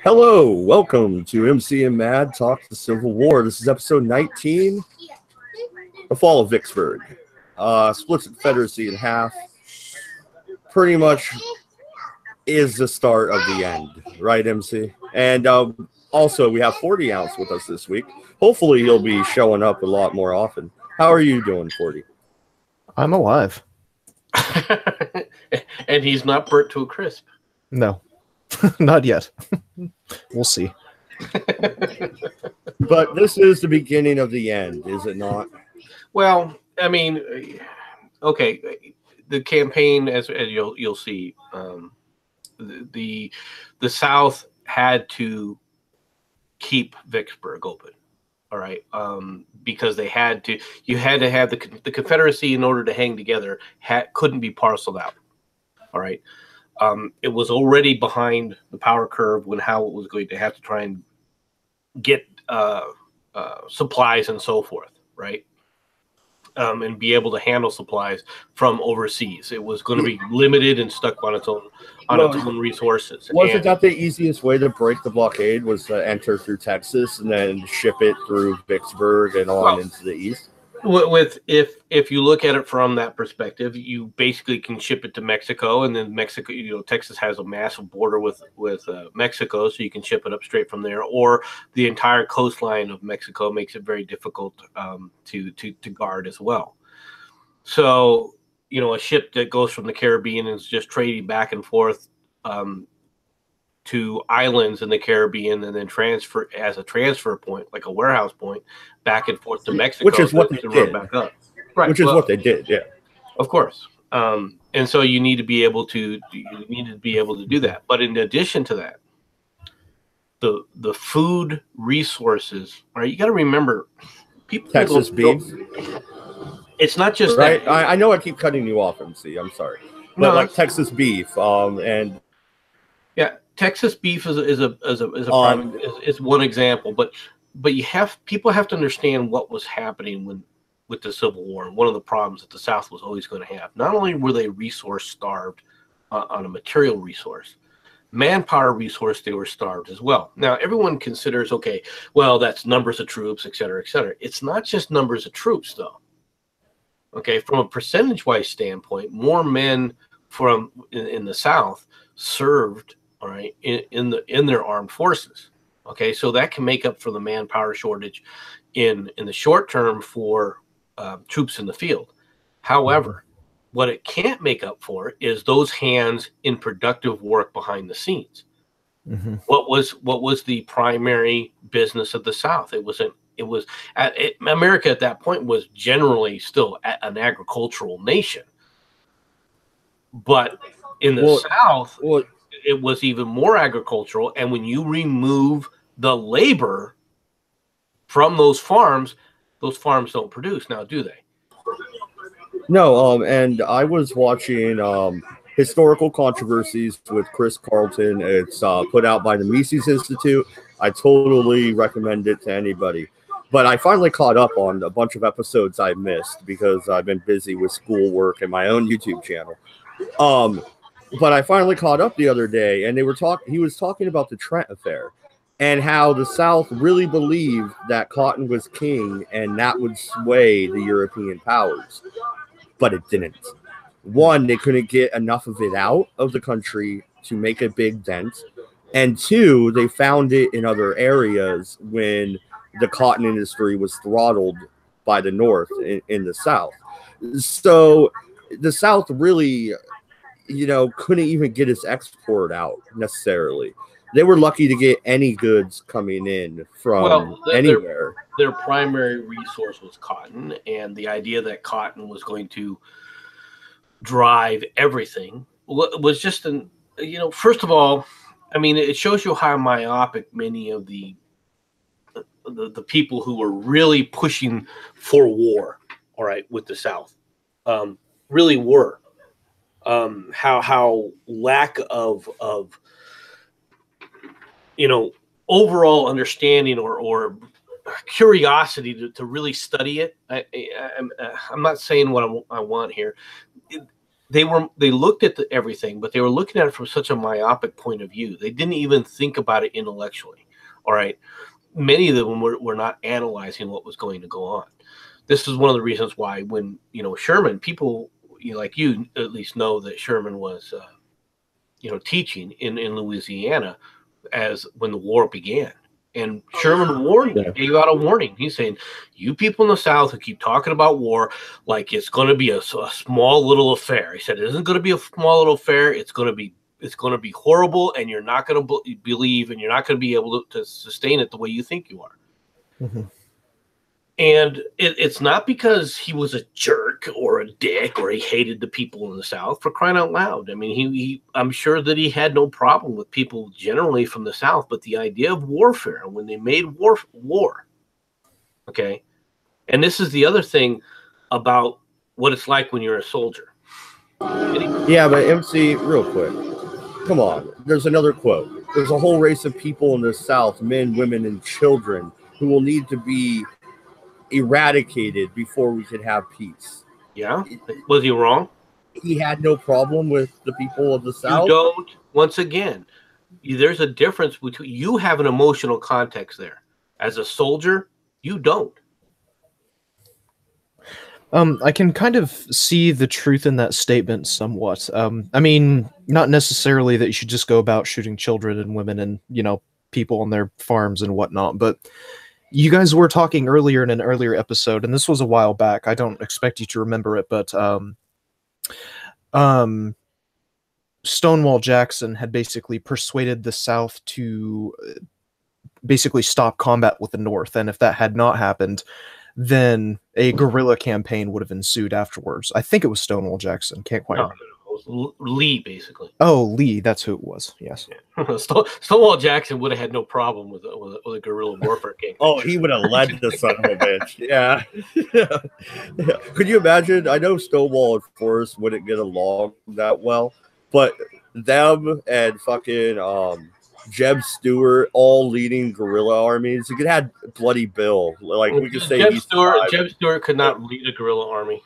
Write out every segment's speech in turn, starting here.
Hello, welcome to MC and MADD Talk the Civil War. This is episode 19, The Fall of Vicksburg. Splits the Confederacy in half. Pretty much is the start of the end, right, MC? And also, we have 40 ounce with us this week. Hopefully, he'll be showing up a lot more often. How are you doing, 40? I'm alive. And he's not burnt to a crisp. No, not yet. We'll see. But this is the beginning of the end, is it not? Well, I mean, okay, the campaign, as you'll see, the South had to keep Vicksburg open. All right, because they had to. You had to have the Confederacy in order to hang together. Couldn't be parceled out. All right, it was already behind the power curve when how it was going to have to try and get supplies and so forth. Right, and be able to handle supplies from overseas. It was going to be limited and stuck on its own resources. Wasn't that the easiest way to break the blockade? Was to enter through Texas and then ship it through Vicksburg and on into the east? If you look at it from that perspective, you basically can ship it to Mexico, and then Mexico, Texas has a massive border with Mexico, so you can ship it up straight from there. Or the entire coastline of Mexico makes it very difficult to guard as well. So, a ship that goes from the Caribbean and is just trading back and forth to islands in the Caribbean, and then transfer as a transfer point, like a warehouse point, back and forth to Mexico, which is what they did. Back up. Right. Which is what they did, yeah. Of course. And so you need to be able to do that. But in addition to that, the food resources, right? You got to remember, people Texas beef. It's not just right. That. I know I keep cutting you off, MC. I'm sorry, but no, like Texas beef, and yeah, Texas beef is one example. But people have to understand what was happening with the Civil War. One of the problems that the South was always going to have. Not only were they resource starved on a material resource, manpower resource, they were starved as well. Now, everyone considers, okay, well, that's numbers of troops, et cetera, et cetera. It's not just numbers of troops, though. Okay, from a percentage-wise standpoint, more men in the South served, all right, in their armed forces. Okay, so that can make up for the manpower shortage in the short term for troops in the field. However, what it can't make up for is those hands in productive work behind the scenes. Mm-hmm. What was the primary business of the South? America at that point was generally still an agricultural nation, but in the South, it was even more agricultural. And when you remove the labor from those farms don't produce now, do they? No. And I was watching Historical Controversies with Chris Carlton. It's put out by the Mises Institute. I totally recommend it to anybody. But I finally caught up on a bunch of episodes I missed because I've been busy with schoolwork and my own YouTube channel. But I finally caught up the other day, and he was talking about the Trent Affair and how the South really believed that cotton was king and that would sway the European powers. But it didn't. One, they couldn't get enough of it out of the country to make a big dent. And two, they found it in other areas when the cotton industry was throttled by the North in the South. So the South really, couldn't even get its export out necessarily. They were lucky to get any goods coming in from anywhere. Their primary resource was cotton, and the idea that cotton was going to drive everything was just first of all, I mean, it shows you how myopic many of the people who were really pushing for war, all right, with the South, really were. How lack of overall understanding or curiosity to really study it. I'm not saying what I want here. they looked at everything, but they were looking at it from such a myopic point of view. They didn't even think about it intellectually. All right. Many of them were not analyzing what was going to go on. This is one of the reasons why when, Sherman, people, like you at least know that Sherman was, teaching in Louisiana as when the war began. And Sherman gave out a warning. He's saying, you people in the South who keep talking about war like it's going to be a small little affair. He said, it isn't going to be a small little affair. It's going to be horrible, and you're not going to believe, and you're not going to be able to sustain it the way you think you are. Mm-hmm. And it's not because he was a jerk or a dick or he hated the people in the South, for crying out loud. I mean, I'm sure that he had no problem with people generally from the South, but the idea of warfare, when they made war, okay? And this is the other thing about what it's like when you're a soldier. Yeah, but MC, real quick, come on. There's another quote. There's a whole race of people in the South, men, women, and children, who will need to be eradicated before we could have peace. Yeah. Was he wrong? He had no problem with the people of the South. You don't. Once again, there's a difference between, you have an emotional context there. As a soldier, you don't. I can kind of see the truth in that statement somewhat. I mean, not necessarily that you should just go about shooting children and women and, people on their farms and whatnot, but you guys were talking earlier in an earlier episode, and this was a while back. I don't expect you to remember it, but Stonewall Jackson had basically persuaded the South to basically stop combat with the North, and if that had not happened, then a guerrilla campaign would have ensued afterwards. I think it was Stonewall Jackson. Can't quite remember. It was Lee, basically. Oh, Lee. That's who it was. Yes. Yeah. Stonewall Jackson would have had no problem with a guerrilla warfare campaign. Oh, he would have led the son of a bitch. Yeah. Yeah. Could you imagine? I know Stonewall and Forrest wouldn't get along that well, but them and fucking Jeb Stuart all leading guerrilla armies. You could have Bloody Bill. Like we could say Jeb Stuart could not lead a guerrilla army.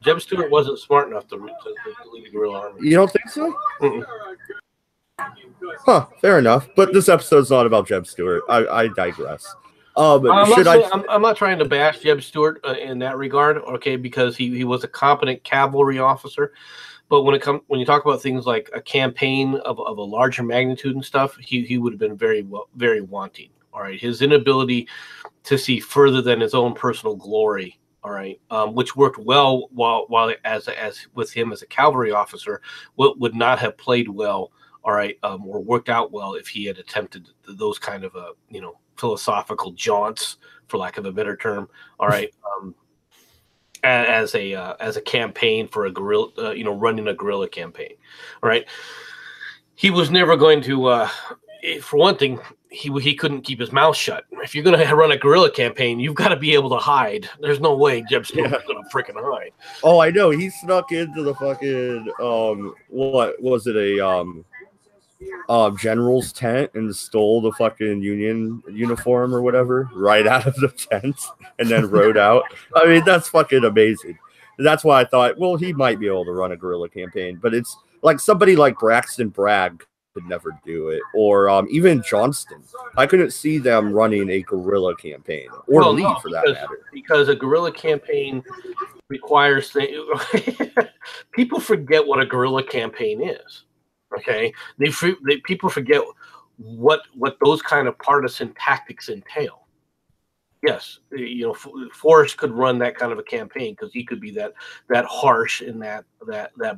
Jeb Stuart wasn't smart enough to lead a guerrilla army. You don't think so? Mm-mm. Huh, fair enough. But this episode's not about Jeb Stuart. I digress. I'm not trying to bash Jeb Stuart in that regard, okay, because he was a competent cavalry officer. But when you talk about things like a campaign of a larger magnitude and stuff, he would have been very wanting. All right, his inability to see further than his own personal glory. All right, which worked well while as with him as a cavalry officer, would not have played well. All right, or worked out well if he had attempted those kind of philosophical jaunts, for lack of a better term. All right. As a campaign for a guerrilla, running a guerrilla campaign. All right. He was never going to, for one thing, he couldn't keep his mouth shut. If you're going to run a guerrilla campaign, you've got to be able to hide. There's no way Jeb Stuart's going to freaking hide. Oh, I know. He snuck into the fucking, what was it, general's tent and stole the fucking Union uniform or whatever right out of the tent and then rode out. I mean, that's fucking amazing. That's why I thought, well, he might be able to run a guerrilla campaign, but it's like somebody like Braxton Bragg could never do it, or even Johnston. I couldn't see them running a guerrilla campaign, or Lee for that matter. Because a guerrilla campaign requires people forget what a guerrilla campaign is. Okay, people forget what those kind of partisan tactics entail. Yes, Forrest could run that kind of a campaign because he could be that harsh and that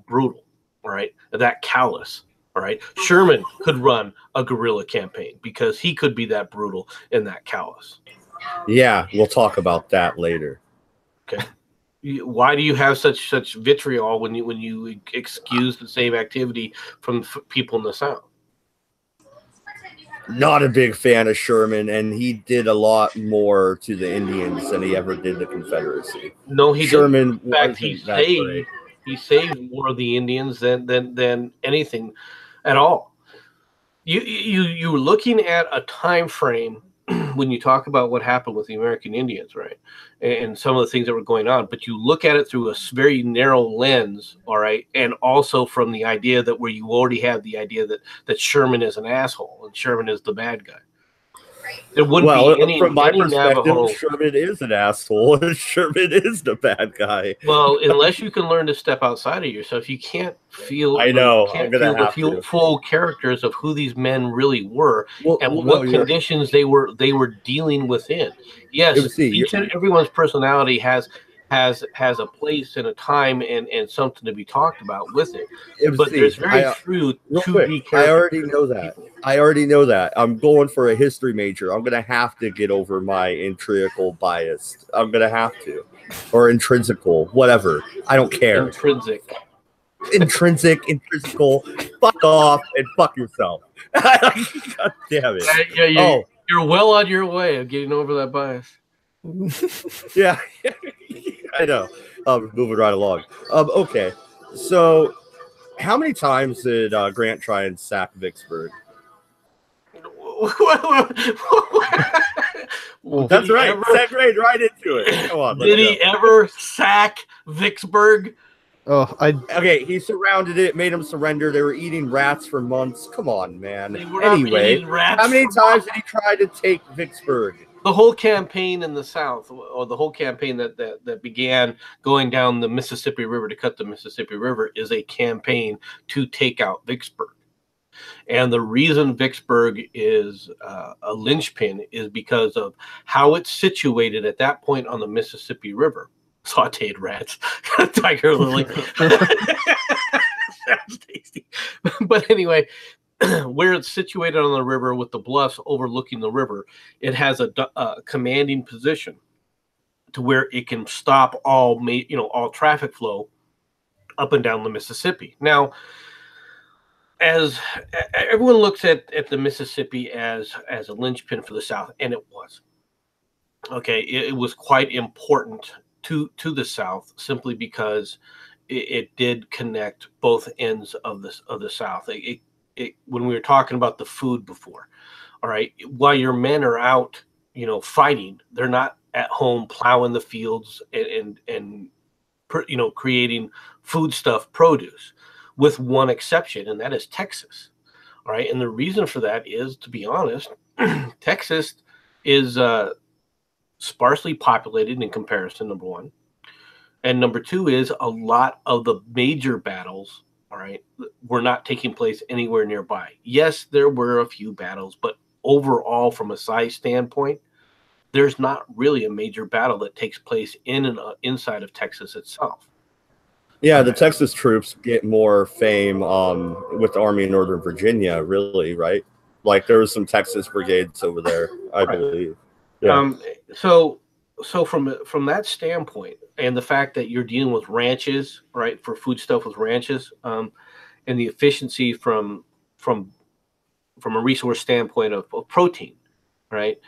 brutal, all right, that callous. All right, Sherman could run a guerrilla campaign because he could be that brutal and that callous. Yeah, we'll talk about that later. Okay. Why do you have such vitriol when you excuse the same activity from people in the South? Not a big fan of Sherman, and he did a lot more to the Indians than he ever did the Confederacy. No, Sherman. In fact, he saved more of the Indians than anything at all. You're looking at a time frame when you talk about what happened with the American Indians, right, and some of the things that were going on, but you look at it through a very narrow lens, all right, and also from the idea that where you already have the idea that Sherman is an asshole and Sherman is the bad guy. There wouldn't be any, from my perspective, Navajo. Sherman is an asshole. Sherman is the bad guy. Well, unless you can learn to step outside of yourself, you can't feel. I know. You can't feel the full characters of who these men really were and what conditions they were dealing within. Yes, each and everyone's personality has a place and a time and something to be talked about with it. But there's very few to be characters. I already know that. I already know that. I'm going for a history major. I'm going to have to get over my intrinsical bias. I'm going to have to. Or intrinsical, whatever. I don't care. Intrinsical. Fuck off and fuck yourself. God damn it. You're well on your way of getting over that bias. Yeah, I know. Moving right along. Okay, so how many times did Grant try and sack Vicksburg? That's right. Segue right into it. Come on. Did he ever sack Vicksburg? Oh, okay. He surrounded it, made them surrender. They were eating rats for months. Come on, man. Anyway, how many times did he try to take Vicksburg? The whole campaign in the South, or the whole campaign that began going down the Mississippi River to cut the Mississippi River, is a campaign to take out Vicksburg. And the reason Vicksburg is a linchpin is because of how it's situated at that point on the Mississippi River. Sauteed rats, tiger lily. Sounds tasty. But anyway, where it's situated on the river with the bluffs overlooking the river, it has a commanding position to where it can stop all traffic flow up and down the Mississippi. Now, as everyone looks at the Mississippi as a linchpin for the South, and it was. Okay, it was quite important to the South simply because it did connect both ends of the South. When we were talking about the food before, all right, while your men are out, fighting, they're not at home plowing the fields and creating foodstuff, produce, with one exception, and that is Texas. All right, and the reason for that is, to be honest, Texas is sparsely populated in comparison, number one. And number two is a lot of the major battles, all right, were not taking place anywhere nearby. Yes, there were a few battles, but overall, from a size standpoint, there's not really a major battle that takes place in and inside of Texas itself. Yeah, the Texas troops get more fame with the Army in Northern Virginia, really, right? Like there was some Texas brigades over there, I believe. Yeah. So from that standpoint, and the fact that you're dealing with ranches, right, for foodstuff with ranches, and the efficiency from a resource standpoint of protein, right,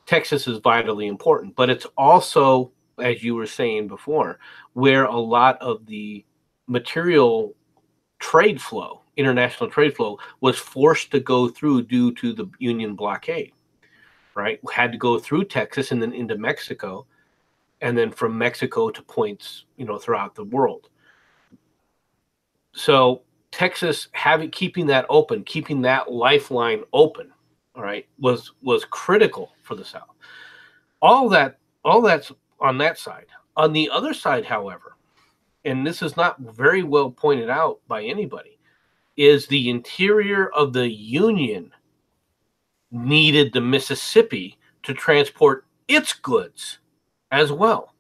Texas is vitally important. But it's also, as you were saying before, where a lot of the material trade flow, international trade flow, was forced to go through due to the Union blockade. Right, had to go through Texas and then into Mexico, and then from Mexico to points, throughout the world. So Texas keeping that open, keeping that lifeline open, all right, was critical for the South. All that's on that side. On the other side, however, and this is not very well pointed out by anybody, is the interior of the Union needed the Mississippi to transport its goods as well.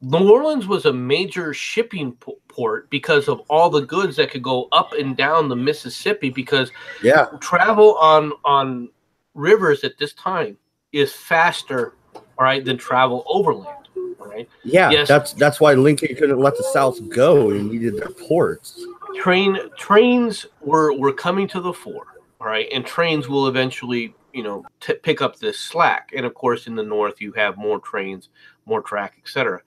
New Orleans was a major shipping port because of all the goods that could go up and down the Mississippi, because travel on rivers at this time is faster, all right, than travel overland. All right. Yeah, yes, that's why Lincoln couldn't let the South go. He needed their ports. Trains were coming to the fore. All right, and trains will eventually, pick up this slack. And of course, in the North, you have more trains, more track, etc.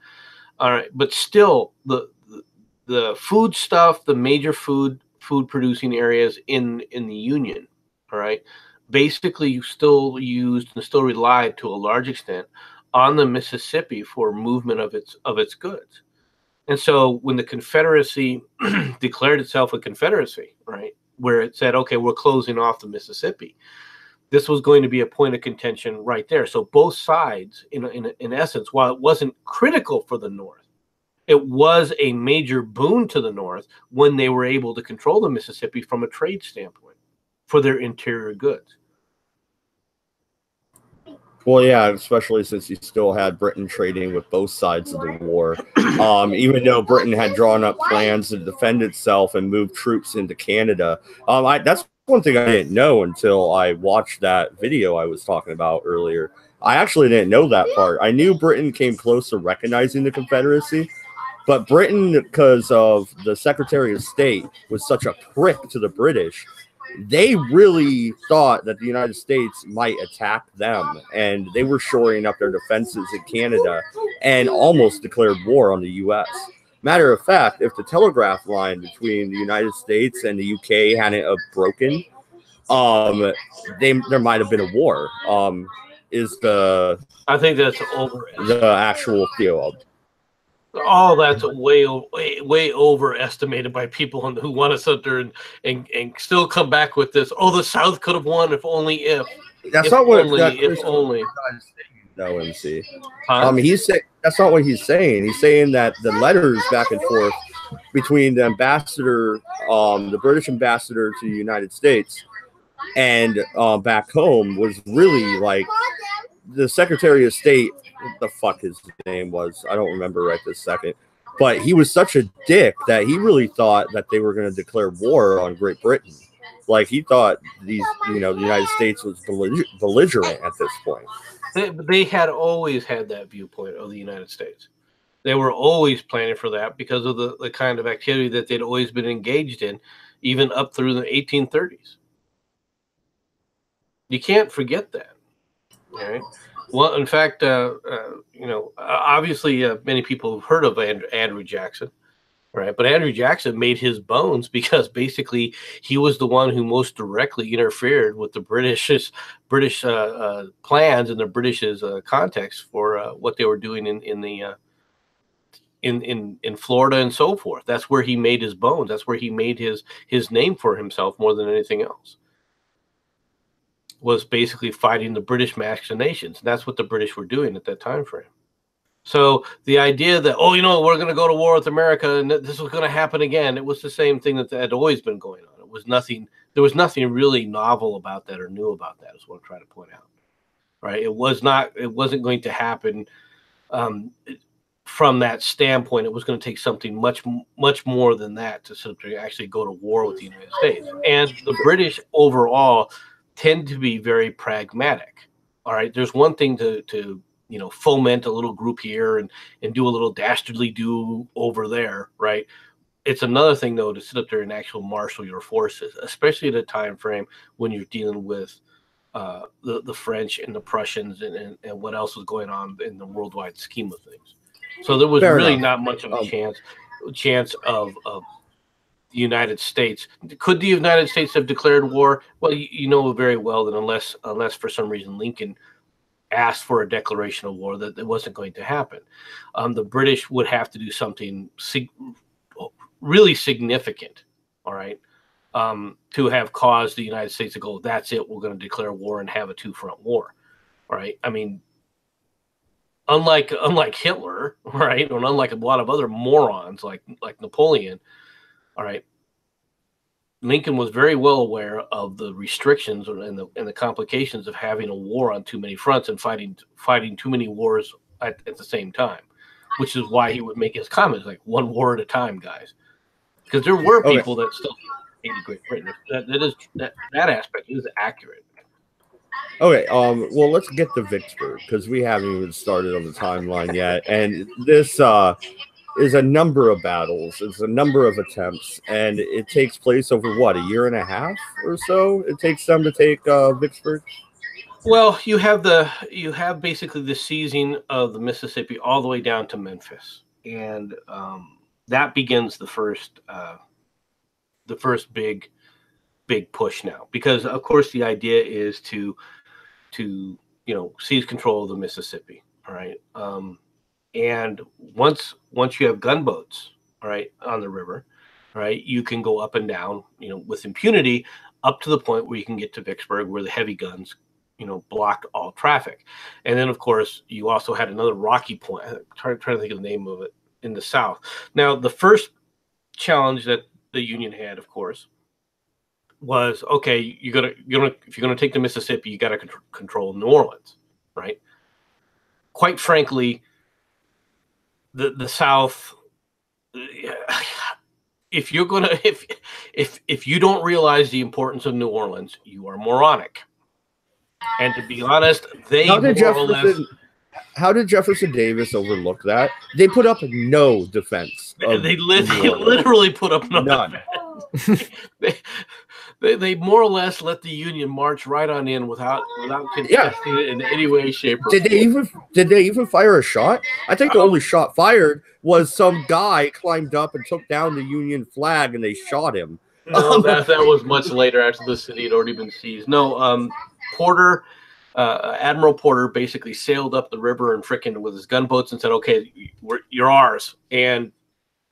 All right, but still, the food stuff, the major food producing areas in the Union, all right, basically still used and still relied to a large extent on the Mississippi for movement of its goods. And so when the Confederacy declared itself a confederacy, right, where it said, okay, we're closing off the Mississippi, this was going to be a point of contention right there. So both sides, in essence, while it wasn't critical for the North, it was a major boon to the North when they were able to control the Mississippi from a trade standpoint for their interior goods. Well, yeah, especially since you still had Britain trading with both sides of the war. Even though Britain had drawn up plans to defend itself and move troops into Canada. That's one thing I didn't know until I watched that video I was talking about earlier. I actually didn't know that part. I knew Britain came close to recognizing the Confederacy, but Britain, because of the Secretary of State, was such a prick to the British. They really thought that the United States might attack them, and they were shoring up their defenses in Canada and almost declared war on the U.S. Matter of fact, if the telegraph line between the United States and the U.K. hadn't broken, there might have been a war. I think that's over the actual field. Oh, that's way overestimated by people who want to sit there and still come back with this. Oh, the South could have won if only if. That's if not what. Only, if only. No, MC. Huh? He's saying that's not what he's saying. He's saying that the letters back and forth between the ambassador, the British ambassador to the United States, and back home was really like the Secretary of State. What the fuck his name was? I don't remember right this second. But he was such a dick that he really thought that they were going to declare war on Great Britain. Like he thought the United States was belligerent at this point. They had always had that viewpoint of the United States. They were always planning for that because of the kind of activity that they'd always been engaged in, even up through the 1830s. You can't forget that. All right. Well, in fact, obviously many people have heard of Andrew Jackson, right? But Andrew Jackson made his bones because basically he was the one who most directly interfered with the British plans and the British's context for what they were doing in Florida and so forth. That's where he made his bones. That's where he made his name for himself more than anything else. Was basically fighting the British machinations. And that's what the British were doing at that time frame. So the idea that, we're going to go to war with America and this was going to happen again, it was the same thing that had always been going on. There was nothing really novel about that or new about that, is what I'm trying to point out. Right? It wasn't going to happen from that standpoint. It was going to take something much, much more than that to actually go to war with the United States. And the British overall tend to be very pragmatic. All right. There's one thing to foment a little group here and do a little dastardly do over there. Right. It's another thing, though, to sit up there and actually marshal your forces, especially at a time frame when you're dealing with the French and the Prussians and what else was going on in the worldwide scheme of things. So there was not much of a chance of the United States. Could the United States have declared war? Well, you know very well that unless for some reason Lincoln asked for a declaration of war, that it wasn't going to happen. The British would have to do something really significant, all right, to have caused the United States to go, that's it, we're going to declare war and have a two-front war, all right? I mean, unlike Hitler, right, or unlike a lot of other morons like Napoleon, all right, Lincoln was very well aware of the restrictions and the complications of having a war on too many fronts and fighting too many wars at the same time, which is why he would make his comments like one war at a time, guys, because there were people that still hated Great Britain. That aspect is accurate. Okay, well, let's get to Vicksburg because we haven't even started on the timeline yet, and this is a number of battles. It's a number of attempts, and it takes place over what, a year and a half or so. It takes them to take Vicksburg. Well, you have basically the seizing of the Mississippi all the way down to Memphis, and that begins the first big big push now, because of course the idea is to seize control of the Mississippi. All right. And once you have gunboats, all right, on the river, all right, you can go up and down, with impunity, up to the point where you can get to Vicksburg, where the heavy guns, blocked all traffic. And then, of course, you also had another rocky point. I'm trying to think of the name of it, in the South. Now, the first challenge that the Union had, of course, was, okay, if you're gonna take the Mississippi, you got to control New Orleans, right? Quite frankly, the South, if you're gonna if you don't realize the importance of New Orleans, you are moronic. And to be honest, how did Jefferson Davis overlook that? They put up no defense. They literally put up none. They more or less let the Union march right on in without contesting it in any way, shape, or form. Did they even fire a shot? I think the only shot fired was some guy climbed up and took down the Union flag, and they shot him. No, that was much later, after the city had already been seized. No, Porter, Admiral Porter, basically sailed up the river and frickin' with his gunboats and said, "Okay, you're ours," and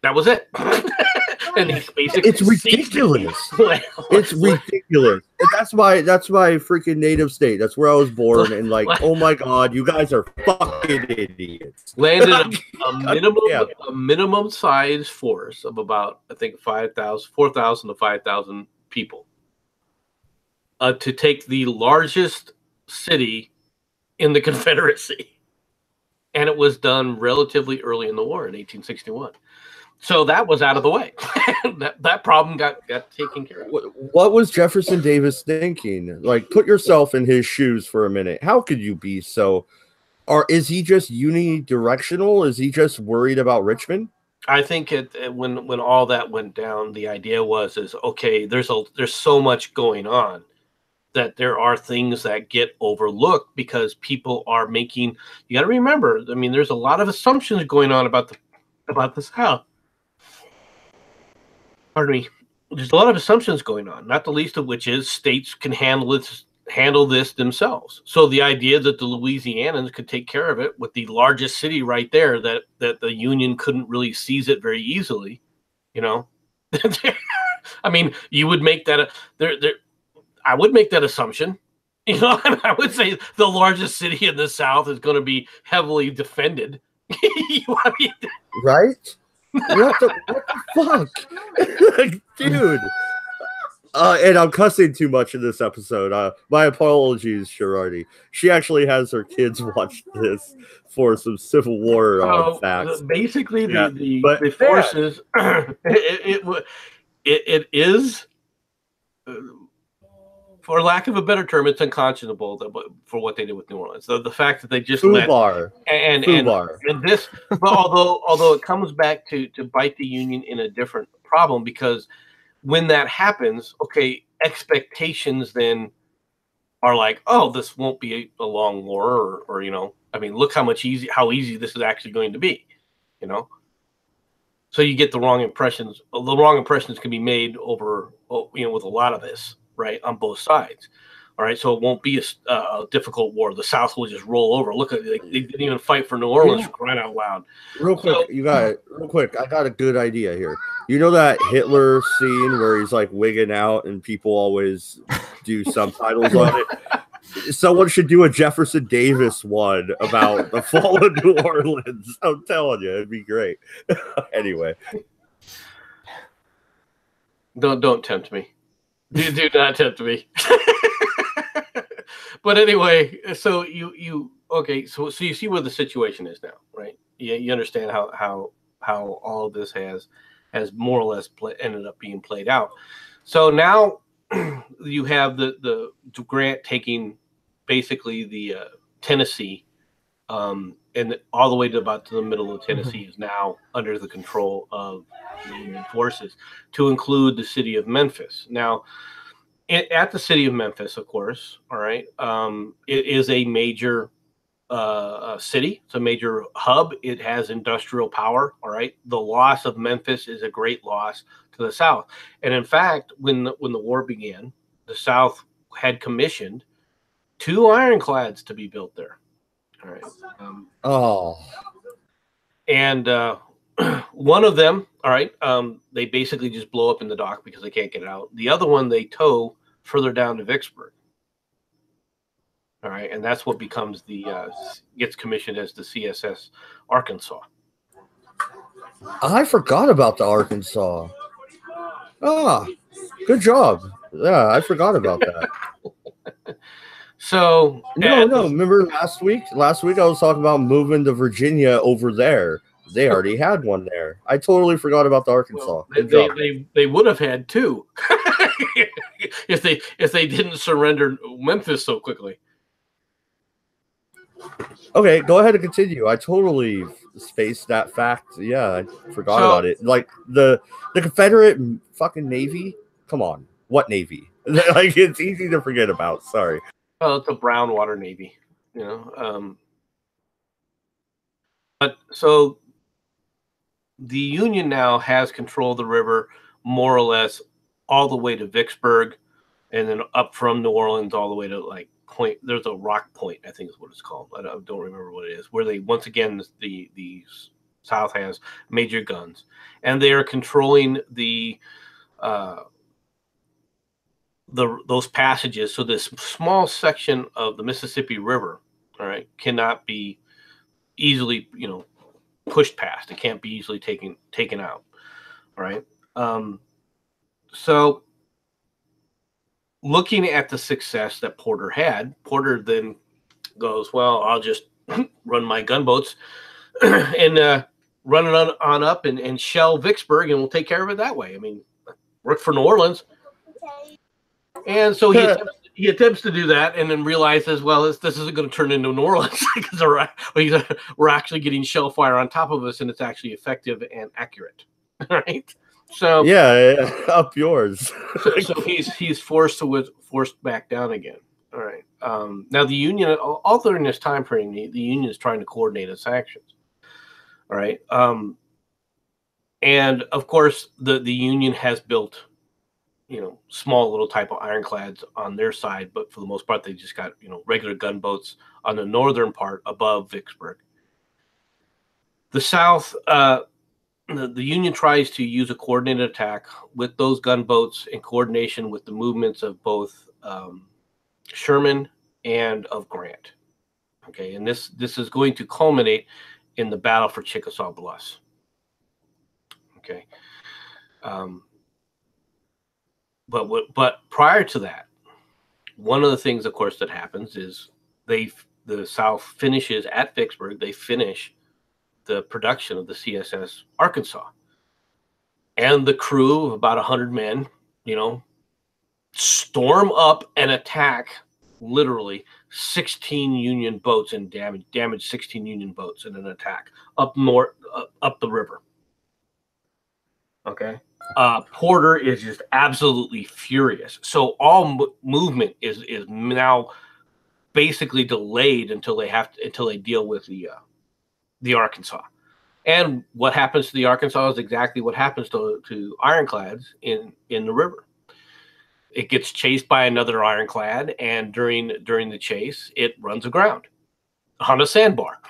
that was it. And it's ridiculous. It's ridiculous. And that's my freaking native state. That's where I was born. And oh my God, you guys are fucking idiots. Landed a minimum size force of about, I think, 4,000 to 5,000 people to take the largest city in the Confederacy. And it was done relatively early in the war in 1861. So that was out of the way. that problem got taken care of. What was Jefferson Davis thinking? Put yourself in his shoes for a minute. How could you be so? Or is he just unidirectional? Is he just worried about Richmond? I think when all that went down, the idea was okay, there's so much going on that there are things that get overlooked because people are making. You got to remember. I mean, there's a lot of assumptions going on about the South. Pardon me. There's a lot of assumptions going on, not the least of which is states can handle this themselves. So the idea that the Louisianans could take care of it with the largest city right there, that the Union couldn't really seize it very easily, I mean, you would make that I would make that assumption. I would say the largest city in the South is going to be heavily defended. Right? What the fuck? Dude. And I'm cussing too much in this episode. My apologies, Sherardi. She actually has her kids watch this for some Civil War facts. Basically, the forces, it is, for lack of a better term, it's unconscionable for what they did with New Orleans. The fact that they just and this, although it comes back to bite the Union in a different problem, because when that happens, okay, expectations then are like, oh, this won't be a long war, or I mean, look how easy this is actually going to be, So you get the wrong impressions. The wrong impressions can be made over, with a lot of this. Right, on both sides. All right, so it won't be a difficult war. The South will just roll over. Look at they didn't even fight for New Orleans, for crying out loud. Real quick, I got a good idea here. You know that Hitler scene where he's wigging out and people always do subtitles on it? Someone should do a Jefferson Davis one about the fall of New Orleans. I'm telling you, it'd be great. Anyway, don't tempt me. Do not tempt me. But anyway, so you so you see where the situation is now, right? You understand how all of this has more or less ended up being played out. So now you have the Grant taking basically the Tennessee, and all the way to the middle of Tennessee is now under the control of the Union forces, to include the city of Memphis. Now, at the city of Memphis, of course, all right, it is a major city. It's a major hub. It has industrial power, all right. The loss of Memphis is a great loss to the South. And in fact, when the war began, the South had commissioned 2 ironclads to be built there. All right. And one of them, all right, they basically just blow up in the dock because they can't get it out. The other one they tow further down to Vicksburg. All right, and that's what becomes gets commissioned as the CSS Arkansas. I forgot about the Arkansas. Good job. Yeah, I forgot about that. So no. Remember last week? Last week I was talking about moving to Virginia over there. They already had one there. I totally forgot about the Arkansas. Well, they would have had 2 if they didn't surrender Memphis so quickly. Okay, go ahead and continue. I totally spaced that fact. Yeah, I forgot about it. Like the Confederate fucking Navy. Come on, what Navy? Like it's easy to forget about. Sorry. Well, it's a brown water Navy, you know. But so the Union now has control of the river more or less all the way to Vicksburg, and then up from New Orleans all the way to like Point. There's a Rock Point, I think is what it's called. I don't remember what it is. Where they once again the South has major guns, and they are controlling those passages. So this small section of the Mississippi River, all right, cannot be easily, you know, pushed past. It can't be easily taken out. All right. So looking at the success that Porter had, Porter then goes, well, I'll just run my gunboats and run it on up and shell Vicksburg, and we'll take care of it that way. I mean, work for New Orleans. And so he attempts to do that, and then realizes, well, this isn't going to turn into New Orleans because we're actually getting shell fire on top of us, and it's actually effective and accurate. Right? So yeah, up yours. so he's forced back down again. All right. Now the Union, all during this time frame, the Union is trying to coordinate its actions. All right. And of course, the Union has built, you know, small little type of ironclads on their side, but for the most part, they just got, you know, regular gunboats on the northern part above Vicksburg. The South, the Union tries to use a coordinated attack with those gunboats in coordination with the movements of both Sherman and of Grant. Okay, and this is going to culminate in the battle for Chickasaw Bluffs. Okay. But prior to that, one of the things, of course, that happens is the South finishes at Vicksburg. They finish the production of the CSS Arkansas, and the crew of about 100 men, you know, storm up and attack literally 16 Union boats and damage 16 Union boats in an attack up north, up the river. Okay. Porter is just absolutely furious. So all movement is now basically delayed until they deal with the Arkansas. And what happens to the Arkansas is exactly what happens to ironclads in the river. It gets chased by another ironclad, and during the chase, it runs aground on a sandbar.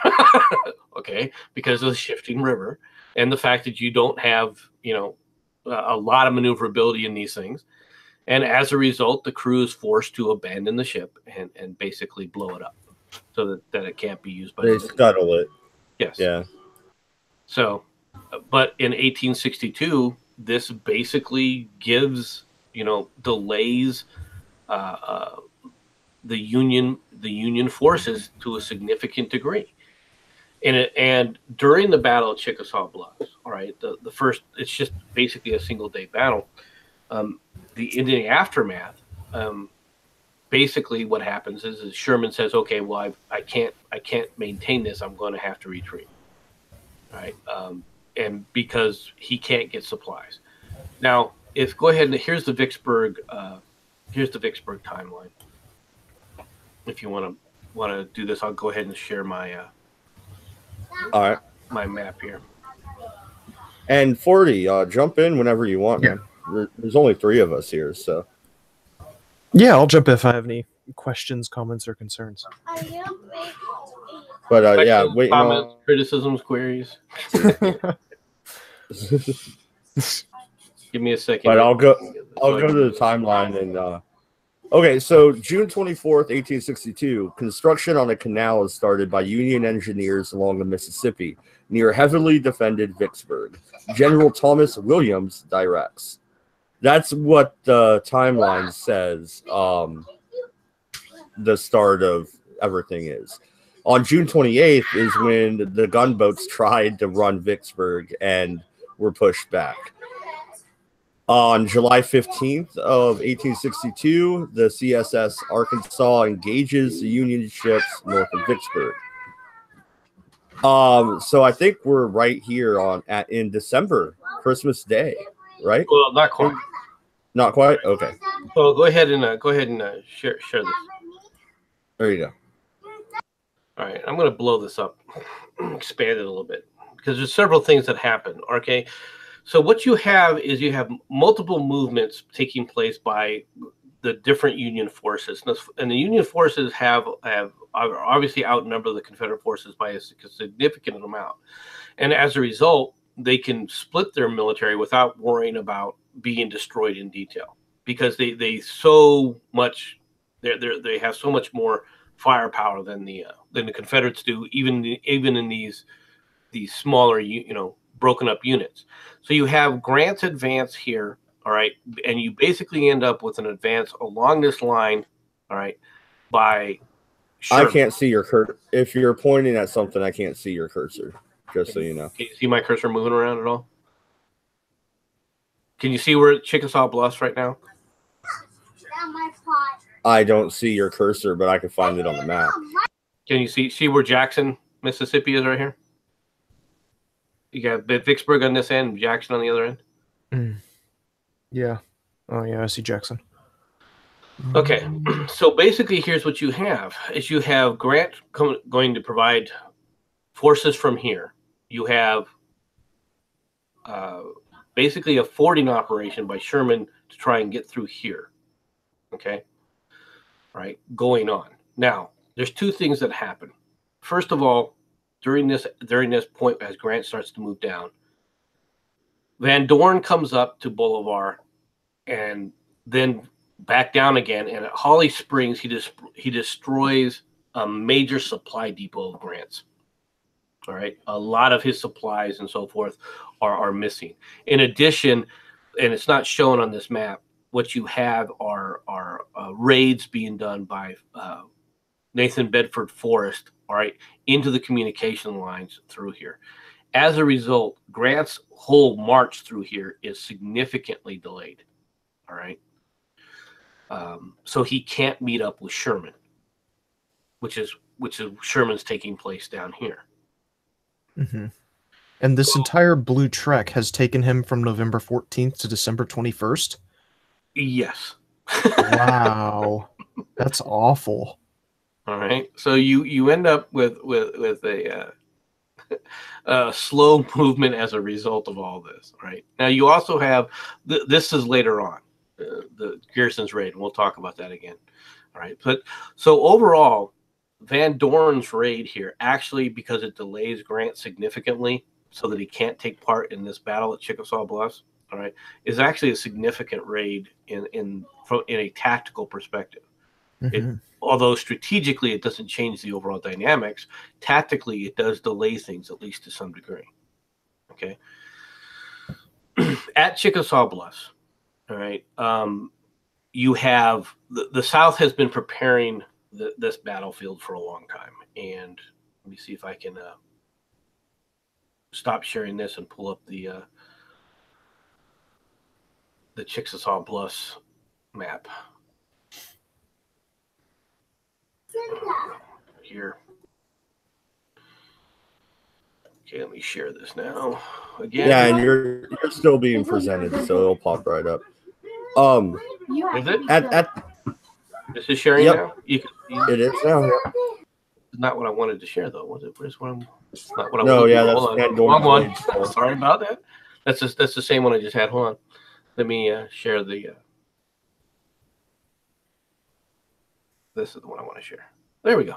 Okay, because of the shifting river and the fact that you don't have, you know, a lot of maneuverability in these things. And as a result, the crew is forced to abandon the ship and basically blow it up so that it can't be used by they scuttle it. Yes. Yeah. So, but in 1862, this basically gives, you know, delays the Union forces to a significant degree. And during the Battle of Chickasaw Bluffs, all right, the first, it's just basically a single day battle. In the aftermath, basically what happens is Sherman says, okay, well, I can't maintain this. I'm going to have to retreat. All right. And because he can't get supplies. Now, go ahead and here's the Vicksburg timeline. If you want to do this, I'll go ahead and share my all right, my map here. And 40, jump in whenever you want, Yeah. man. There's only 3 of us here, so. Yeah, I'll jump if I have any questions, comments, or concerns. But yeah, Questions, waiting comments, on criticisms, queries. Give me a second. But here. I'll go So to the timeline and okay, so June 24th, 1862, construction on a canal is started by Union engineers along the Mississippi near heavily defended Vicksburg. General Thomas Williams directs. That's what the timeline says. The start of everything is. On June 28th is when the gunboats tried to run Vicksburg and were pushed back. On July 15th of 1862, the C.S.A. Arkansas engages the Union ships north of Vicksburg. So I think we're right here in December, Christmas Day, right? Well, not quite. Not quite. Okay. Well, go ahead and share this. There you go. All right, I'm going to blow this up, expand it a little bit, because there's several things that happen. Okay, so what you have is you have multiple movements taking place by the different Union forces, and the Union forces have obviously outnumber the Confederate forces by a significant amount, and as a result, they can split their military without worrying about being destroyed in detail, because they have so much more firepower than the Confederates do, even in these smaller broken up units. So you have Grant's advance here, all right, and you basically end up with an advance along this line, all right, by Sherman. I can't see your cursor. If you're pointing at something, I can't see your cursor, just so you know. Can you see my cursor moving around at all? Can you see where Chickasaw Bluffs right now? I don't see your cursor, but I can find it on the map. Can you see where Jackson, Mississippi is right here? You got Vicksburg on this end, Jackson on the other end. Yeah. Oh, yeah, I see Jackson. Okay, so basically here's what you have, is you have Grant going to provide forces from here. You have basically a fording operation by Sherman to try and get through here. Okay, right, going on. Now, there's 2 things that happen. First of all, during this point, as Grant starts to move down, Van Dorn comes up to Bolivar and then back down again, and at Holly Springs he destroys a major supply depot of Grant's. All right, a lot of his supplies and so forth are missing. In addition, and it's not shown on this map, what you have are raids being done by Nathan Bedford Forrest, all right, into the communication lines through here. As a result, Grant's whole march through here is significantly delayed. All right. So he can't meet up with Sherman, which is Sherman's taking place down here. Mm-hmm. And this entire blue trek has taken him from November 14th to December 21st? Yes. Wow. That's awful. All right. So you end up with a slow movement as a result of all this. Right. Now you also have this is later on. The Gearson's raid, and we'll talk about that again. All right, but so overall, Van Dorn's raid here actually, because it delays Grant significantly, so that he can't take part in this battle at Chickasaw Bluffs. All right, is actually a significant raid in a tactical perspective. Mm-hmm. Although strategically it doesn't change the overall dynamics, tactically it does delay things at least to some degree. Okay, at Chickasaw Bluffs. All right. You have the South has been preparing this battlefield for a long time, and let me see if I can stop sharing this and pull up the Chickasaw Bluffs map here. Okay, let me share this now again. Yeah, and you're still being presented, so it'll pop right up. Is it? This is sharing now? It is now. Yeah. It's not what I wanted to share, though. Was it? Where's what I'm... It's not what I no, wanted yeah, to that's hold on. Wrong one. Sorry about that. That's the same one I just had. Hold on. Let me share the. This is the one I want to share. There we go.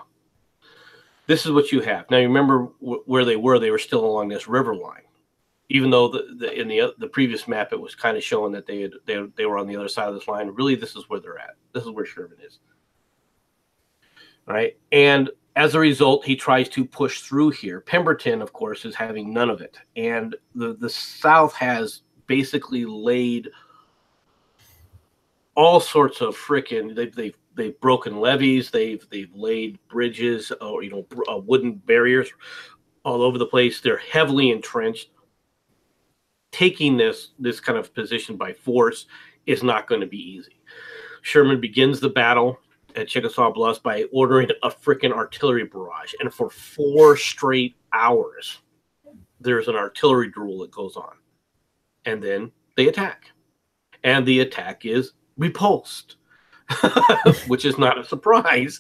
This is what you have. Now, you remember where they were. They were still along this river line. Even though in the previous map, it was kind of showing that they were on the other side of this line. Really, this is where they're at. This is where Sherman is. All right. And as a result, he tries to push through here. Pemberton, of course, is having none of it. And the South has basically laid all sorts of frickin' they've broken levees, they've laid bridges, or wooden barriers all over the place. They're heavily entrenched. Taking this kind of position by force is not going to be easy. Sherman begins the battle at Chickasaw Bluffs by ordering a frickin' artillery barrage, and for 4 straight hours, there's an artillery duel that goes on, and then they attack, and the attack is repulsed. Which is not a surprise,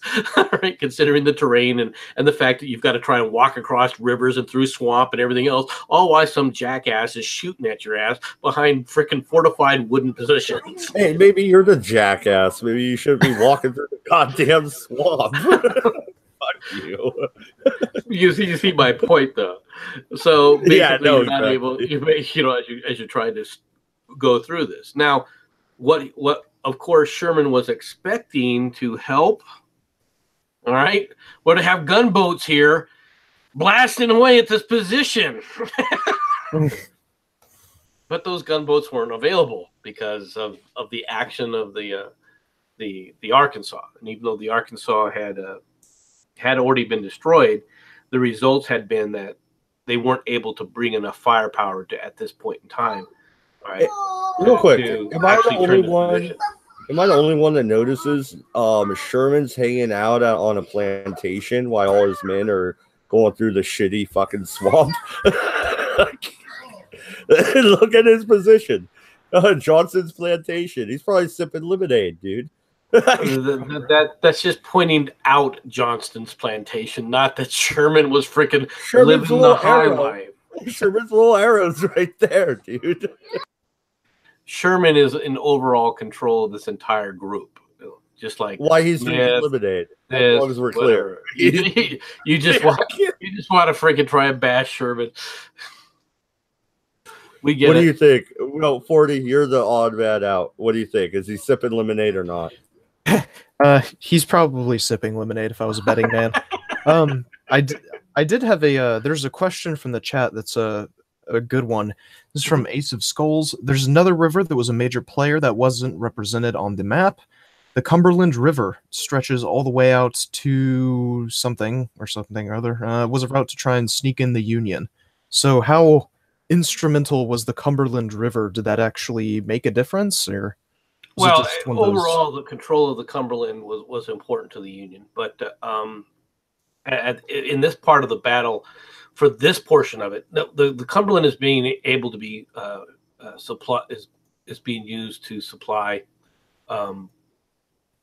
right? Considering the terrain and the fact that you've got to try and walk across rivers and through swamp and everything else, all while some jackass is shooting at your ass behind frickin' fortified wooden positions. Hey, maybe you're the jackass. Maybe you shouldn't be walking through the goddamn swamp. Fuck you. You see my point, though. So basically, you're not exactly. able, as you're trying to go through this. Now, what of course Sherman was expecting to help, all right, were to have gunboats here blasting away at this position. But those gunboats weren't available because of the action of the Arkansas. And even though the Arkansas had already been destroyed, the results had been that they weren't able to bring enough firepower at this point in time. All right. Real quick, am I the only one that notices Sherman's hanging out on a plantation while all his men are going through the shitty fucking swamp? Look at his position. Johnson's plantation. He's probably sipping lemonade, dude. That's just pointing out Johnston's plantation, not that Sherman was freaking living the high life. Sherman's little arrows right there, dude. Sherman is in overall control of this entire group, just like why he's drinking lemonade. As long as we're clear, you just want to freaking try and bash Sherman. We get. What do you think? Well, 40, you're the odd man out. What do you think? Is he sipping lemonade or not? He's probably sipping lemonade. If I was a betting man, I did have there's a question from the chat that's a good one. This is from Ace of Skulls. There's another river that was a major player that wasn't represented on the map. The Cumberland River stretches all the way out to something or other. Was a route to try and sneak in the Union. So how instrumental was the Cumberland River? Did that actually make a difference? Or well, overall, the control of the Cumberland was important to the Union. But in this part of the battle, for this portion of it, the Cumberland is being able to be is being used to supply the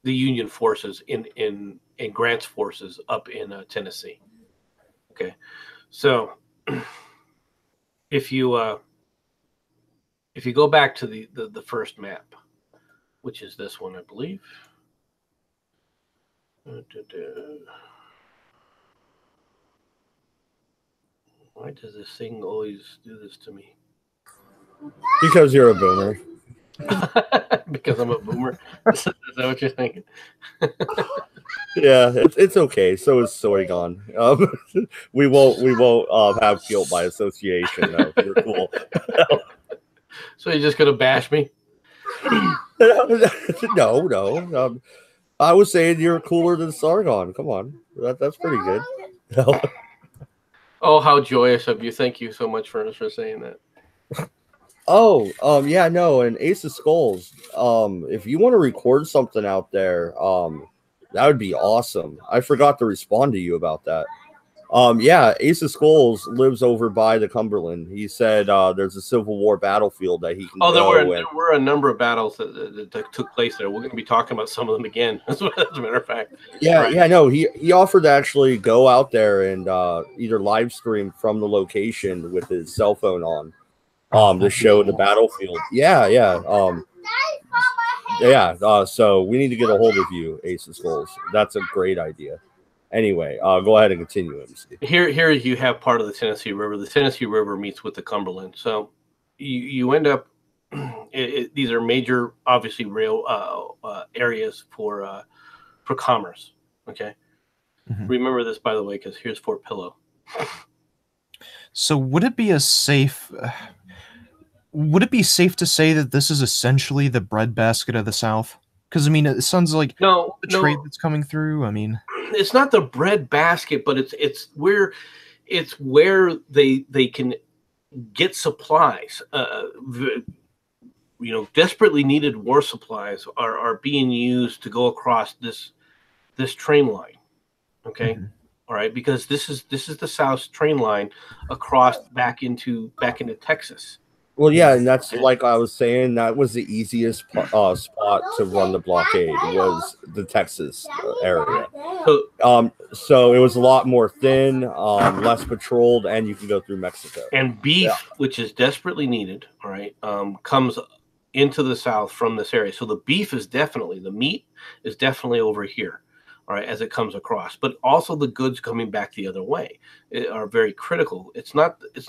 Union forces in Grant's forces up in Tennessee. Okay, so if you go back to the first map, which is this one, I believe. Why does this thing always do this to me? Because you're a boomer. Because I'm a boomer. Is that what you're thinking? Yeah, it's okay. So is Soygon. We won't have guilt by association. Though. You're cool. So you're just gonna bash me? No. I was saying you're cooler than Sargon. Come on, that's pretty good. Oh, how joyous of you! Thank you so much for saying that. Yeah, no, and Ace of Skulls. If you want to record something out there, that would be awesome. I forgot to respond to you about that. Yeah, Ace of Skulls lives over by the Cumberland. He said there's a Civil War battlefield that he can. Oh, there were a number of battles that took place there. We're going to be talking about some of them again, as a matter of fact. Yeah, right. Yeah, no, he offered to actually go out there and either live stream from the location with his cell phone on. to show the battlefield. Yeah, yeah. So we need to get a hold of you, Ace of Skulls. That's a great idea. Anyway, go ahead and continue, MC. Here you have part of the Tennessee River. The Tennessee River meets with the Cumberland. So you end up, these are major, obviously, rail areas for commerce. Okay. Mm-hmm. Remember this, by the way, because here's Fort Pillow. So would it be safe to say that this is essentially the breadbasket of the South? Because I mean, it sounds like the trade that's coming through. I mean, it's not the breadbasket, but it's where they can get supplies. Desperately needed war supplies are being used to go across this train line. Okay. Mm-hmm. All right, because this is the South's train line across back into Texas. Well, yeah, and that's like I was saying, that was the easiest spot to run the blockade, was the Texas area. So it was a lot more thin, less patrolled, and you can go through Mexico. And beef, which is desperately needed, all right, comes into the South from this area. So the beef is definitely, the meat is definitely over here. All right, as it comes across, but also the goods coming back the other way are very critical. It's not that it's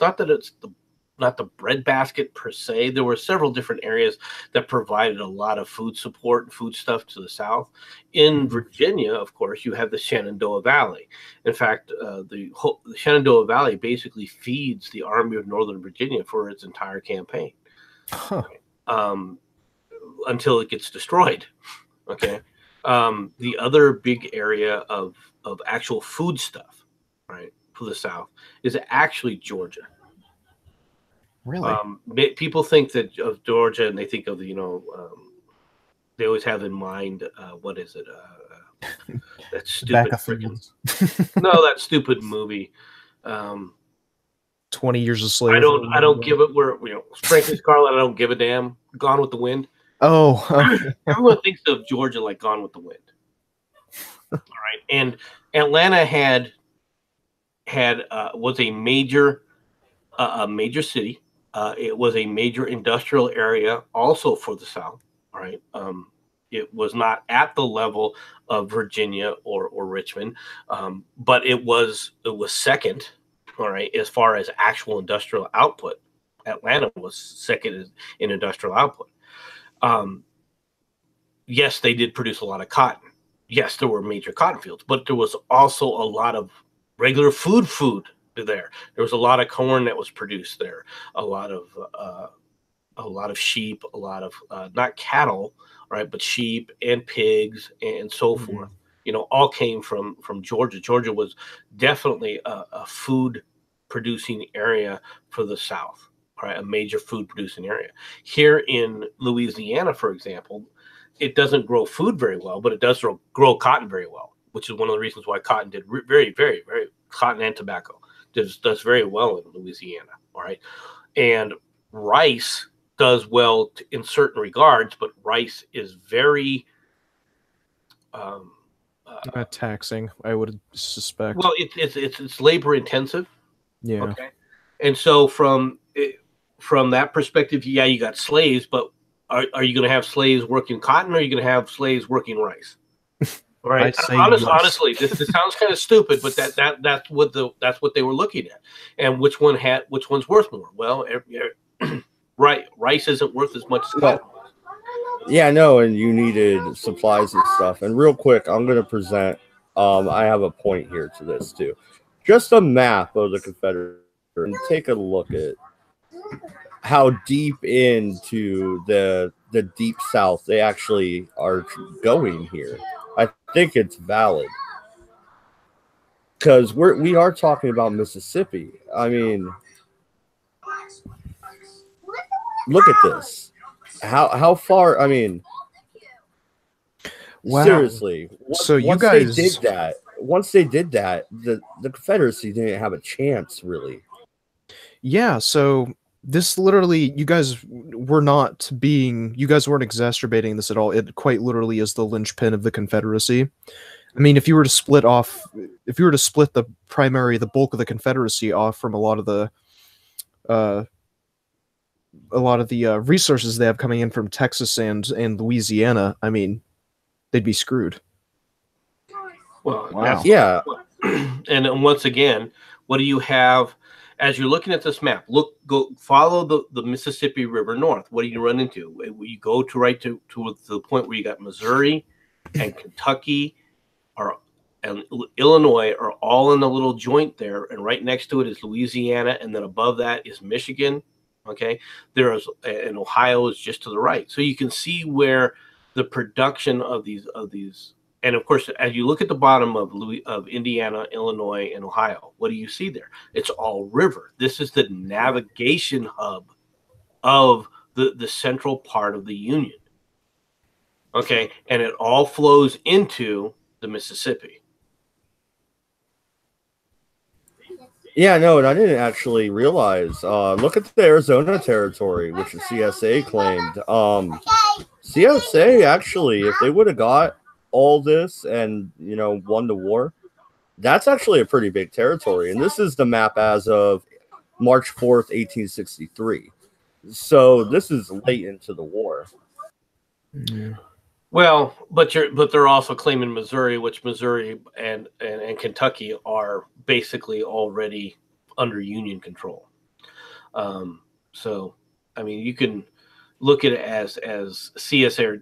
not the breadbasket per se. There were several different areas that provided a lot of food support and food stuff to the South. In Virginia, of course, you have the Shenandoah Valley. In fact, the Shenandoah Valley basically feeds the Army of Northern Virginia for its entire campaign, until it gets destroyed. Okay. The other big area of actual food stuff, right, for the South is actually Georgia. Really? People think that of Georgia, and they think of they always have in mind what is it? That stupid that stupid movie. 20 Years a Slave. I don't give it where frankly, Scarlett, I don't give a damn. Gone with the Wind. Oh, everyone thinks of Georgia like Gone with the Wind. All right, and Atlanta was a major city. It was a major industrial area, also for the South. All right, it was not at the level of Virginia or Richmond, but it was second. All right, as far as actual industrial output, Atlanta was second in industrial output. Yes, they did produce a lot of cotton. Yes, there were major cotton fields, but there was also a lot of regular food there. There was a lot of corn that was produced there, a lot of sheep, a lot of not cattle, right, but sheep and pigs and so forth. All came from Georgia. Georgia was definitely a food producing area for the South. Right, a major food producing area. Here in Louisiana, for example, it doesn't grow food very well, but it does grow cotton very well, which is one of the reasons why cotton did very, very, very, cotton and tobacco does very well in Louisiana. All right, and rice does well in certain regards, but rice is very taxing, I would suspect. Well, it's labor intensive. Yeah. Okay, and so from that perspective, yeah, you got slaves, but are you going to have slaves working cotton, or are you going to have slaves working rice? All right. Honestly, this sounds kind of stupid, but that's what they were looking at, and which one's worth more? Well, right, rice isn't worth as much as cotton. Yeah, no, and you needed supplies and stuff. And real quick, I'm going to present. I have a point here to this too. Just a map of the Confederate, and take a look at how deep into the deep South they actually are going here. I think it's valid because we are talking about Mississippi. I mean, look at this. How far? I mean, wow. Seriously. Once they did that, the Confederacy didn't have a chance, really. Yeah. So this literally, you guys weren't exacerbating this at all. It quite literally is the linchpin of the Confederacy. I mean, if you were to split the bulk of the Confederacy off from a lot of the a lot of the resources they have coming in from Texas and Louisiana, I mean, they'd be screwed. Well, Wow. Yeah. and then once again, what do you have as you're looking at this map? Go follow the Mississippi River north. What do you run into? You go to the point where you got Missouri and Kentucky and Illinois are all in a little joint there, and right next to it is Louisiana, and then above that is Michigan. Okay, and Ohio is just to the right, so you can see where the production of these and of course, as you look at the bottom of Indiana, Illinois, and Ohio, what do you see there? It's all river. This is the navigation hub of the central part of the Union. Okay, and it all flows into the Mississippi. Yeah, no, and I didn't actually realize. Look at the Arizona territory, which the C.S.A. claimed. C.S.A. actually, if they would have got all this and won the war, that's actually a pretty big territory. And this is the map as of March 4th, 1863. So this is late into the war. Yeah. Well, but they're also claiming Missouri, which Missouri and Kentucky are basically already under Union control. So, I mean, you can look at it as C.S.A.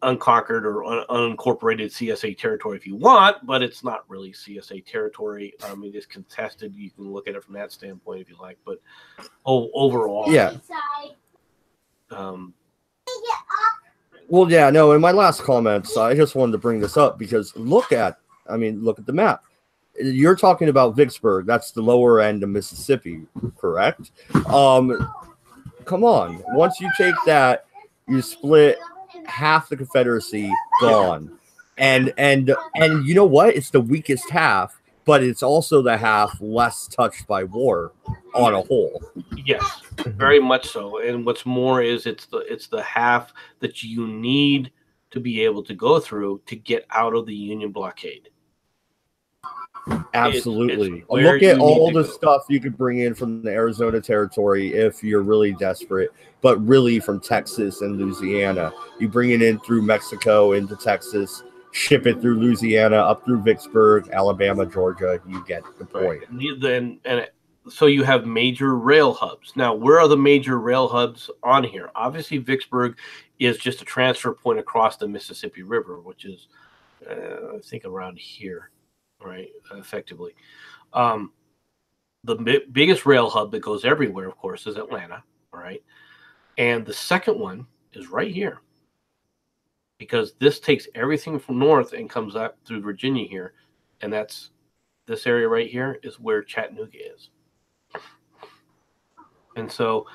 unconquered or unincorporated C.S.A. territory if you want, but it's not really C.S.A. territory. It is contested. You can look at it from that standpoint if you like, but overall, yeah. Well, yeah, no, in my last comments, I just wanted to bring this up because look at the map. You're talking about Vicksburg. That's the lower end of Mississippi, correct? Come on. Once you take that, you split half the Confederacy, gone. And you know what? It's the weakest half, but it's also the half less touched by war on a whole. Yes, very much so. And what's more is it's the half that you need to be able to go through to get out of the Union blockade. Absolutely. Look at all the stuff you could bring in from the Arizona territory if you're really desperate, but really from Texas and Louisiana. You bring it in through Mexico into Texas, ship it through Louisiana, up through Vicksburg, Alabama, Georgia. You get the point. Right. So you have major rail hubs. Now, where are the major rail hubs on here? Obviously, Vicksburg is just a transfer point across the Mississippi River, which is, I think, around here, right, effectively. The biggest rail hub that goes everywhere, of course, is Atlanta, all right? And the second one is right here, because this takes everything from north and comes up through Virginia here, and that's this area right here is where Chattanooga is. And so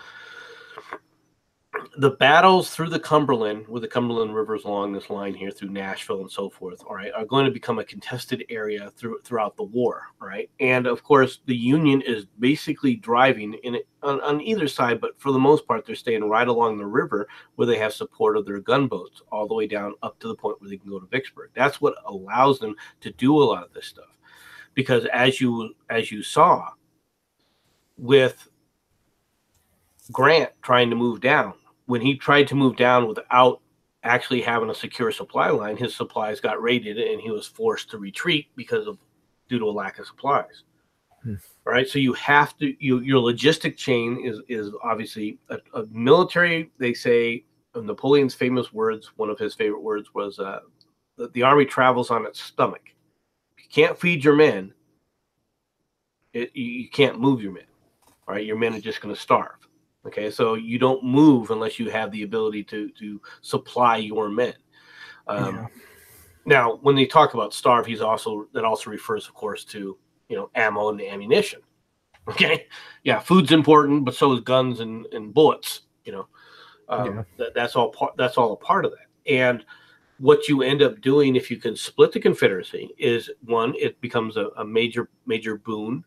the battles through the Cumberland, with the Cumberland rivers along this line here through Nashville and so forth, all right, are going to become a contested area throughout the war, all right? And of course, the Union is basically driving in it on either side, but for the most part, they're staying right along the river where they have support of their gunboats all the way down up to the point where they can go to Vicksburg. That's what allows them to do a lot of this stuff, because as you saw with Grant trying to move down, when he tried to move down without actually having a secure supply line, his supplies got raided and he was forced to retreat due to a lack of supplies. All right, so you have to your logistic chain is obviously a military. They say Napoleon's famous words. One of his favorite words was the army travels on its stomach. If you can't feed your men, you can't move your men. All right, your men are just going to starve. Okay, so you don't move unless you have the ability to supply your men. Now, when they talk about starve, that also refers, of course, to ammo and ammunition. Okay, yeah, food's important, but so is guns and bullets. That's all a part of that. And what you end up doing if you can split the Confederacy is, one, it becomes a major boon.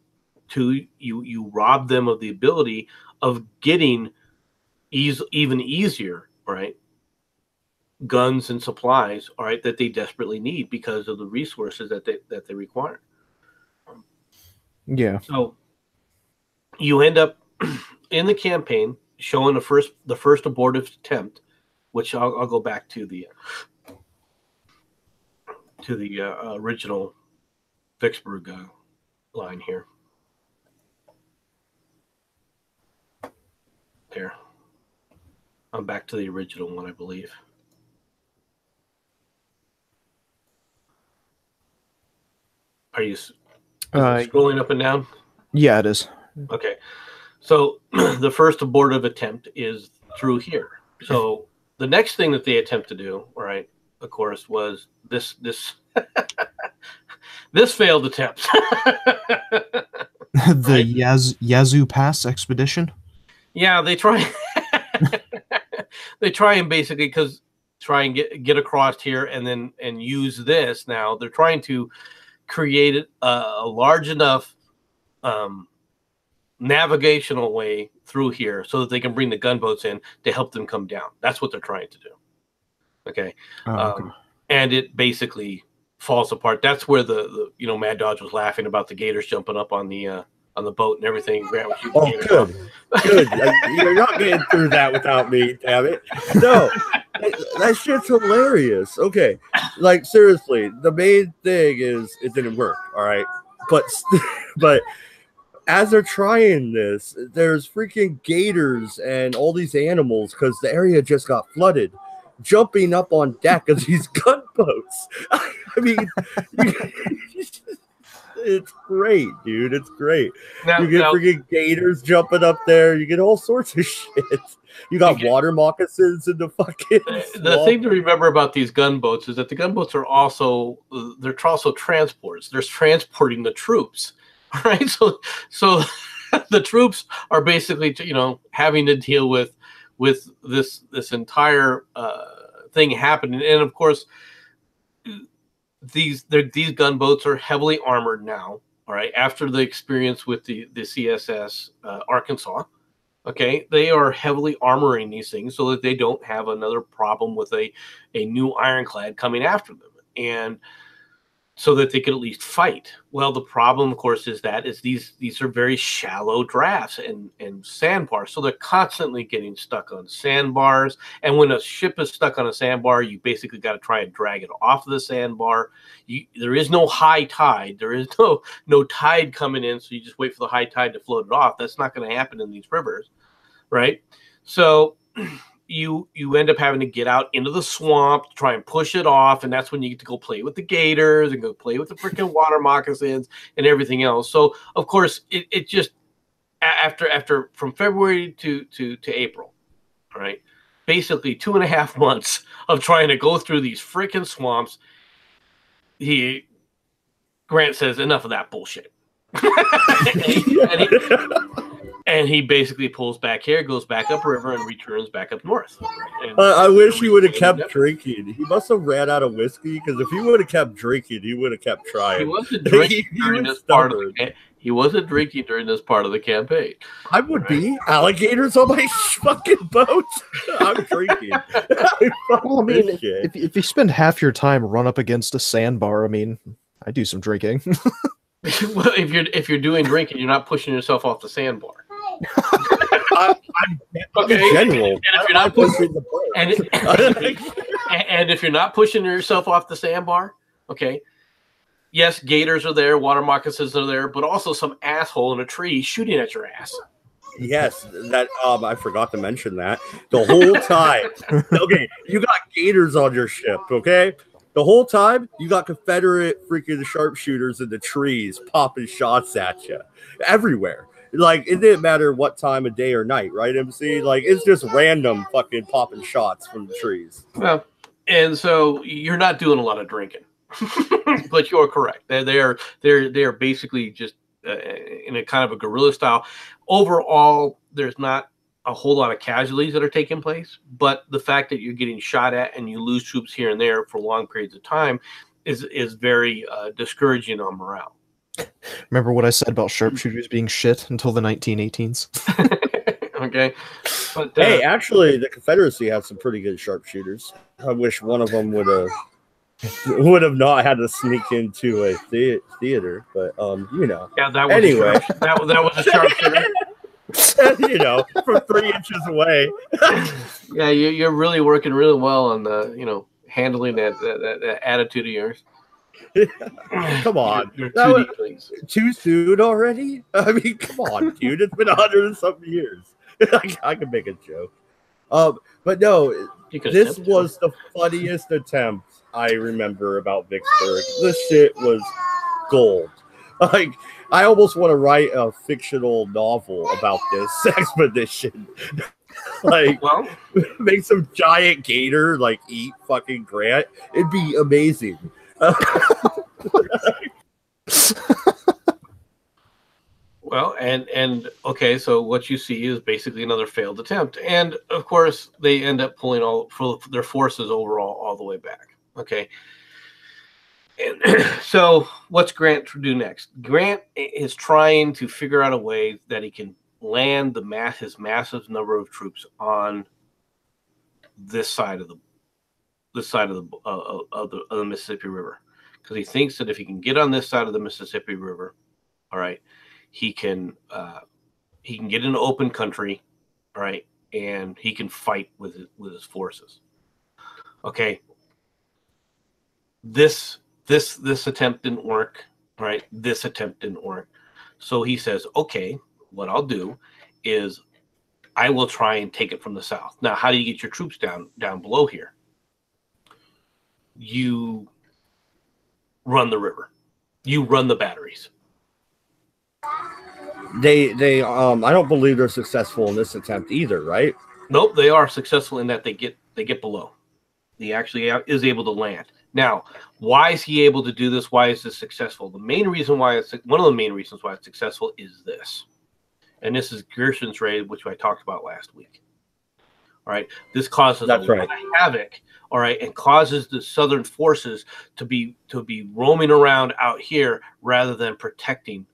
Two, you rob them of the ability of getting even easier, right, guns and supplies, all right, that they desperately need because of the resources that they require. Yeah. So you end up in the campaign, showing the first abortive attempt, which I'll go back to the original Vicksburg line here. There, I'm back to the original one, I believe. Are you scrolling up and down? Yeah, it is. Okay. So the first abortive attempt is through here. So the next thing that they attempt to do, right, of course, was this this failed attempt. The Yazoo Pass expedition. Yeah, they try. They try and basically try and get across here and use this. Now they're trying to create a large enough navigational way through here so that they can bring the gunboats in to help them come down. That's what they're trying to do. Okay. Okay. And it basically falls apart. That's where the Mad Dodge was laughing about the gators jumping up on the boat and everything. Oh, good. You're not getting through that without me, damn it. No, that shit's hilarious. Okay, like seriously, the main thing is it didn't work. All right, but as they're trying this, there's freaking gators and all these animals because the area just got flooded, jumping up on deck of these gunboats. I mean. It's great, dude. It's great. You get freaking gators jumping up there. You get all sorts of shit. You got water moccasins in the fucking. The thing to remember about these gunboats is that the gunboats are also transports. They're transporting the troops, right? So the troops are basically having to deal with this entire thing happening, and of course. These gunboats are heavily armored now. All right, after the experience with the C.S.A. Arkansas, okay, they are heavily armoring these things so that they don't have another problem with a new ironclad coming after them, and so that they could at least fight. Well, the problem, of course, is these are very shallow drafts and sandbars, so they're constantly getting stuck on sandbars. And when a ship is stuck on a sandbar, you basically got to try and drag it off of the sandbar. There is no high tide. There is no tide coming in, so you just wait for the high tide to float it off. That's not going to happen in these rivers, right? So you end up having to get out into the swamp to try and push it off, and that's when you get to go play with the gators and go play with the freaking water moccasins and everything else. So of course it just after from February to April, all right, basically 2.5 months of trying to go through these freaking swamps, Grant says enough of that bullshit. And he basically pulls back here, goes back upriver, and returns back up north. I wish he would have kept drinking. He must have ran out of whiskey, because if he would have kept drinking, he would have kept trying. He wasn't drinking during this part of the campaign. I would be. Alligators on my fucking boat. I'm drinking. Well, I mean, if you spend half your time run up against a sandbar, I mean, I do some drinking. Well, if you're doing drinking, you're not pushing yourself off the sandbar. Okay. General. And if you're not pushing yourself off the sandbar, okay. Yes, gators are there, water moccasins are there, but also some asshole in a tree shooting at your ass. Yes, that I forgot to mention that the whole time. Okay, you got gators on your ship, okay? The whole time, you got Confederate freaking sharpshooters in the trees popping shots at you everywhere. Like, it didn't matter what time of day or night, right, MC? Like, it's just random fucking popping shots from the trees. Well, and so you're not doing a lot of drinking, but you're correct. They are basically just in a kind of a guerrilla style. Overall, there's not a whole lot of casualties that are taking place, but the fact that you're getting shot at and you lose troops here and there for long periods of time is very discouraging on morale. Remember what I said about sharpshooters being shit until the 1918s? Okay. But, hey, actually, the Confederacy had some pretty good sharpshooters. I wish one of them would have not had to sneak into a theater, but you know. Yeah, that was anyway. That was a sharpshooter. You know, from 3 inches away. Yeah, you're really working really well on the handling that attitude of yours. Come on, you're too deep, please. Too soon already? I mean, come on, dude. It's been 100 and something years. I can make a joke. But no, this was the funniest attempt I remember about Vicksburg. This shit was gold. Like, I almost want to write a fictional novel about this expedition. Like, well, make some giant gator like eat fucking Grant. It'd be amazing. Well, and okay, so what you see is basically another failed attempt, and of course they end up pulling all their forces overall all the way back. Okay, and so what's Grant to do next? Grant is trying to figure out a way that he can land his massive number of troops on this side of the Mississippi River, because he thinks that if he can get on this side of the Mississippi River, all right, he can get into open country, all right, and he can fight with his forces. Okay, this attempt didn't work, all right. This attempt didn't work, so he says, okay, what I'll do is I will try and take it from the south. Now, how do you get your troops down below here? You run the river. You run the batteries. They I don't believe they're successful in this attempt either, right? Nope, they are successful in that they get below. He actually is able to land. Now, why is he able to do this? Why is this successful? One of the main reasons why it's successful is this. And this is Gerson's raid, which I talked about last week. All right. This causes a lot of havoc, all right, and causes the Southern forces to be roaming around out here rather than protecting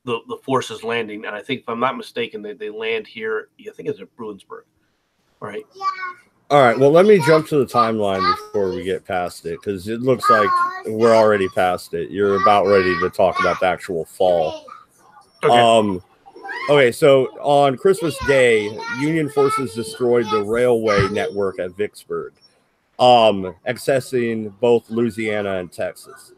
the forces landing. And I think, if I'm not mistaken, they land here. I think it's at Bruinsburg. All right. Yeah. All right. Well, let me jump to the timeline before we get past it, because it looks like we're already past it. You're about ready to talk about the actual fall. Okay. Okay, so on Christmas Day, Union forces destroyed the railway network at Vicksburg, accessing both Louisiana and Texas.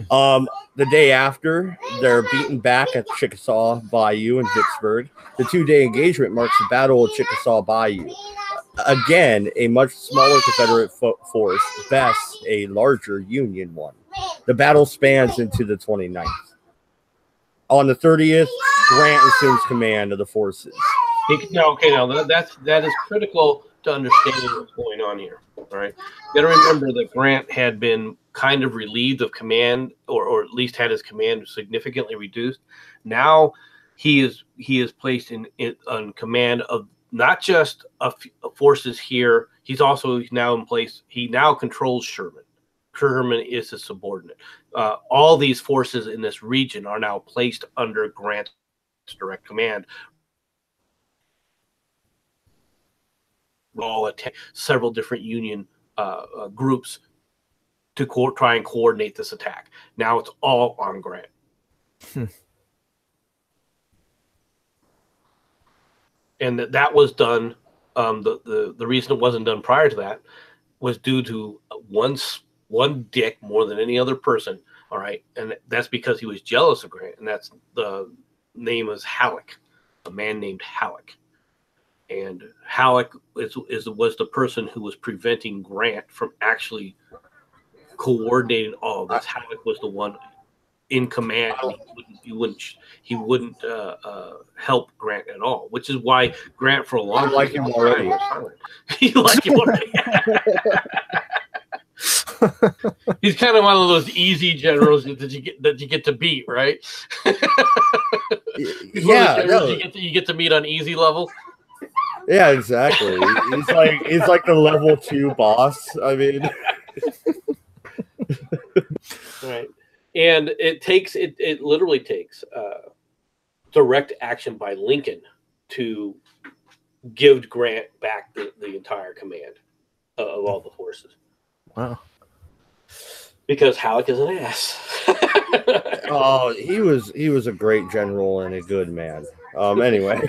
The day after, they're beaten back at Chickasaw Bayou in Vicksburg. The 2-day engagement marks the Battle of Chickasaw Bayou. Again, a much smaller Confederate force bests a larger Union one. The battle spans into the 29th. On the 30th, Grant assumes command of the forces. Now that is critical to understanding what's going on here. All right, you got to remember that Grant had been kind of relieved of command, or at least had his command significantly reduced. Now he is placed on command of not just forces here. He's now in place. He now controls Sherman. Sherman is his subordinate. All these forces in this region are now placed under Grant's direct command. All attack several different Union groups to try and coordinate this attack. Now it's all on Grant. And that was done. The reason it wasn't done prior to that was due to one dick more than any other person. All right, and that's because he was jealous of Grant, and that's the name is Halleck, a man named Halleck. And Halleck was the person who was preventing Grant from actually coordinating all of this. Halleck was the one in command. He wouldn't help Grant at all, which is why Grant for a long time like him already. You like him already. He's kind of one of those easy generals that you get to beat, right? You get to meet on easy level. Yeah, exactly. He's like the level 2 boss. I mean, right. And it literally takes direct action by Lincoln to give Grant back the entire command of all the forces. Wow. Because Halleck is an ass. Oh, he was a great general and a good man. Anyway.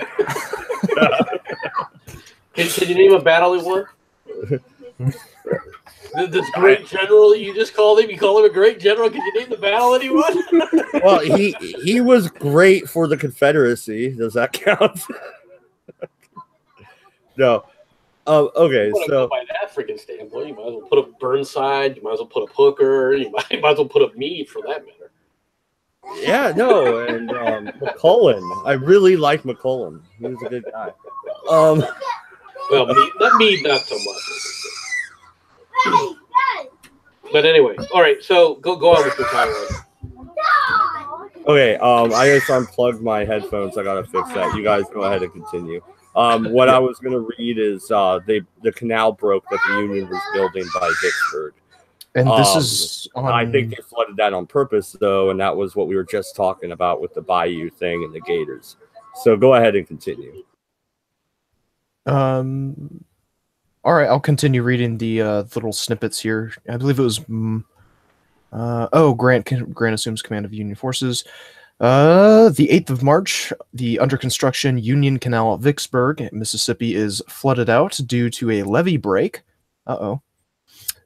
Can you name a battle he won? This great general that you just called him, you call him a great general. Can you name the battle that he won? Well, he was great for the Confederacy. Does that count? No. Okay, so by that freaking standpoint, you might as well put a Burnside, you might as well put a Hooker, you might as well put a Meade for that matter. yeah, no, and McCullen. I really like McCullen. He was a good guy. Well, Meade not so much. But anyway, all right. So go on with your timeline. Okay, I just unplugged my headphones. I gotta fix that. You guys go ahead and continue. What I was gonna read is the canal broke that the Union was building by Vicksburg. And this is on... I think they flooded that on purpose, though, and that was what we were just talking about with the Bayou thing and the Gators. So go ahead and continue. All right, I'll continue reading the little snippets here. I believe it was... Grant assumes command of Union forces. The 8th of March, the under construction Union Canal at Vicksburg, Mississippi, is flooded out due to a levee break.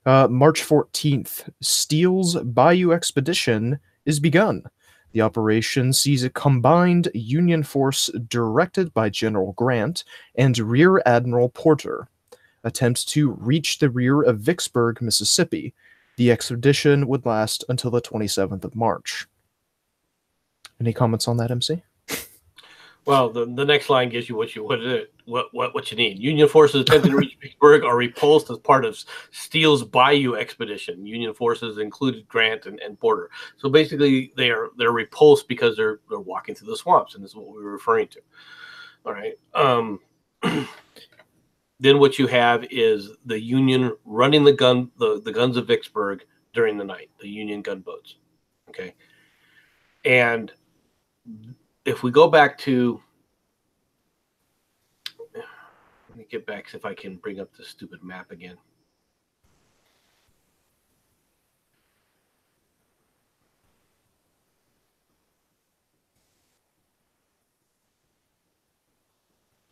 March 14th, Steele's Bayou Expedition is begun. The operation sees a combined Union force directed by General Grant and Rear Admiral Porter attempt to reach the rear of Vicksburg, Mississippi. The expedition would last until the 27th of March. Any comments on that, MC? Well, the next line gives you what you need. Union forces attempting to reach Vicksburg are repulsed as part of Steele's Bayou expedition. Union forces included Grant and Porter. So basically, they're repulsed because they're walking through the swamps, and this is what we were referring to. All right. Then what you have is the Union running the guns of Vicksburg during the night, the Union gunboats. Okay. And if we go back to, let me get back if I can bring up this stupid map again.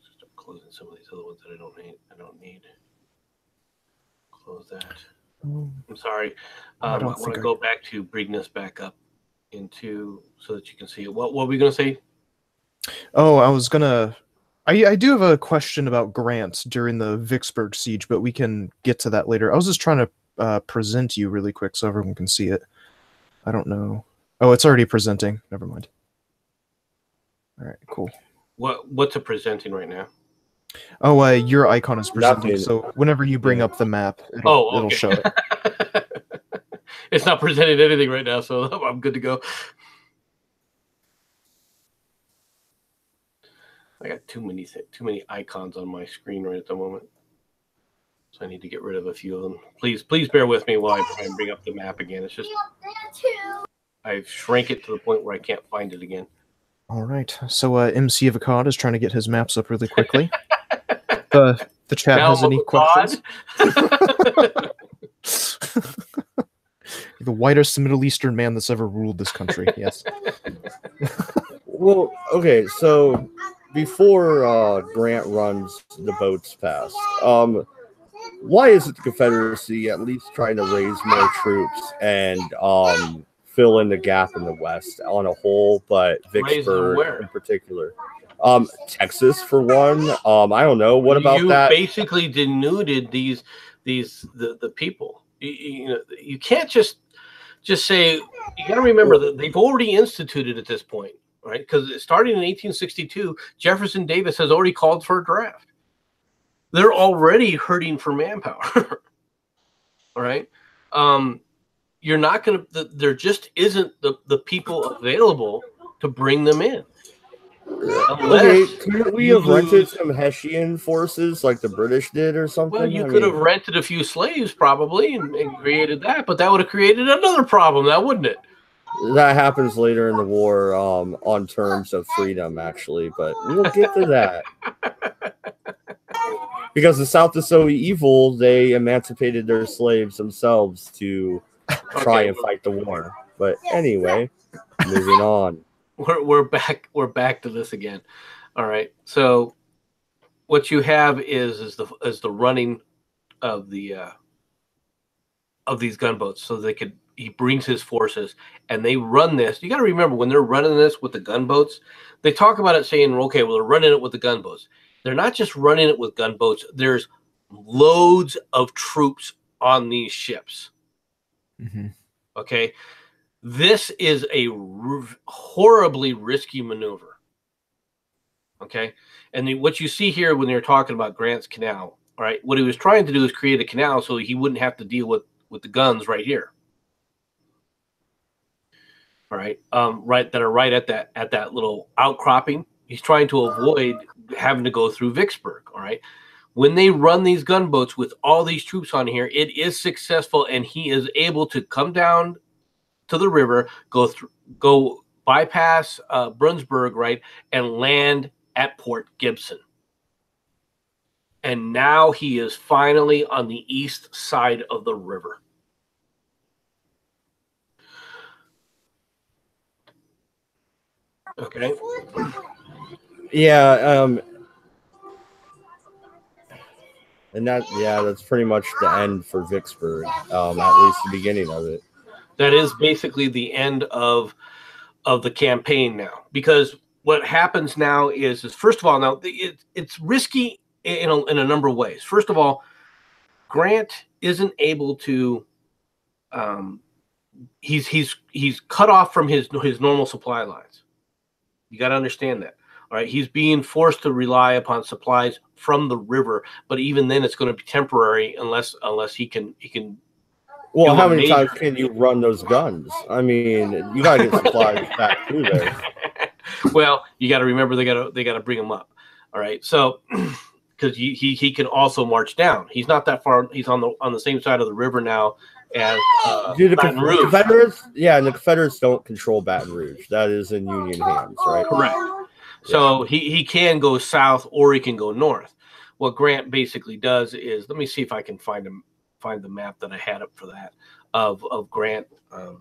Just closing some of these other ones that I don't need. Close that. I'm sorry. I want to go back to bring this back up into so that you can see it. What were we going to say? Oh, I was gonna. I do have a question about Grant during the Vicksburg siege, but we can get to that later. I was just trying to present you really quick so everyone can see it. I don't know. Oh, it's already presenting. Never mind. All right, cool. What's it presenting right now? Oh, your icon is presenting. So whenever you bring up the map, it'll show it. It's not presenting anything right now, so I'm good to go. I got too many icons on my screen right at the moment, so I need to get rid of a few of them. Please bear with me while I try and bring up the map again. It's just I've shrank it to the point where I can't find it again. All right, so MC Avocado is trying to get his maps up really quickly. The chat has any questions? The whitest Middle Eastern man that's ever ruled this country. Yes. Well, okay, so before Grant runs the boats past, why isn't the Confederacy at least trying to raise more troops and fill in the gap in the West on a whole, but Vicksburg in particular? Texas for one. I don't know. What about that? You basically denuded the people. You can't just say. You got to remember that they've already instituted at this point, right? Because starting in 1862, Jefferson Davis has already called for a draft. They're already hurting for manpower. All right. You're not going to. There just isn't the people available to bring them in. Okay, couldn't we have rented some Hessian forces like the British did or something? Well, you could have rented a few slaves probably and created that, but that would have created another problem now, wouldn't it? That happens later in the war on terms of freedom, actually, but we'll get to that. Because the South is so evil, they emancipated their slaves themselves to try and fight the war. But anyway, moving on. we're back. We're back to this again. All right. So what you have is the running of the of these gunboats, so they could. He brings his forces, and they run this. You got to remember when they're running this with the gunboats, they talk about it saying, "Okay, well, they're running it with the gunboats." They're not just running it with gunboats. There's loads of troops on these ships. Mm-hmm. Okay, this is a horribly risky maneuver. Okay, and what you see here when they're talking about Grant's Canal, all right, what he was trying to do is create a canal so he wouldn't have to deal with the guns right here. All right, right that are right at that little outcropping. He's trying to avoid having to go through Vicksburg. All right, when they run these gunboats with all these troops on here, it is successful, and he is able to come down to the river, go bypass Brunsburg, right, and land at Port Gibson. And now he is finally on the east side of the river. Okay. Yeah, and that's pretty much the end for Vicksburg, at least the beginning of it. That is basically the end of the campaign now, because what happens now is first of all, now it's risky in a number of ways. First of all, Grant isn't able to. He's cut off from his normal supply lines. You got to understand that. All right, he's being forced to rely upon supplies from the river, but even then, it's going to be temporary unless he can. Well, how many times can you run those guns? I mean, you got to get supplies back through there. Well, you got to remember they got to bring him up. All right, so because he can also march down. He's not that far. He's on the same side of the river now as Baton Rouge. Confederates, yeah, and the Confederates don't control Baton Rouge. That is in Union hands, right? Correct. So he can go south or he can go north. What Grant basically does is, let me see if I can find the map that I had up for that of Grant. Let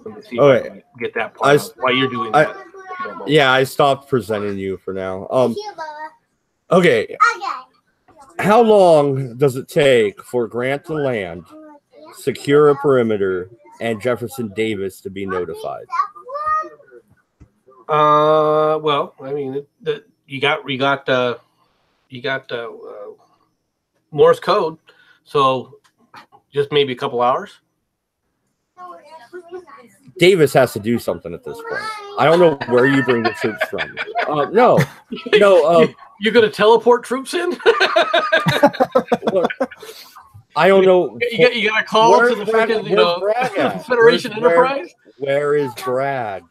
me see if I can get that part out while you're doing that. Yeah, I stopped presenting you for now. Okay. How long does it take for Grant to land, secure a perimeter, and Jefferson Davis to be notified? Well, I mean, you got Morse code, so just maybe a couple hours. Davis has to do something at this point. I don't know where you bring the troops from. No. You're going to teleport troops in? I don't know. You got a call to the freaking Federation Enterprise? Where is Bragg?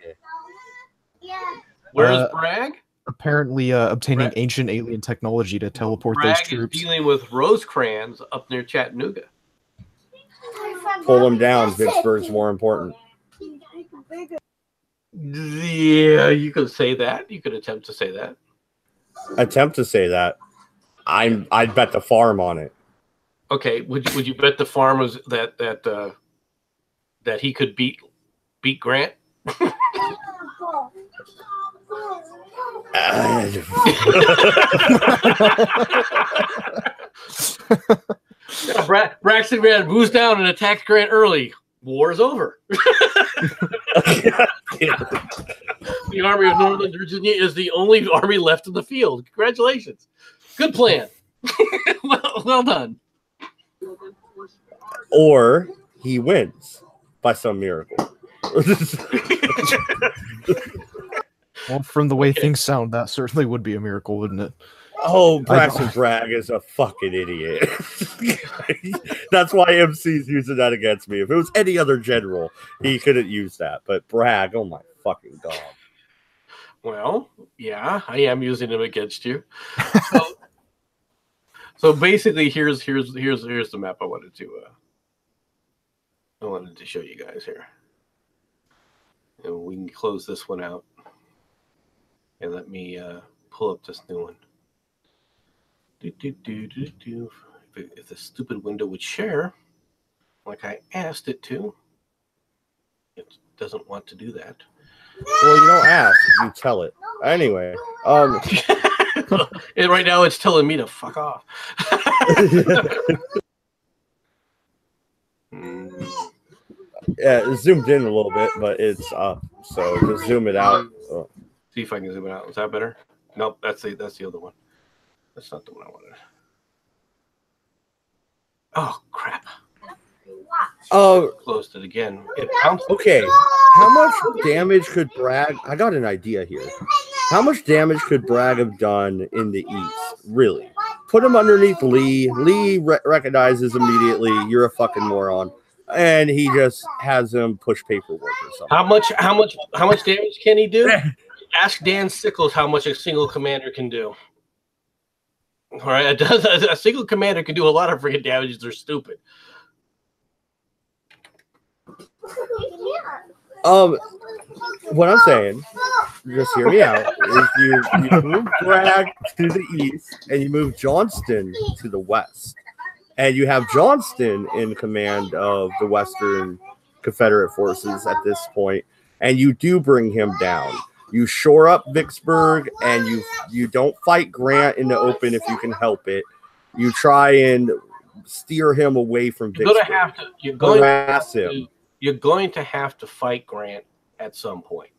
Where is Bragg? Apparently obtaining ancient alien technology to teleport those troops. Bragg is dealing with Rosecrans up near Chattanooga. Pull them down. Vicksburg's more important. Yeah, you could say that. You could attempt to say that. Attempt to say that. I'd bet the farm on it. Okay, would you bet the farm was that he could beat Grant? Braxton Grant moves down and attacks Grant early. War is over. The Army of Northern Virginia is the only army left in the field. Congratulations. Good plan. well done. Or he wins by some miracle. Well, from the way things sound, that certainly would be a miracle, wouldn't it? Oh, Braxton Bragg is a fucking idiot. That's why MC's using that against me. If it was any other general, he couldn't use that. But Bragg, oh my fucking god. Well, yeah, I am using him against you. So basically, here's the map I wanted to show you guys here. And we can close this one out. And let me pull up this new one. If the stupid window would share, like I asked it to. It doesn't want to do that. Well, you don't ask, you tell it. Anyway, And right now it's telling me to fuck off. Yeah, it zoomed in a little bit, but it's up. So just zoom it out. See if I can zoom it out. Is that better? Nope, that's the other one. That's not the one I wanted. Oh crap! Closed it again. It bounced. Okay, how much damage could Bragg? I got an idea here. How much damage could Bragg have done in the East? Really? Put him underneath Lee. Lee recognizes immediately you're a fucking moron, and he just has him push paperwork or something. How much damage can he do? Ask Dan Sickles how much a single commander can do. All right, a single commander can do a lot of freaking damage. They're stupid. What I'm saying, just hear me out, is you move Bragg to the east and you move Johnston to the west. And you have Johnston in command of the Western Confederate forces at this point, and you do bring him down. You shore up Vicksburg, and you don't fight Grant in the open if you can help it. You try and steer him away from Vicksburg. You're going to have to fight Grant at some point,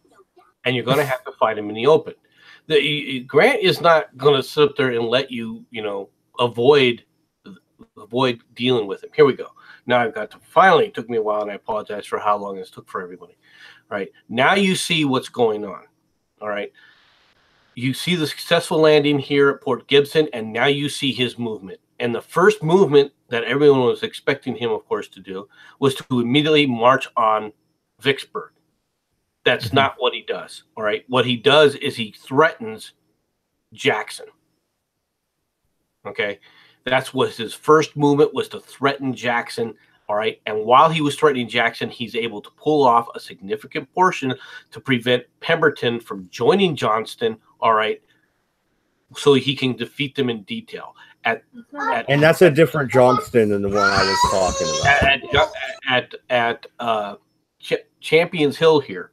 and you're going to have to fight him in the open. Grant is not going to sit there and let you, avoid dealing with him. Here we go. Now I've got to finally. It took me a while, and I apologize for how long this took for everybody. Right now, you see what's going on. All right. You see the successful landing here at Port Gibson, and now you see his movement. And the first movement that everyone was expecting him, of course, to do was to immediately march on Vicksburg. That's not what he does. All right. What he does is he threatens Jackson. Okay. That's what his first movement was, to threaten Jackson. All right. And while he was threatening Jackson, he's able to pull off a significant portion to prevent Pemberton from joining Johnston. All right. So he can defeat them in detail. And that's a different Johnston than the one I was talking about. At Champions Hill here,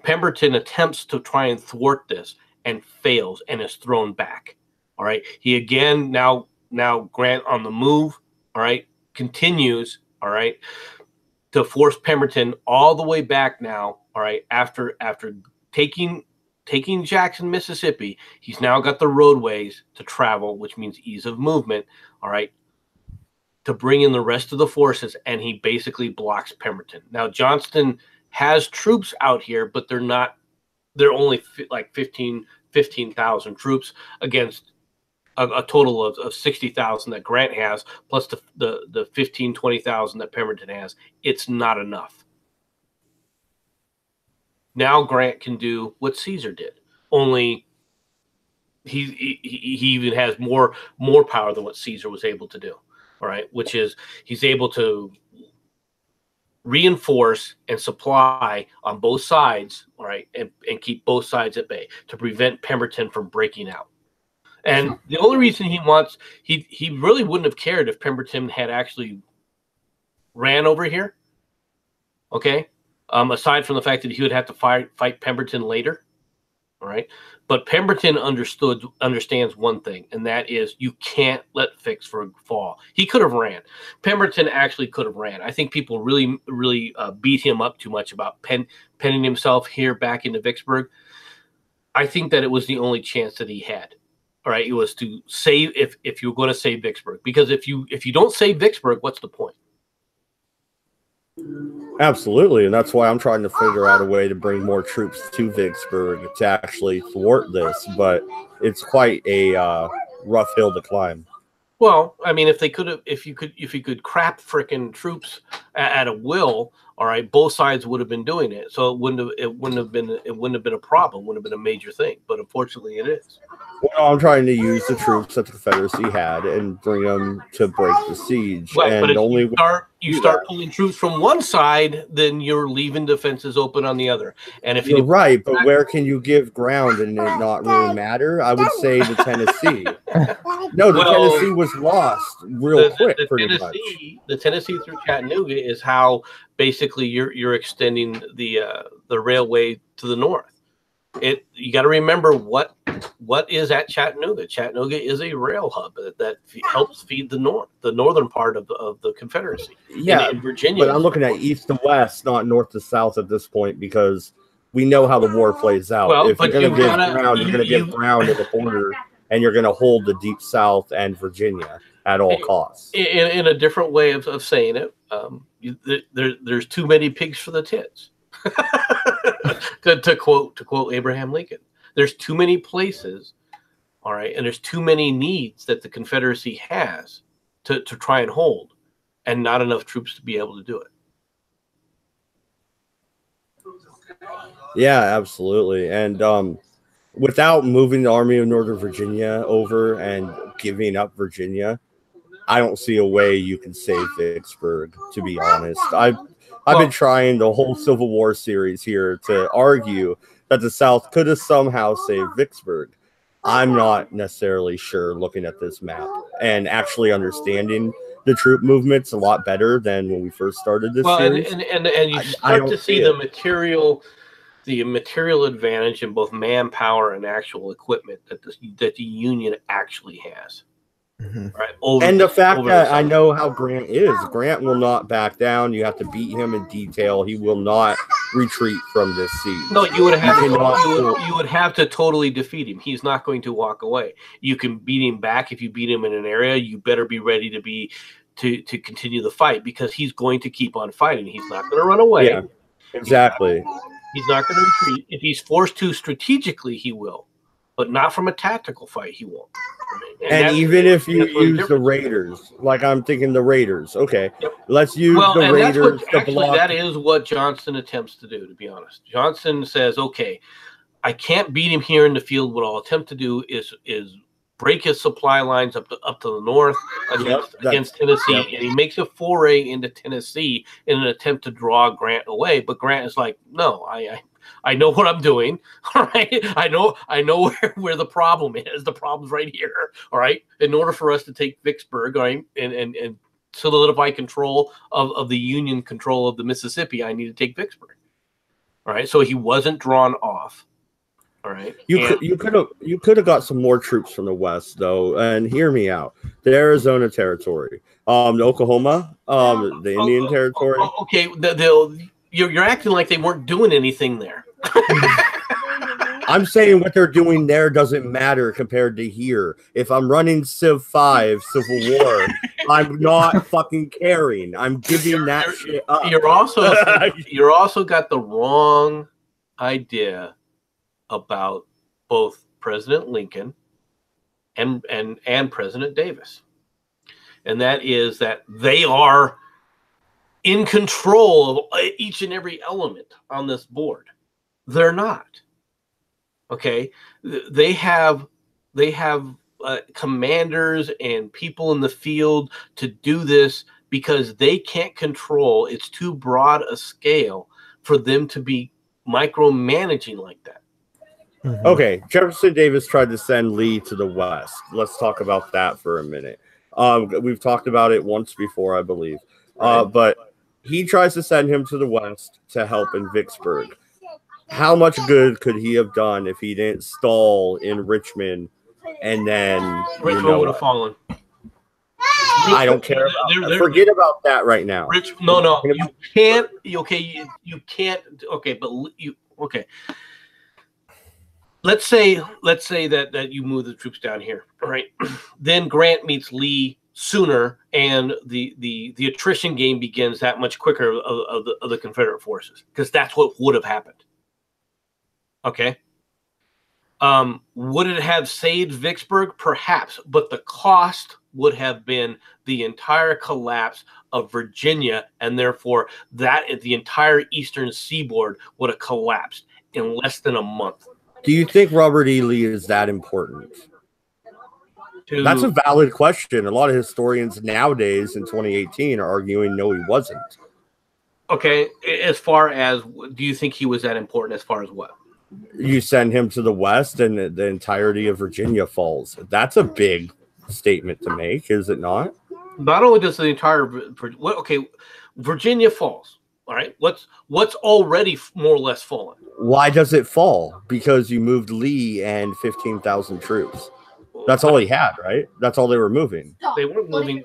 Pemberton attempts to try and thwart this and fails and is thrown back. All right. He again, now Grant on the move, all right, continues, all right, to force Pemberton all the way back now, all right, after taking Jackson, Mississippi. He's now got the roadways to travel, which means ease of movement, all right, to bring in the rest of the forces, and he basically blocks Pemberton. Now, Johnston has troops out here, but they're only like 15,000 troops against a total of 60,000 that Grant has, plus the 15,000, 20,000 that Pemberton has. It's not enough. Now Grant can do what Caesar did, only he even has more power than what Caesar was able to do. All right, which is he's able to reinforce and supply on both sides, all right, and keep both sides at bay to prevent Pemberton from breaking out. And the only reason he really wouldn't have cared if Pemberton had actually ran over here. Okay. Aside from the fact that he would have to fight Pemberton later. All right. But Pemberton understands one thing, and that is you can't let Vicksburg fall. He could have ran. Pemberton actually could have ran. I think people really beat him up too much about penning himself here back into Vicksburg. I think that it was the only chance that he had. All right, it was to save if you're going to save Vicksburg, because if you don't save Vicksburg, what's the point? Absolutely, and that's why I'm trying to figure out a way to bring more troops to Vicksburg to actually thwart this. But it's quite a rough hill to climb. Well, I mean, if you could crap frickin' troops at a will, all right, both sides would have been doing it, so it wouldn't have been a problem, wouldn't have been a major thing. But unfortunately, it is. Well, I'm trying to use the troops that the Confederacy had and bring them to break the siege. Right, and but if only you start pulling troops from one side, then you're leaving defenses open on the other. And if you're right, but where can you give ground and it not really matter? I would say the Tennessee. No, the Tennessee was lost real quick, pretty much. The Tennessee through Chattanooga is how basically you're extending the railway to the north. You got to remember what is at Chattanooga. Chattanooga is a rail hub that helps feed the northern part of the Confederacy. Yeah, in Virginia. But I'm looking at east to west, not north to south at this point, because we know how the war plays out. Well, if you're going to give ground, you're going to give ground at the border, and you're going to hold the deep south and Virginia at all costs. In a different way of saying it, there's too many pigs for the tits. to quote Abraham Lincoln, there's too many places, all right, and there's too many needs that the Confederacy has to try and hold, and not enough troops to be able to do it. Yeah, absolutely. And without moving the Army of Northern Virginia over and giving up Virginia, I don't see a way you can save Vicksburg, to be honest. I've been trying the whole Civil War series here to argue that the South could have somehow saved Vicksburg. I'm not necessarily sure, looking at this map and actually understanding the troop movements a lot better than when we first started this series. And you start to see the material advantage in both manpower and actual equipment that the Union actually has. Mm-hmm. Right. And the fact that I know how Grant is. Grant will not back down. You have to beat him in detail. He will not retreat from this siege. No, you would have to totally defeat him. He's not going to walk away. You can beat him back. If you beat him in an area, you better be ready to continue the fight, because he's going to keep on fighting. He's not going to run away. Yeah, exactly. He's not going to retreat. If he's forced to strategically, he will, but not from a tactical fight. He won't. And even if you use the Raiders, like I'm thinking the Raiders, okay, let's use the Raiders to block. That is what Johnston attempts to do, to be honest. Johnston says, okay, I can't beat him here in the field. What I'll attempt to do is break his supply lines up to the north against Tennessee, and he makes a foray into Tennessee in an attempt to draw Grant away. But Grant is like, no, I know what I'm doing. All right. I know where the problem is. The problem's right here. All right. In order for us to take Vicksburg, all right, and solidify control of the Union control of the Mississippi, I need to take Vicksburg. All right. So he wasn't drawn off. All right. You could have got some more troops from the west, though, and hear me out. The Arizona Territory, the Oklahoma, the Indian Territory. Okay. You're acting like they weren't doing anything there. I'm saying what they're doing there doesn't matter compared to here. If I'm running Civ 5, Civil War, I'm not fucking caring. I'm giving that shit up. You're also got the wrong idea about both President Lincoln and President Davis. And that is that they are in control of each and every element on this board. They're not. Okay, they have commanders and people in the field to do this because they can't control. It's too broad a scale for them to be micromanaging like that. Mm-hmm. Okay, Jefferson Davis tried to send Lee to the west. Let's talk about that for a minute. We've talked about it once before, I believe. But he tries to send him to the west to help in Vicksburg. How much good could he have done if he didn't stall in Richmond and then Richmond would have fallen? I don't care about that. Forget about that right now. No, you can't. Okay, you can't. Okay, but okay. Let's say that you move the troops down here, all right? Then Grant meets Lee sooner, and the attrition game begins that much quicker of the Confederate forces, because that's what would have happened. Okay. Would it have saved Vicksburg? Perhaps, but the cost would have been the entire collapse of Virginia, and therefore the entire eastern seaboard would have collapsed in less than a month. Do you think Robert E. Lee is that important? That's a valid question. A lot of historians nowadays in 2018 are arguing no, he wasn't. Okay, as far as, do you think he was that important as far as what? You send him to the West and the entirety of Virginia falls. That's a big statement to make, is it not? Not only does the entire, okay, Virginia falls. All right, what's already more or less fallen? Why does it fall? Because you moved Lee and 15,000 troops. That's all he had, right? That's all they were moving. They weren't moving.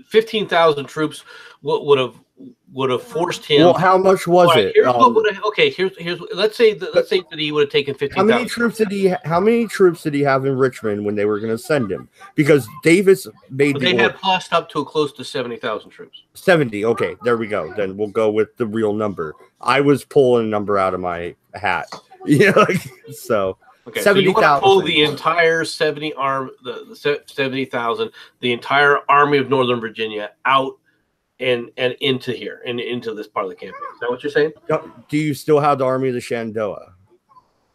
15,000 troops would have forced him. Well, how much was it? Here's let's say that he would have taken 15,000. How many troops did he have in Richmond when they were going to send him? Because Davis made they had plus up to close to 70,000 troops. 70. Okay, there we go. Then we'll go with the real number. I was pulling a number out of my hat. Yeah, so. Okay, 70,000. So you want to pull the entire 70,000, the entire Army of Northern Virginia out and into here and into this part of the campaign. Is that what you're saying? Do you still have the Army of the Shenandoah?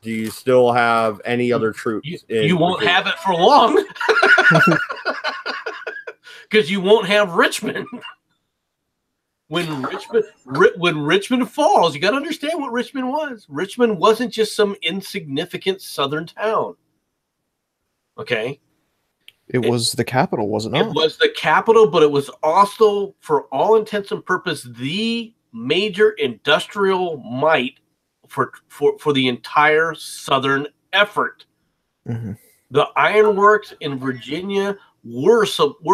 Do you still have any other troops? You won't have it for long because you won't have Richmond. When Richmond falls, you got to understand what Richmond was. Richmond wasn't just some insignificant southern town. Okay? It was the capital, wasn't it? It was the capital, but it was also, for all intents and purposes, the major industrial might for the entire southern effort. Mm-hmm. The ironworks in Virginia were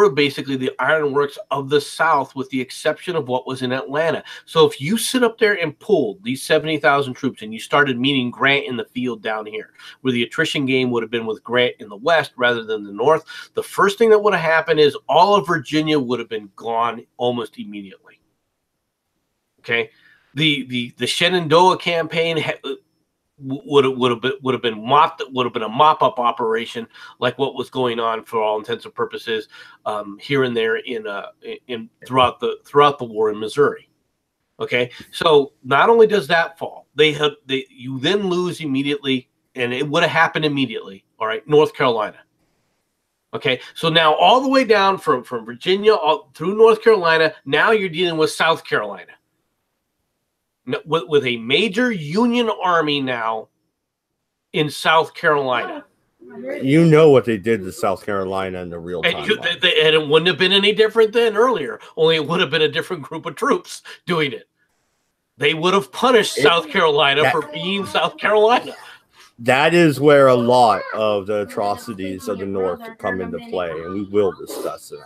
basically the ironworks of the South, with the exception of what was in Atlanta. So if you sit up there and pulled these 70,000 troops and you started meeting Grant in the field down here, where the attrition game would have been with Grant in the West rather than the North, the first thing that would have happened is all of Virginia would have been gone almost immediately. Okay, the Shenandoah campaign would have been a mop-up operation, like what was going on for all intents and purposes here and there in throughout the war in Missouri. Okay, so not only does that fall, you then lose immediately, and it would have happened immediately. All right, North Carolina. Okay, so now all the way down from Virginia through North Carolina, now you're dealing with South Carolina. With a major Union army now in South Carolina. You know what they did to South Carolina in the real time. And it wouldn't have been any different than earlier, only it would have been a different group of troops doing it. They would have punished South Carolina for being South Carolina. That is where a lot of the atrocities of the North come into play, and we will discuss it.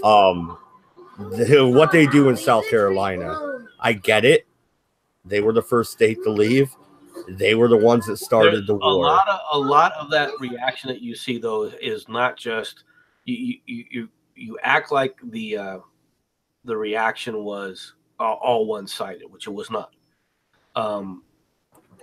What they do in South Carolina, I get it. They were the first state to leave. They were the ones that started the war. A lot of that reaction that you see, though, is not just you act like the reaction was all one-sided, which it was not.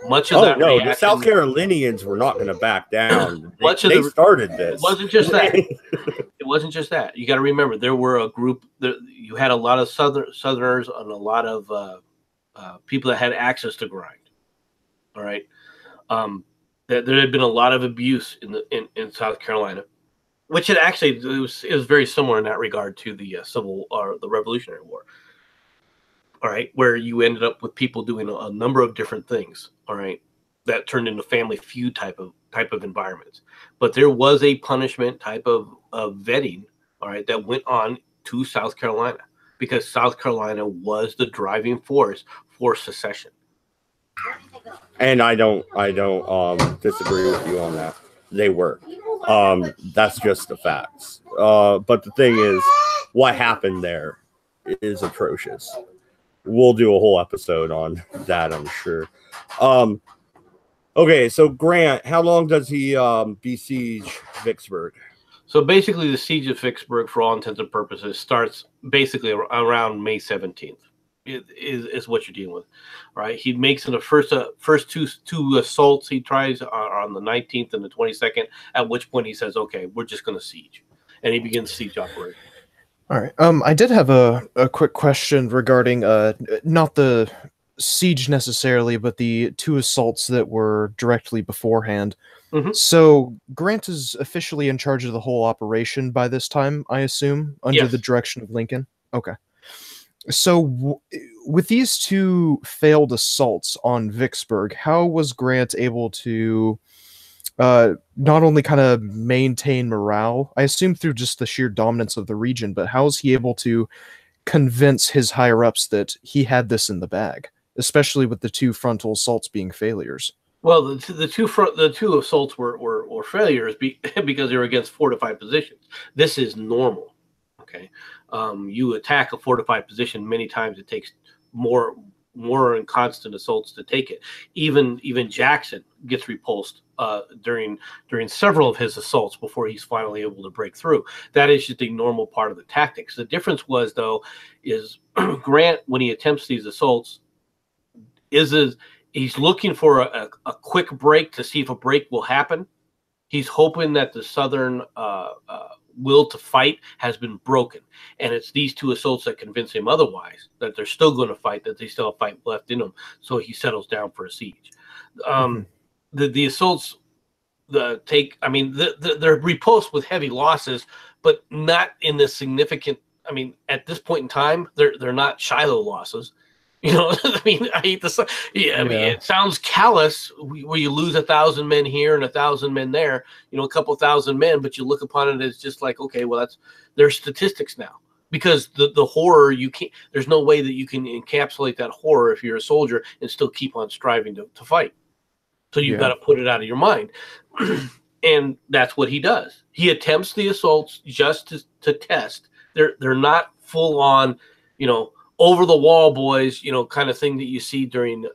Much of that reaction, the South Carolinians were not going to back down. They started this. It wasn't just that. It wasn't just that. You got to remember, there were a group. You had a lot of Southerners and a lot of people that had access to grind. All right, there had been a lot of abuse in South Carolina, which had actually it was very similar in that regard to the the Revolutionary War. All right, where you ended up with people doing a number of different things. All right, that turned into family feud type of environments. But there was a punishment type of vetting. All right, that went on to South Carolina, because South Carolina was the driving force for secession. And I don't disagree with you on that. They were. That's just the facts. But the thing is, what happened there is atrocious. We'll do a whole episode on that, I'm sure. Okay, so Grant, how long does he besiege Vicksburg? So basically, the siege of Vicksburg, for all intents and purposes, starts basically around May 17th. Is what you're dealing with, right? He makes in the first two assaults he tries on the 19th and the 22nd. At which point he says, "Okay, we're just going to siege," and he begins siege operation. All right. I did have a quick question regarding not the siege necessarily, but the two assaults that were directly beforehand. Mhm. So Grant is officially in charge of the whole operation by this time, I assume, under Yes. the direction of Lincoln. Okay. So with these two failed assaults on Vicksburg, how was Grant able to not only kind of maintain morale, I assume through just the sheer dominance of the region, but how is he able to convince his higher ups that he had this in the bag, especially with the two frontal assaults being failures? Well, the two assaults were failures because they were against fortified positions. This is normal. Okay, you attack a fortified position many times. It takes more and constant assaults to take it. Even Jackson gets repulsed during several of his assaults before he's finally able to break through. That is just a normal part of the tactics. The difference was though is Grant, when he attempts these assaults, he's looking for a quick break to see if a break will happen. He's hoping that the Southern will to fight has been broken. And it's these two assaults that convince him otherwise, that they're still going to fight, that they still have fight left in them. So he settles down for a siege. The assaults they're repulsed with heavy losses, but not in the significant. I mean, at this point in time, they're not Shiloh losses. You know, I mean, I hate this. Yeah, I mean, it sounds callous where you lose 1,000 men here and 1,000 men there. You know, a couple thousand men, but you look upon it as just like, okay, well, there's statistics now, because the horror, you can't. There's no way that you can encapsulate that horror if you're a soldier and still keep on striving to fight. So you've got to put it out of your mind. And that's what he does. He attempts the assaults just to test. They're not full on, you know, over the wall boys, you know, kind of thing that you see during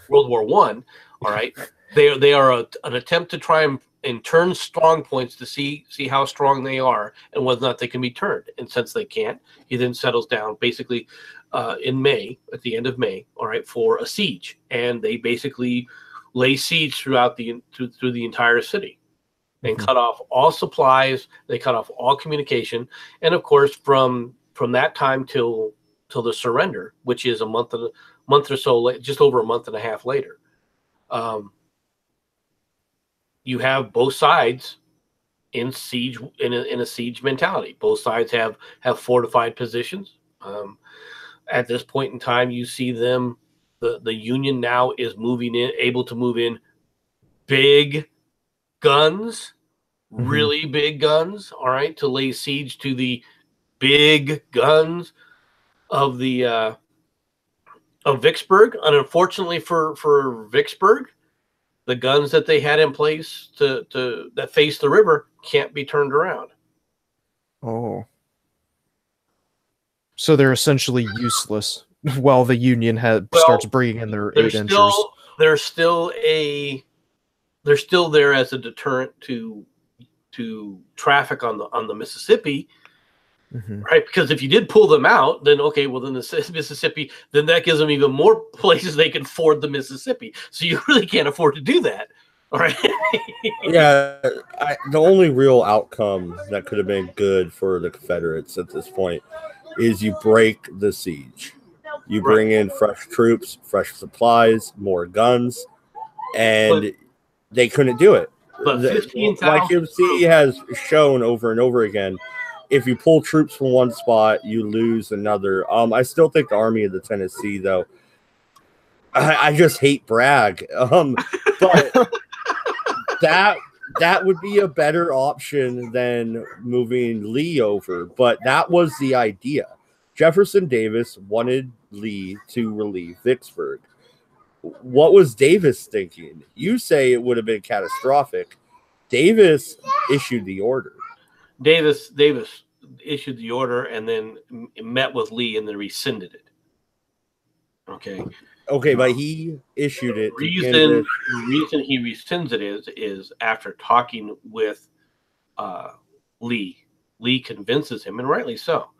World War One. All right, they are an attempt to try and turn strong points to see how strong they are and whether or not they can be turned. And since they can't, he then settles down basically in May, at the end of May, all right, for a siege, and they basically lay siege throughout through the entire city and cut off all supplies. They cut off all communication, and of course from that time till the surrender, which is a month or so, just over a month and a half later, you have both sides in siege, in a siege mentality. Both sides have fortified positions. At this point in time, you see them. The Union now is able to move in big guns, really big guns. All right, to lay siege to the big guns of Vicksburg. And unfortunately for Vicksburg, the guns that they had in place that face the river can't be turned around. Oh. So they're essentially useless while the Union starts bringing in their 8-inchers. They're still there as a deterrent to traffic on the Mississippi. Right, because if you did pull them out, then okay, well then the Mississippi, then that gives them even more places they can ford the Mississippi. So you really can't afford to do that. All right. Yeah, the only real outcome that could have been good for the Confederates at this point is you break the siege. You bring in fresh troops, fresh supplies, more guns, and they couldn't do it. But 15,000, like UC has shown over and over again, if you pull troops from one spot, you lose another. I still think the Army of the Tennessee, though, I just hate Bragg. But that would be a better option than moving Lee over. But that was the idea. Jefferson Davis wanted Lee to relieve Vicksburg. What was Davis thinking? You say it would have been catastrophic. Davis issued the order. Davis issued the order and then met with Lee and then rescinded it. Okay, but he issued it. The reason he rescinds it is after talking with Lee. Lee convinces him, and rightly so,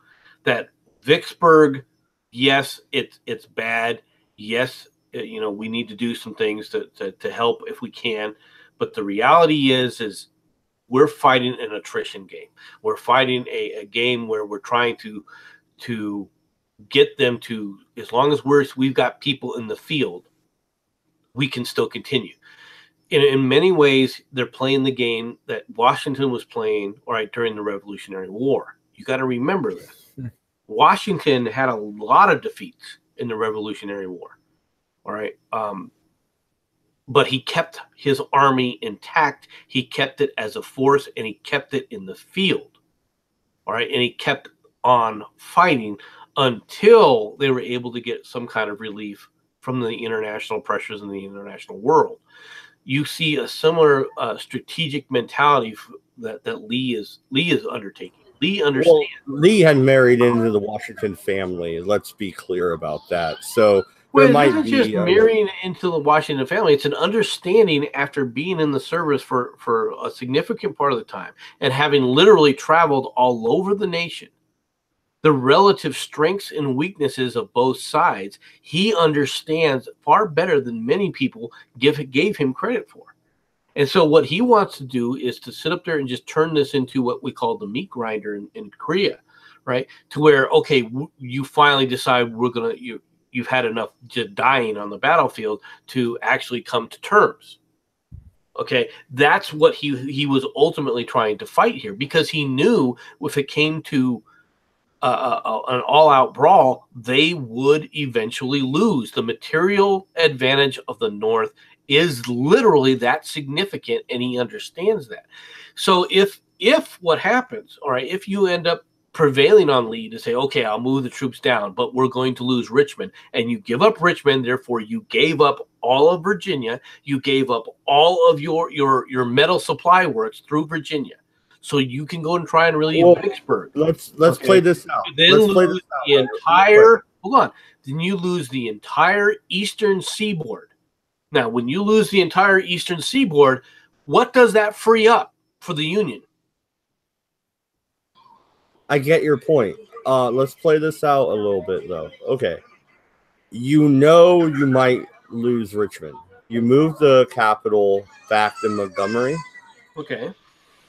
that Vicksburg, yes, it's bad. Yes, you know, we need to do some things to help if we can. But the reality is we're fighting an attrition game. We're fighting a game where we're trying to get them to, as long as we've got people in the field, we can still continue. In many ways, they're playing the game that Washington was playing, all right, during the Revolutionary War. You got to remember this. Washington had a lot of defeats in the Revolutionary War, all right? But he kept his army intact. He kept it as a force, and he kept it in the field, all right? And he kept on fighting until they were able to get some kind of relief from the international pressures in the international world. You see a similar strategic mentality that Lee is undertaking. Lee understands. Well, Lee had married into the Washington family. Let's be clear about that. So Well, there it might isn't be just marrying into the Washington family. It's an understanding after being in the service for a significant part of the time and having literally traveled all over the nation, the relative strengths and weaknesses of both sides. He understands far better than many people gave him credit for. And so what he wants to do is to sit up there and just turn this into what we call the meat grinder in Korea, right? To where, okay, you finally decide you've had enough just dying on the battlefield to actually come to terms. Okay, that's what he was ultimately trying to fight here, because he knew if it came to an all-out brawl, they would eventually lose. The material advantage of the North is literally that significant, and he understands that. So if what happens, all right, if you end up prevailing on Lee to say, okay, I'll move the troops down, but we're going to lose Richmond, and you give up Richmond, therefore you gave up all of Virginia, you gave up all of your metal supply works through Virginia, so you can go and try and relieve Vicksburg. Let's play this out. Then let's play lose this out. the entire. Hold on. Then you lose the entire eastern seaboard. Now, when you lose the entire eastern seaboard, what does that free up for the Union? I get your point. Let's play this out a little bit, though. Okay. You know you might lose Richmond. You move the capital back to Montgomery. Okay.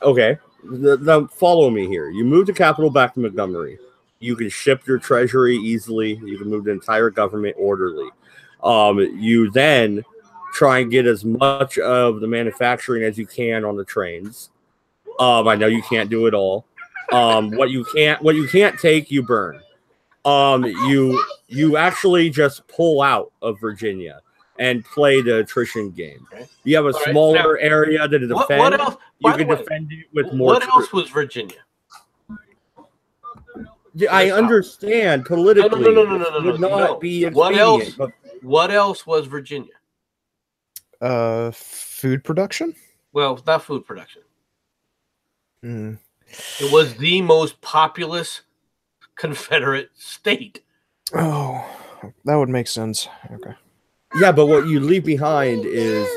Okay. Now follow me here. You move the capital back to Montgomery. You can ship your treasury easily. You can move the entire government orderly. You then try and get as much of the manufacturing as you can on the trains. I know you can't do it all. What you can't take, you burn. You actually just pull out of Virginia and play the attrition game. Okay. You have a smaller area to defend. What else? You can defend it with more. What else was Virginia? I understand politically. No. Would not be expedient. What else was Virginia? Food production? Well, not food production. It was the most populous Confederate state. Oh, that would make sense. Okay. Yeah, but what you leave behind is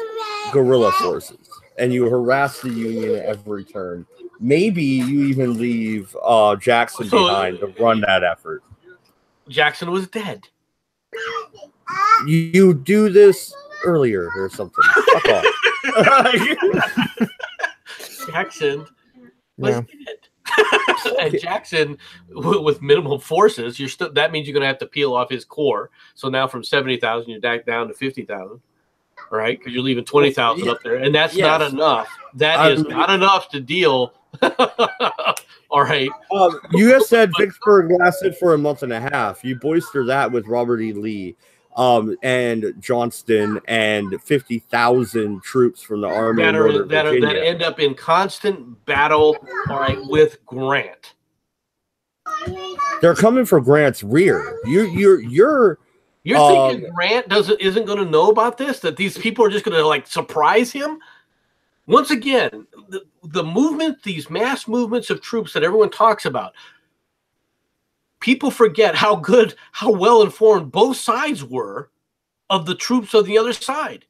guerrilla forces, and you harass the Union at every turn. Maybe you even leave Jackson behind to run that effort. Jackson was dead. You do this earlier or something. Fuck off. Jackson was dead. And Jackson, with minimal forces, that means you're going to have to peel off his core. So now from 70,000, you're back down to 50,000, right? Because you're leaving 20,000 up there, and that's not enough. That is not enough to deal. All right. You just said Vicksburg lasted for a month and a half. You bolster that with Robert E. Lee and Johnston and 50,000 troops from the Army that end up in constant battle, all right, with Grant. They're coming for Grant's rear. You're thinking Grant isn't going to know about this? That these people are just going to like surprise him? Once again, the movement, these mass movements of troops that everyone talks about, people forget how well informed both sides were of the troops on the other side.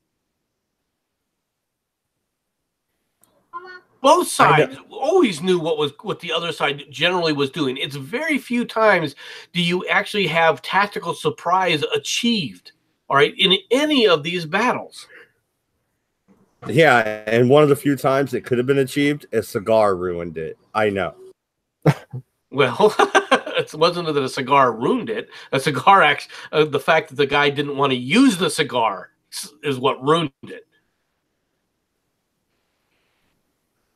Both sides always knew what the other side generally was doing. It's very few times do you actually have tactical surprise achieved, all right, in any of these battles. Yeah, and one of the few times it could have been achieved, a cigar ruined it. I know. Well, It wasn't that a cigar ruined it. A cigar the fact that the guy didn't want to use the cigar is what ruined it.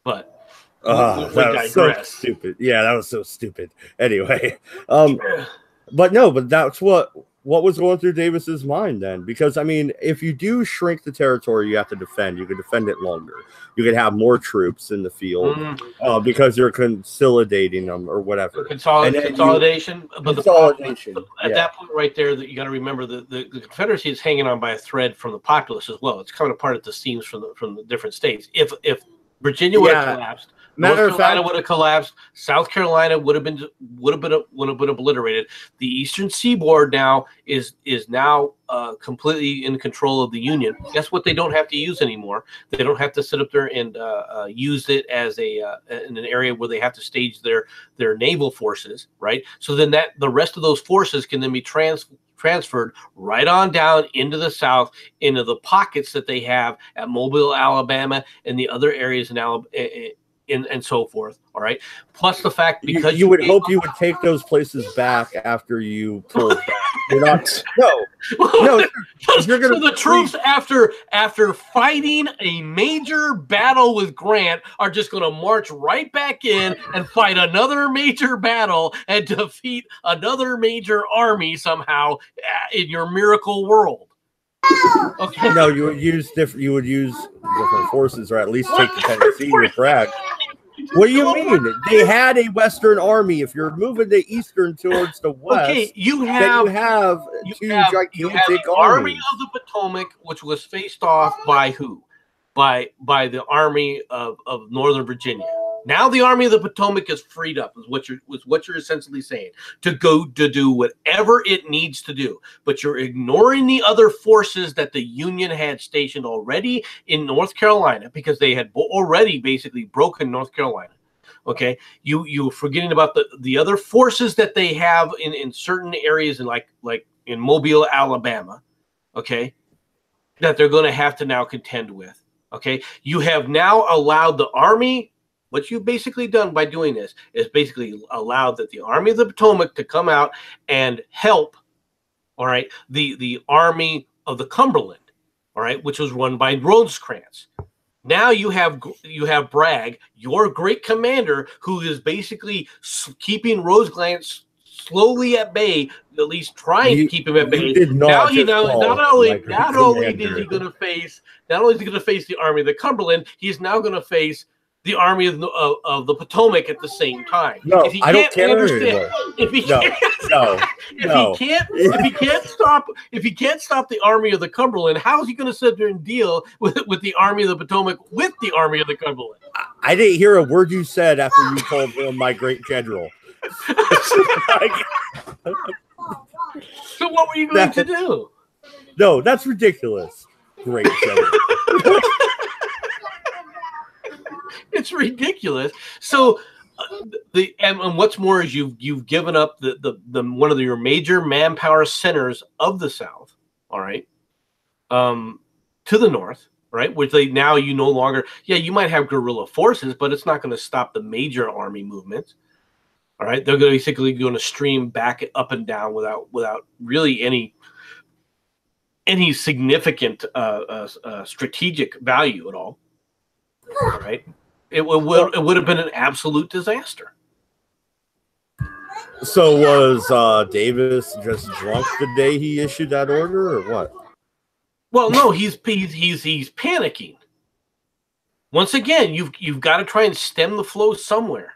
But we that was so stupid. Yeah, that was so stupid. Anyway, but that's what was going through Davis's mind then, because I mean, if you do shrink the territory you have to defend, you can defend it longer. You could have more troops in the field because you're consolidating them or whatever. Consolidation, but consolidation. At that point right there, that you got to remember the Confederacy is hanging on by a thread from the populace as well. It's coming apart at the seams from the different states. If Virginia would have collapsed, North Carolina would have collapsed. South Carolina would have been obliterated. The Eastern Seaboard now is now completely in control of the Union. Guess what? They don't have to use anymore. They don't have to sit up there and use it as in an area where they have to stage their naval forces, right? So then the rest of those forces can then be transferred right on down into the South, into the pockets that they have at Mobile, Alabama, and the other areas in Alabama. And so forth. All right. Plus the fact because you would hope you would take those places back after you pulled back. You're not. No. You're gonna. So the troops after fighting a major battle with Grant are just going to march right back in and fight another major battle and defeat another major army somehow in your miracle world. Okay. No, you would use different forces, or at least take the Tennessee or Bragg. What do you mean? They had a Western army. If you're moving the Eastern towards the West, okay, you have two gigantic Army of the Potomac, which was faced off by who? By the Army of Northern Virginia. Now the Army of the Potomac is freed up, is what you're essentially saying, to go to do whatever it needs to do. But you're ignoring the other forces that the Union had stationed already in North Carolina, because they had already basically broken North Carolina. Okay, you're forgetting about the other forces that they have in certain areas, in like in Mobile, Alabama. Okay, that they're going to have to now contend with. Okay, you have now allowed the Army. What you've basically done by doing this is basically allowed that the Army of the Potomac to come out and help, all right, the Army of the Cumberland, all right, which was run by Rosecrans. Now you have Bragg, your great commander, who is basically keeping Rosecrans slowly at bay, at least trying to keep him at bay. Not only is he going to face the Army of the Cumberland, he's now going to face the Army of the Potomac at the same time. No, I don't care anymore. If he can't stop the Army of the Cumberland, how is he going to sit there and deal with the Army of the Potomac with the Army of the Cumberland? I didn't hear a word you said after you called him my great general. So what were you going to do? No, that's ridiculous. Great general. It's ridiculous. So and what's more is you've given up the one of your major manpower centers of the South, all right, to the North, right, which you no longer. Yeah, you might have guerrilla forces, but it's not going to stop the major army movements. All right, they're basically going to stream back up and down without really any significant strategic value at all. All right. It would have been an absolute disaster. So was Davis just drunk the day he issued that order, or what? Well, no, he's panicking. Once again, you've got to try and stem the flow somewhere.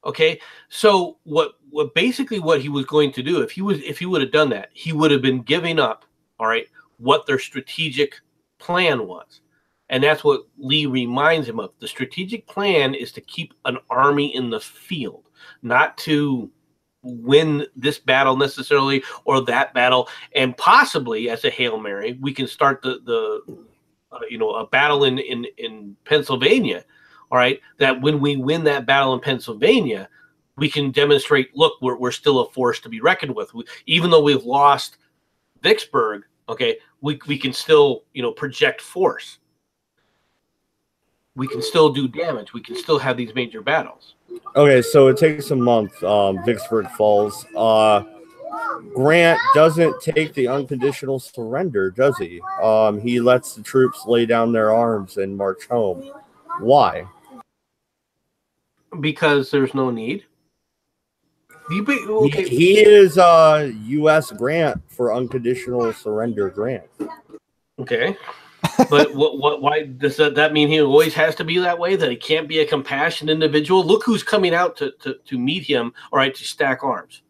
Okay, so what he was going to do if he would have done that, he would have been giving up. All right, what their strategic plan was. And that's what Lee reminds him of. The strategic plan is to keep an army in the field, not to win this battle necessarily or that battle. And possibly, as a Hail Mary, we can start a battle in Pennsylvania. All right, that when we win that battle in Pennsylvania, we can demonstrate, look, we're still a force to be reckoned with. Even though we've lost Vicksburg, okay, we can still project force. We can still do damage. We can still have these major battles. Okay, so it takes a month. Vicksburg falls. Grant doesn't take the unconditional surrender, does he? He lets the troops lay down their arms and march home. Why? Because there's no need. Okay. He is U.S. Grant for unconditional surrender grant. Okay. But why does that mean he always has to be that way? That he can't be a compassionate individual? Look who's coming out to meet him, all right, to stack arms.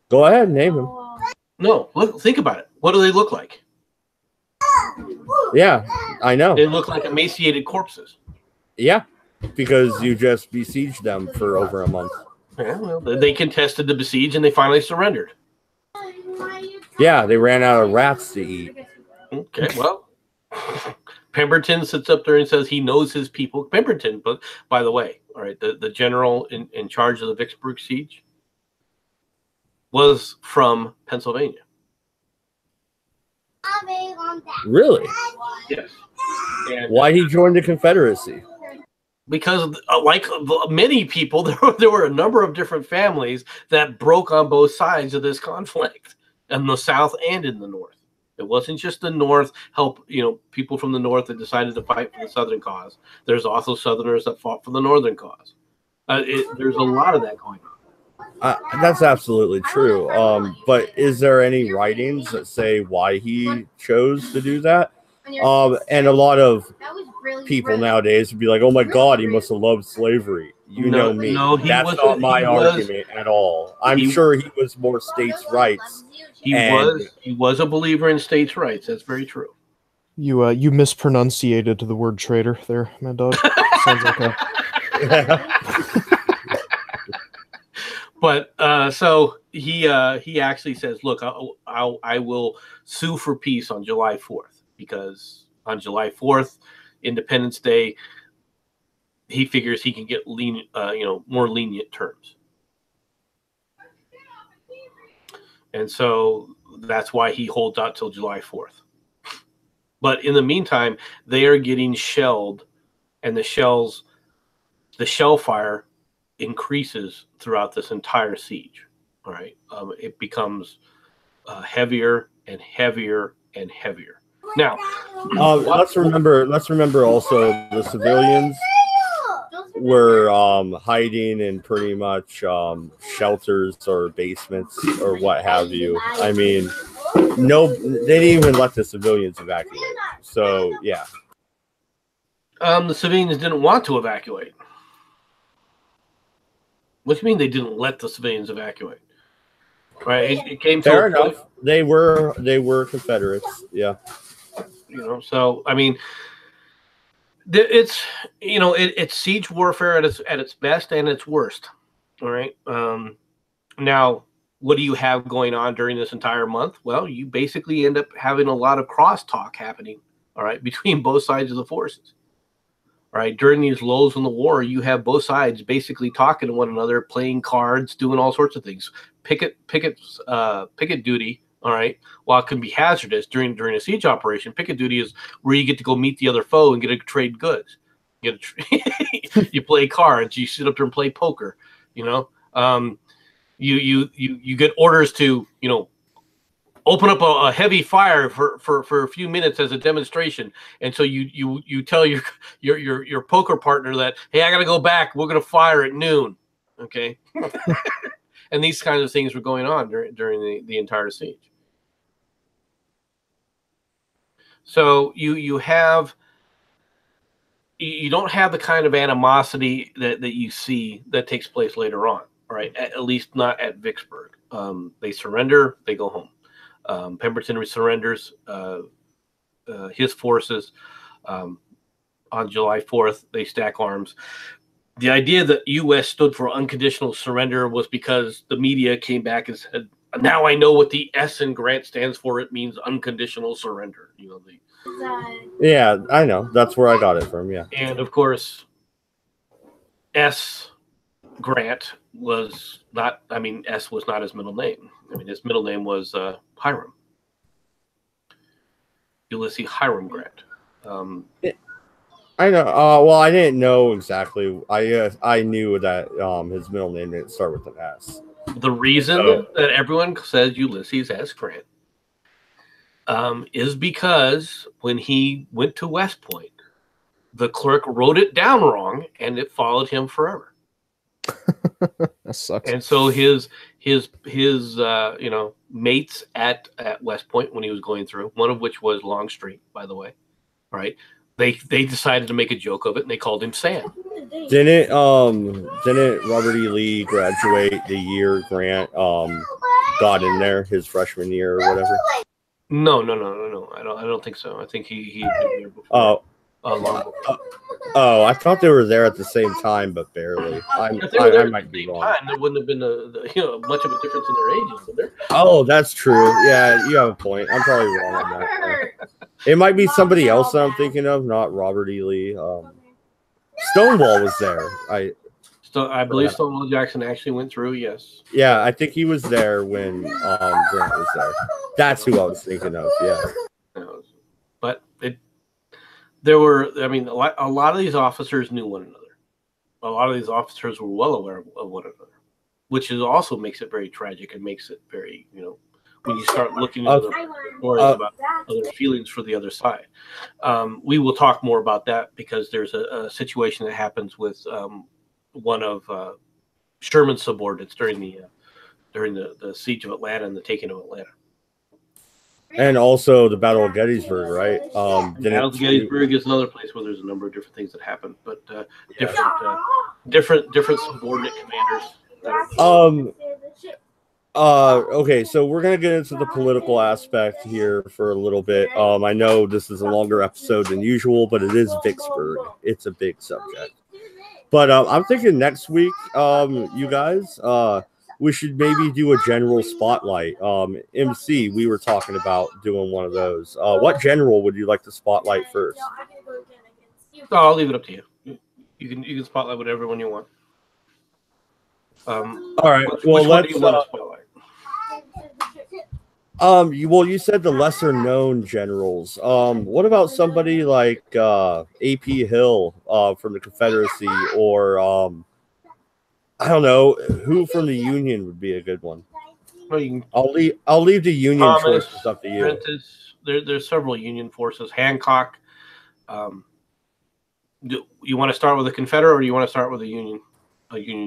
Go ahead, name him. No, look, think about it. What do they look like? Yeah, I know. They look like emaciated corpses. Yeah, because you just besieged them for over a month. Yeah, well, they contested the besiege and they finally surrendered. Yeah, they ran out of rats to eat. Okay, well, Pemberton sits up there and says he knows his people. Pemberton, but by the way, all right, the general in charge of the Vicksburg siege was from Pennsylvania. Really? Yes. And why he joined the Confederacy? Because, like many people, there were a number of different families that broke on both sides of this conflict, in the South and in the North. It wasn't just the North people from the North that decided to fight for the Southern cause. There's also Southerners that fought for the Northern cause. There's a lot of that going on. That's absolutely true. But is there any writings that say why he chose to do that? And a lot of people nowadays would be like, "Oh my God, he must have loved slavery." You know me. No, that's not my argument at all. I'm sure he was more states' rights. He was a believer in states' rights. That's very true. You mispronunciated the word traitor there, Mad Dog. Sounds like a. But so he actually says, "Look, I will sue for peace on July 4th because on July 4th, Independence Day, he figures he can get more lenient terms." And so that's why he holds out till July 4th. But in the meantime, they are getting shelled, and the shell fire increases throughout this entire siege. All right, it becomes heavier and heavier and heavier. Now, let's remember also the civilians were hiding in pretty much shelters or basements or what have you. I mean, no, they didn't even let the civilians evacuate. So yeah, the civilians didn't want to evacuate. What do you mean they didn't let the civilians evacuate? Right, it came to fair enough. They were Confederates. Yeah, So I mean, it's it's siege warfare at its best and its worst. All right. Now, what do you have going on during this entire month? Well, you basically end up having a lot of crosstalk happening. All right, between both sides of the forces. All right, during these lows in the war, you have both sides basically talking to one another, playing cards, doing all sorts of things. Picket duty. All right, while it can be hazardous during a siege operation, picket duty is where you get to go meet the other foe and get to trade goods. You play cards. You sit up there and play poker. You get orders to open up a heavy fire for a few minutes as a demonstration, and so you tell your poker partner that, hey, I got to go back. We're going to fire at noon, okay? And these kinds of things were going on during the entire siege. So you don't have the kind of animosity that you see that takes place later on, right? At least not at Vicksburg. They surrender, they go home. Pemberton surrenders his forces on July 4th. They stack arms. The idea that U.S. stood for unconditional surrender was because the media came back and said, now I know what the S in Grant stands for. It means unconditional surrender. Yeah, I know. That's where I got it from, yeah. And, of course, S. Grant was not, S was not his middle name. His middle name was Hiram. Ulysses Hiram Grant. I know. Well, I didn't know exactly. I knew that his middle name didn't start with an S. The reason that everyone says Ulysses S. Grant is because when he went to West Point, the clerk wrote it down wrong, and it followed him forever. That sucks. And so his mates at West Point when he was going through, one of which was Longstreet, by the way, right? They decided to make a joke of it, and they called him Sam. Didn't Robert E. Lee graduate the year Grant got in there, his freshman year or whatever? No. I don't think so. I think he had been there before. I thought they were there at the same time, but barely. I might be wrong. There wouldn't have been much of a difference in their ages, would there? Oh, that's true. Yeah, you have a point. I'm probably wrong on that. It might be somebody else that I'm thinking of, not Robert E. Lee. Stonewall was there. I believe Stonewall Jackson actually went through. Yes. Yeah, I think he was there when Grant was there. That's who I was thinking of. Yeah. But there were. I mean, a lot of these officers knew one another. A lot of these officers were well aware of one another, which also makes it very tragic and makes it very, when you start looking into the stories about other feelings for the other side. We will talk more about that because there's a situation that happens with one of Sherman's subordinates during the siege of Atlanta and the taking of Atlanta. And also the Battle of Gettysburg, right? Battle of Gettysburg is another place where there's a number of different things that happen, but different subordinate commanders. Okay, so we're gonna get into the political aspect here for a little bit. I know this is a longer episode than usual, but it is Vicksburg. It's a big subject. But I'm thinking next week, you guys, we should maybe do a general spotlight. MC, we were talking about doing one of those. What general would you like to spotlight first? I'll leave it up to you. You can spotlight whatever one you want. All right. Well, let's. You said the lesser known generals. What about somebody like A.P. Hill from the Confederacy, or I don't know who from the Union would be a good one. I'll leave the Union choices up to you. Prentice, there's several Union forces. Hancock. Do you want to start with a Confederate, or do you want to start with a Union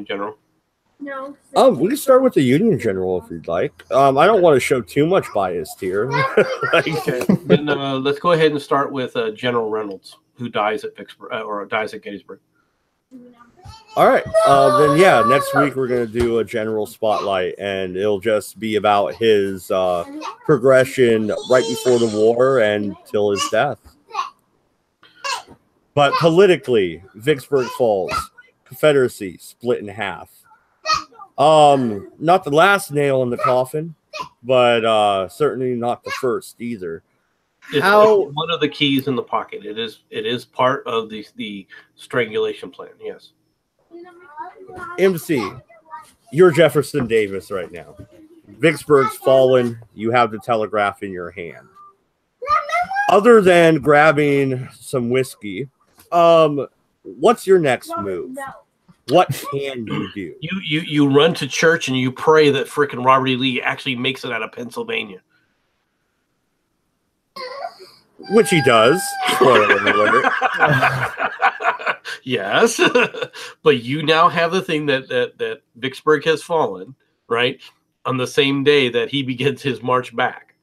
general? No. We can start with the Union general if you'd like. I don't want to show too much bias here. Okay. Then let's go ahead and start with General Reynolds, who dies at Vicksburg or dies at Gettysburg. All right. Then yeah, next week we're gonna do a general spotlight, and it'll just be about his progression right before the war and till his death. But politically, Vicksburg falls. Confederacy split in half. Not the last nail in the coffin, but certainly not the first either. It's one of the keys in the pocket. It is part of the strangulation plan. Yes. MC, you're Jefferson Davis right now. Vicksburg's fallen. You have the telegraph in your hand. Other than grabbing some whiskey, what's your next move? What can you do? You run to church and you pray that frickin' Robert E. Lee actually makes it out of Pennsylvania. Which he does. Spoiler alert. Yes. But you now have the thing that Vicksburg has fallen, right? On the same day that he begins his march back.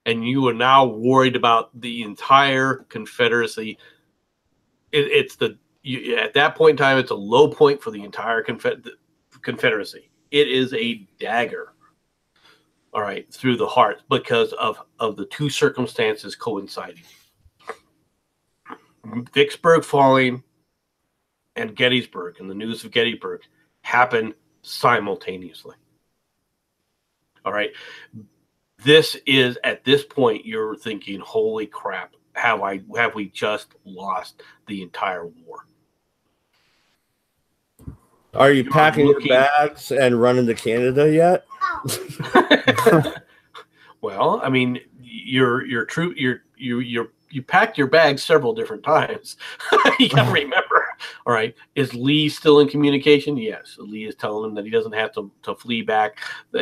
And you are now worried about the entire Confederacy. At that point in time, it's a low point for the entire Confederacy. It is a dagger, all right, through the heart because of the two circumstances coinciding. Vicksburg falling and Gettysburg, and the news of Gettysburg happened simultaneously. All right. This is, at this point, you're thinking, holy crap, have we just lost the entire war? Are you packing your bags and running to Canada yet? Well, I mean, you you packed your bags several different times. You got to remember. All right, is Lee still in communication? Yes, Lee is telling him that he doesn't have to flee back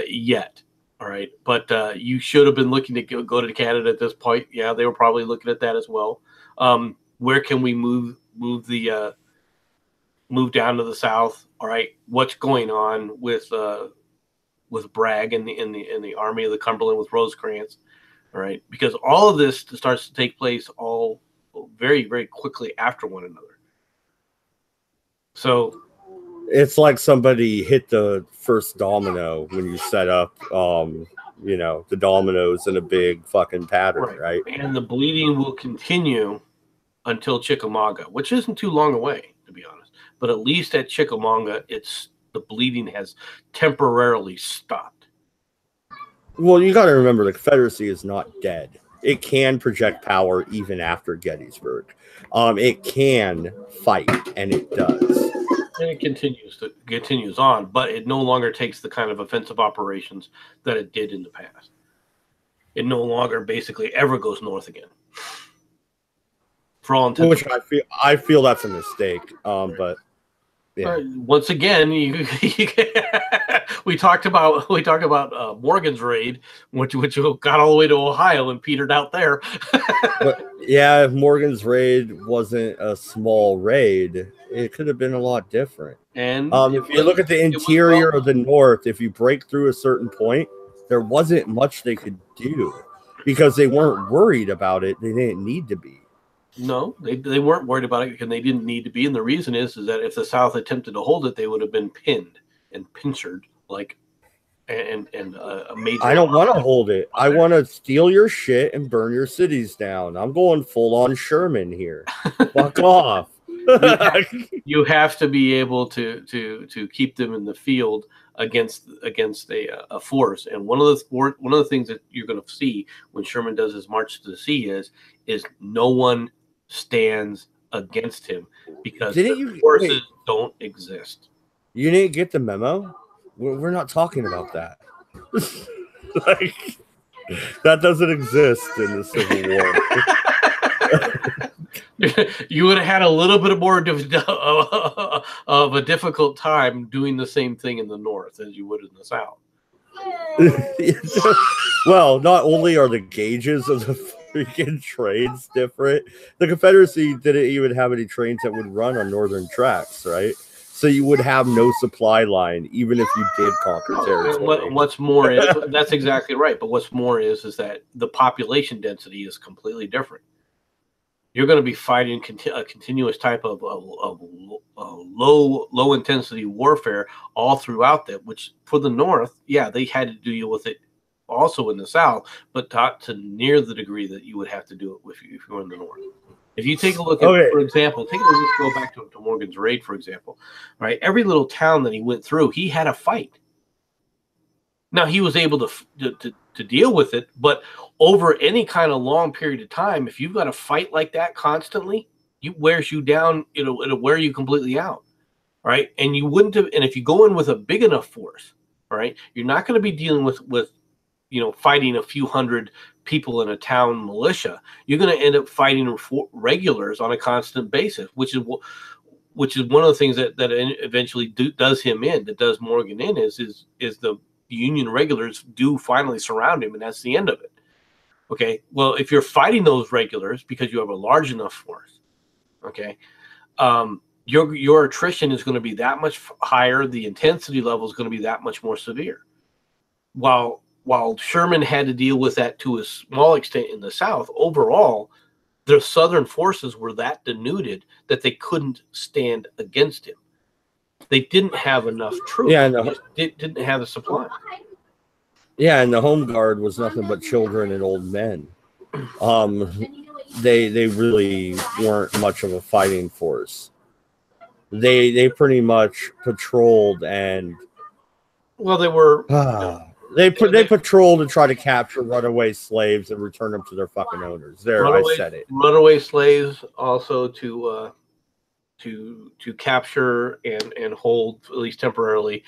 yet. All right, but you should have been looking to go to Canada at this point. Yeah, they were probably looking at that as well. Where can we move down to the south? All right, what's going on with Bragg in the Army of the Cumberland with Rosecrans? All right, because all of this starts to take place all very, very quickly after one another. So it's like somebody hit the first domino when you set up, the dominoes in a big fucking pattern, right? And the bleeding will continue until Chickamauga, which isn't too long away, to be honest. But at least at Chickamauga, the bleeding has temporarily stopped. Well, you got to remember, the Confederacy is not dead. It can project power even after Gettysburg. It can fight, and it does. And it continues on, but it no longer takes the kind of offensive operations that it did in the past. It no longer basically ever goes north again. For all intents, which I feel that's a mistake. But yeah. Once again, we talked about Morgan's raid, which got all the way to Ohio and petered out there. But yeah, if Morgan's raid wasn't a small raid, it could have been a lot different. And if you look at the interior of the North, if you break through a certain point, there wasn't much they could do because they weren't worried about it. They didn't need to be. No, they weren't worried about it because they didn't need to be. And the reason is that if the South attempted to hold it, they would have been pinned and pincered and a major. I don't want to hold it. I want to steal your shit and burn your cities down. I'm going full on Sherman here. Fuck off. You have to be able to keep them in the field against a force. And one of the things that you're going to see when Sherman does his march to the sea is no one stands against him because forces don't exist. You didn't get the memo? We're not talking about that. That doesn't exist in the Civil War. You would have had a little bit more of a difficult time doing the same thing in the North as you would in the South. Well, not only are the gauges of the freaking trains different, the Confederacy didn't even have any trains that would run on northern tracks, right? So you would have no supply line, even if you did conquer territory. What's more is that's exactly right. But what's more is that the population density is completely different. You're going to be fighting a continuous type of low intensity warfare all throughout that. Which for the North, yeah, they had to deal with it also in the South, but not to near the degree that you would have to do it if you're in the North. If you take a look at, for example, let's go back to Morgan's raid, for example, right? Every little town that he went through, he had a fight. Now he was able to deal with it, but over any kind of long period of time, if you've got a fight like that constantly, it wears you down. It'll wear you completely out, right? And you wouldn't have. And if you go in with a big enough force, right, you're not going to be dealing with fighting a few hundred people in a town militia. You're going to end up fighting regulars on a constant basis, which is one of the things that eventually does him in, that does Morgan in, is the Union regulars do finally surround him, and that's the end of it. Okay, well, if you're fighting those regulars because you have a large enough force, okay, your attrition is going to be that much higher. The intensity level is going to be that much more severe. While Sherman had to deal with that to a small extent in the South, overall, the Southern forces were that denuded that they couldn't stand against him. They didn't have enough troops. Yeah, they didn't have the supply. Yeah, and the Home Guard was nothing but children and old men. They really weren't much of a fighting force. They pretty much patrolled and. Well, they were. They patrolled and try to capture runaway slaves and return them to their fucking owners. I said it. Runaway slaves also to capture and hold, at least temporarily,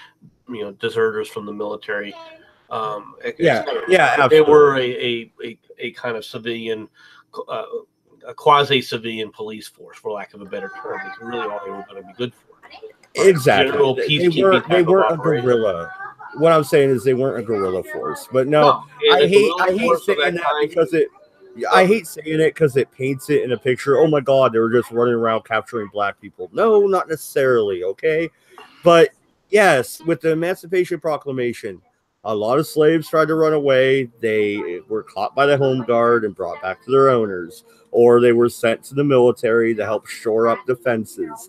deserters from the military. Absolutely. They were a kind of civilian a quasi-civilian police force, for lack of a better term. It's really all they were going to be good for. Exactly. General peacekeeping They weren't a operation. guerrilla. What I'm saying is they weren't a guerrilla force. But no, I hate saying that because I hate saying it because it paints it in a picture. Oh my God, they were just running around capturing black people. No, not necessarily. Okay, but yes, with the Emancipation Proclamation, a lot of slaves tried to run away. They were caught by the Home Guard and brought back to their owners, or they were sent to the military to help shore up defenses.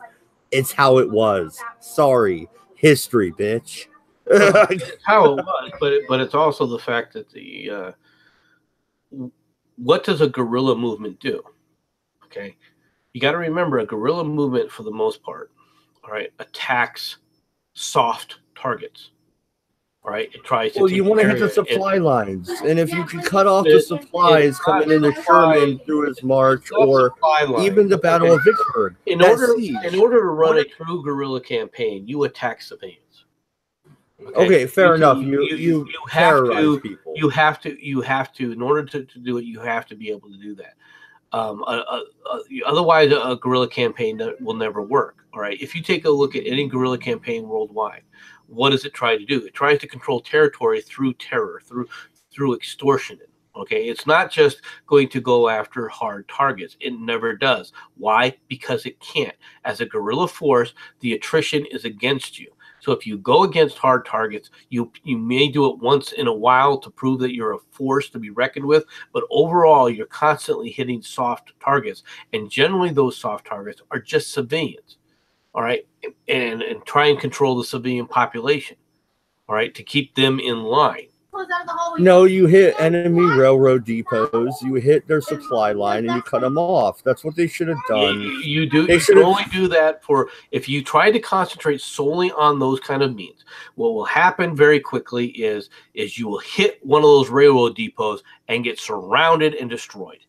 It's how it was. Sorry, history, bitch. It's how it was, but it's also the fact that what does a guerrilla movement do? Okay, you got to remember a guerrilla movement for the most part, all right, attacks soft targets. All right, it tries to. Well, you want to hit the supply lines, and if you can cut off the supplies coming into Sherman through his march, or even the Battle of Vicksburg, in order to run a true guerrilla campaign, you attack civilians. Okay, fair enough. You have to. People. You have to. In order to do it, you have to be able to do that. Otherwise, a guerrilla campaign will never work. All right. If you take a look at any guerrilla campaign worldwide, what does it try to do? It tries to control territory through terror, through extortion. Okay. It's not just going to go after hard targets. It never does. Why? Because it can't. As a guerrilla force, the attrition is against you. So if you go against hard targets, you may do it once in a while to prove that you're a force to be reckoned with, but overall, you're constantly hitting soft targets. And generally, those soft targets are just civilians, all right? And try and control the civilian population, all right, to keep them in line. No, you hit enemy railroad depots, you hit their supply line, and you cut them off. That's what they should have done. You can only do that if you try to concentrate solely on those kind of means. What will happen very quickly is you will hit one of those railroad depots and get surrounded and destroyed.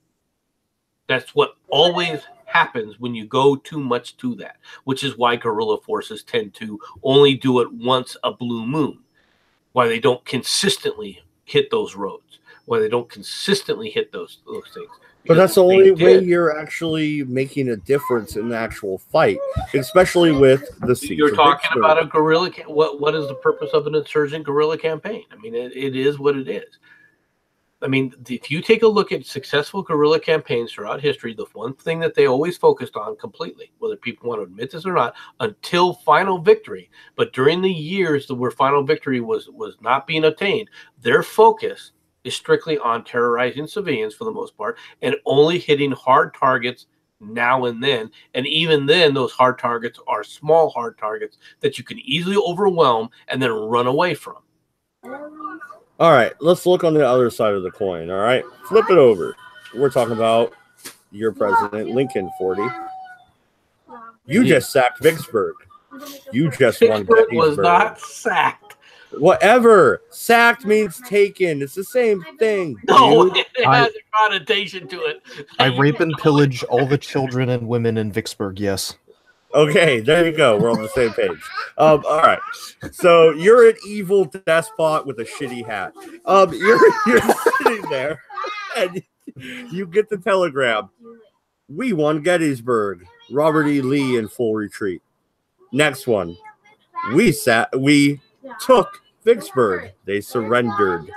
That's what always happens when you go too much to that, which is why guerrilla forces tend to only do it once a blue moon. Why they don't consistently hit those roads, why they don't consistently hit those things. But that's the only way you're actually making a difference in the actual fight, especially with the siege. You're talking about a guerrilla. What is the purpose of an insurgent guerrilla campaign? I mean, it is what it is. I mean, if you take a look at successful guerrilla campaigns throughout history, the one thing that they always focused on completely, whether people want to admit this or not, until final victory, but during the years where final victory was not being attained, their focus is strictly on terrorizing civilians for the most part and only hitting hard targets now and then. And even then, those hard targets are small hard targets that you can easily overwhelm and then run away from. All right, let's look on the other side of the coin. All right, flip it over. We're talking about your president, Lincoln, 40. You just sacked Vicksburg. You just won Gettysburg. Was not sacked. Whatever. Sacked means taken. It's the same thing. No, it has a connotation to it. I rape and pillage all the children and women in Vicksburg, yes. Okay, there you go. We're on the same page. All right. So you're an evil despot with a shitty hat. You're sitting there, and you get the telegram. We won Gettysburg. Robert E. Lee in full retreat. Next one. We took Vicksburg. They surrendered.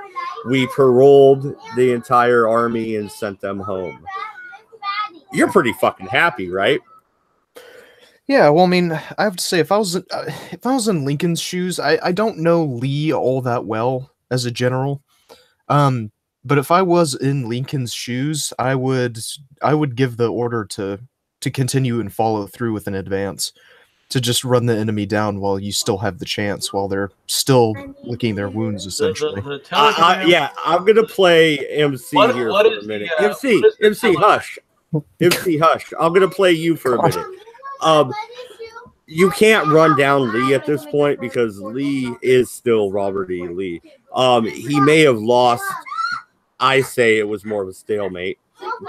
We paroled the entire army and sent them home. You're pretty fucking happy, right? Yeah, well, I mean, I have to say, if I was in Lincoln's shoes, I don't know Lee all that well as a general, but if I was in Lincoln's shoes, I would give the order to continue and follow through with an advance, to just run the enemy down while you still have the chance, while they're still licking their wounds, essentially. Yeah, I'm gonna play MC here for a minute. MC, hush. MC, hush. I'm gonna play you for a minute. You can't run down Lee at this point because Lee is still Robert E. Lee. He may have lost. I say it was more of a stalemate,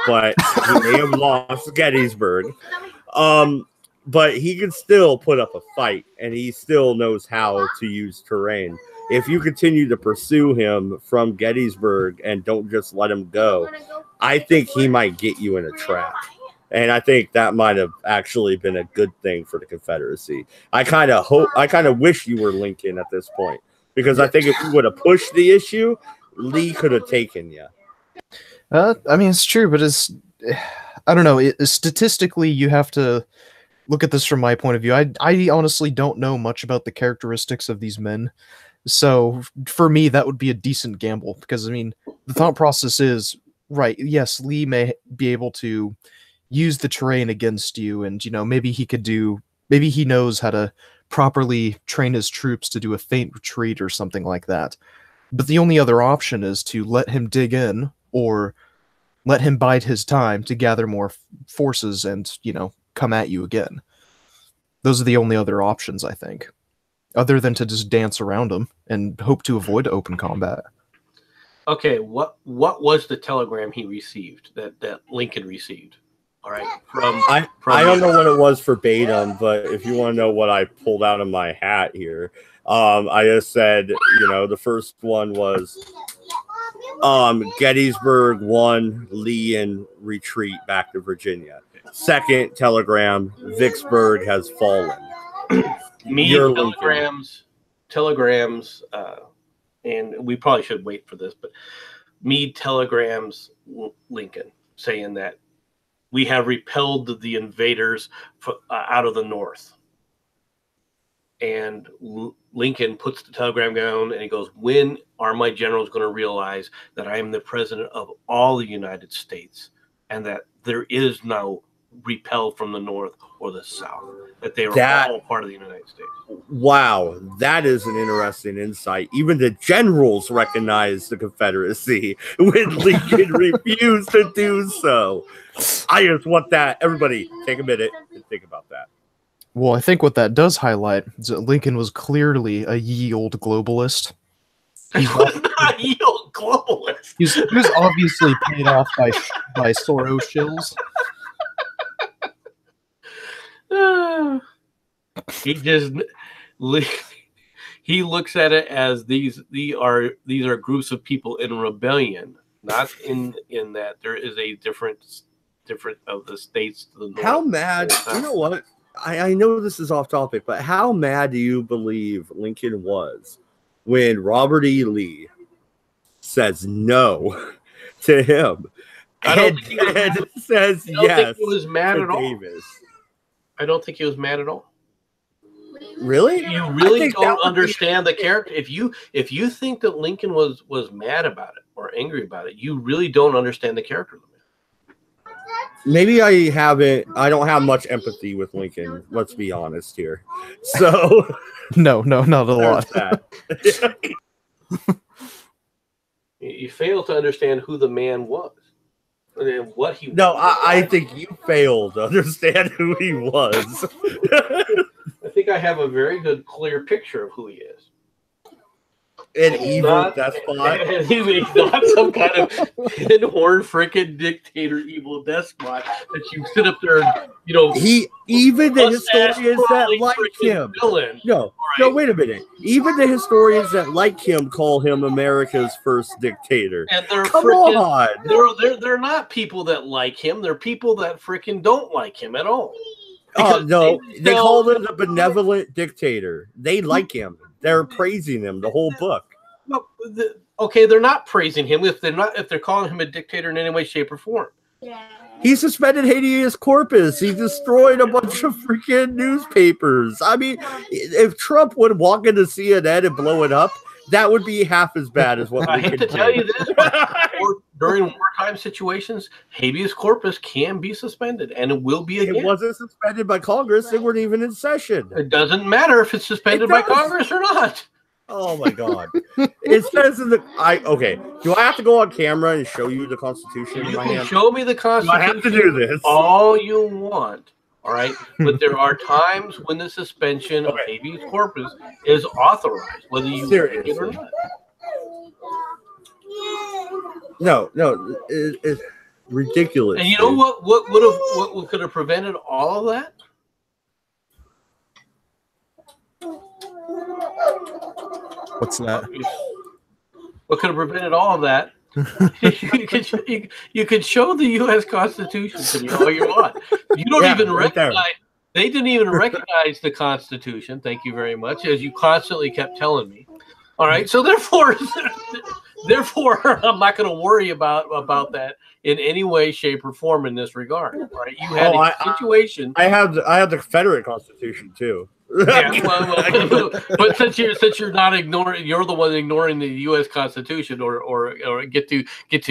but he may have lost Gettysburg. But he can still put up a fight, and he still knows how to use terrain. If you continue to pursue him from Gettysburg and don't just let him go, I think he might get you in a trap. And I think that might have actually been a good thing for the Confederacy. I kind of wish you were Lincoln at this point, because I think if you would have pushed the issue, Lee could have taken you. I mean, it's true, but I don't know. Statistically, you have to look at this from my point of view. I honestly don't know much about the characteristics of these men. So for me, that would be a decent gamble, because I mean, the thought process is, right, yes, Lee may be able to use the terrain against you, and maybe he knows how to properly train his troops to do a feint retreat or something like that. But the only other option is to let him dig in, or let him bide his time to gather more forces and, come at you again. Those are the only other options, I think, other than to just dance around him and hope to avoid open combat. Okay, what was the telegram he received, that Lincoln received? All right, I don't know what it was verbatim, but if you want to know what I pulled out of my hat here, I just said, the first one was Gettysburg won, Lee in retreat back to Virginia. Second telegram, Vicksburg has fallen. Meade telegrams, and we probably should wait for this, but Meade telegrams Lincoln saying that we have repelled the invaders out of the north. And Lincoln puts the telegram down and he goes, when are my generals going to realize that I am the president of all the United States and that there is no repel from the north or the south, that they are all part of the United States? Wow, that is an interesting insight. Even the generals recognized the Confederacy when Lincoln refused to do so. I just want that. Everybody, take a minute and think about that. Well, I think what that does highlight is that Lincoln was clearly a ye old globalist. He was not a ye old globalist. He was obviously paid off by Soros shills. He looks at it as these are groups of people in rebellion, not in that there is a different of the states to the north. How mad? You know what? I know this is off topic, but how mad do you believe Lincoln was when Robert E. Lee says no to him? I don't think he was mad at all. Davis. I don't think he was mad at all. Really? You really don't understand the character. If you think that Lincoln was mad about it or angry about it, you really don't understand the character of the man. Maybe I don't have much empathy with Lincoln. Let's be honest here. So no, not a lot. You fail to understand who the man was and what he. No, I think you failed to understand who he was. I think I have a very good, clear picture of who he is. An evil despot. He's not some kind of pinhorn freaking dictator, evil despot that you sit up there and, even the historians that like him. Villain, no, wait a minute. Even the historians that like him call him America's first dictator. And they're Come on. They're not people that like him. They're people that freaking don't like him at all. Oh no, they call him a benevolent dictator. They like him. They're praising him the whole book. Well, okay, they're not praising him if they're calling him a dictator in any way, shape, or form. He suspended habeas corpus. He destroyed a bunch of freaking newspapers. I mean, if Trump would walk into CNN and blow it up, that would be half as bad as what I hate to tell you this, during wartime situations, habeas corpus can be suspended, and it will be again. It wasn't suspended by Congress. They weren't even in session. It doesn't matter if it's suspended by Congress or not. Oh my God! It says in the okay. Do I have to go on camera and show you the Constitution? You can show me the Constitution. Do I have to do this all you want. All right, but there are times when the suspension of habeas corpus is authorized, whether you like it or not. No, it's ridiculous. And you know what could have prevented all of that? What's that? What could have prevented all of that You can show the U.S. Constitution to me all you want. You don't even recognize. They didn't even recognize the Constitution. Thank you very much, as you constantly kept telling me. All right, so therefore, I'm not going to worry about that in any way, shape, or form in this regard. All right, you had a situation. I have the Confederate Constitution too. Yeah, but since you're not ignoring, you're the one ignoring the U.S. Constitution, or get to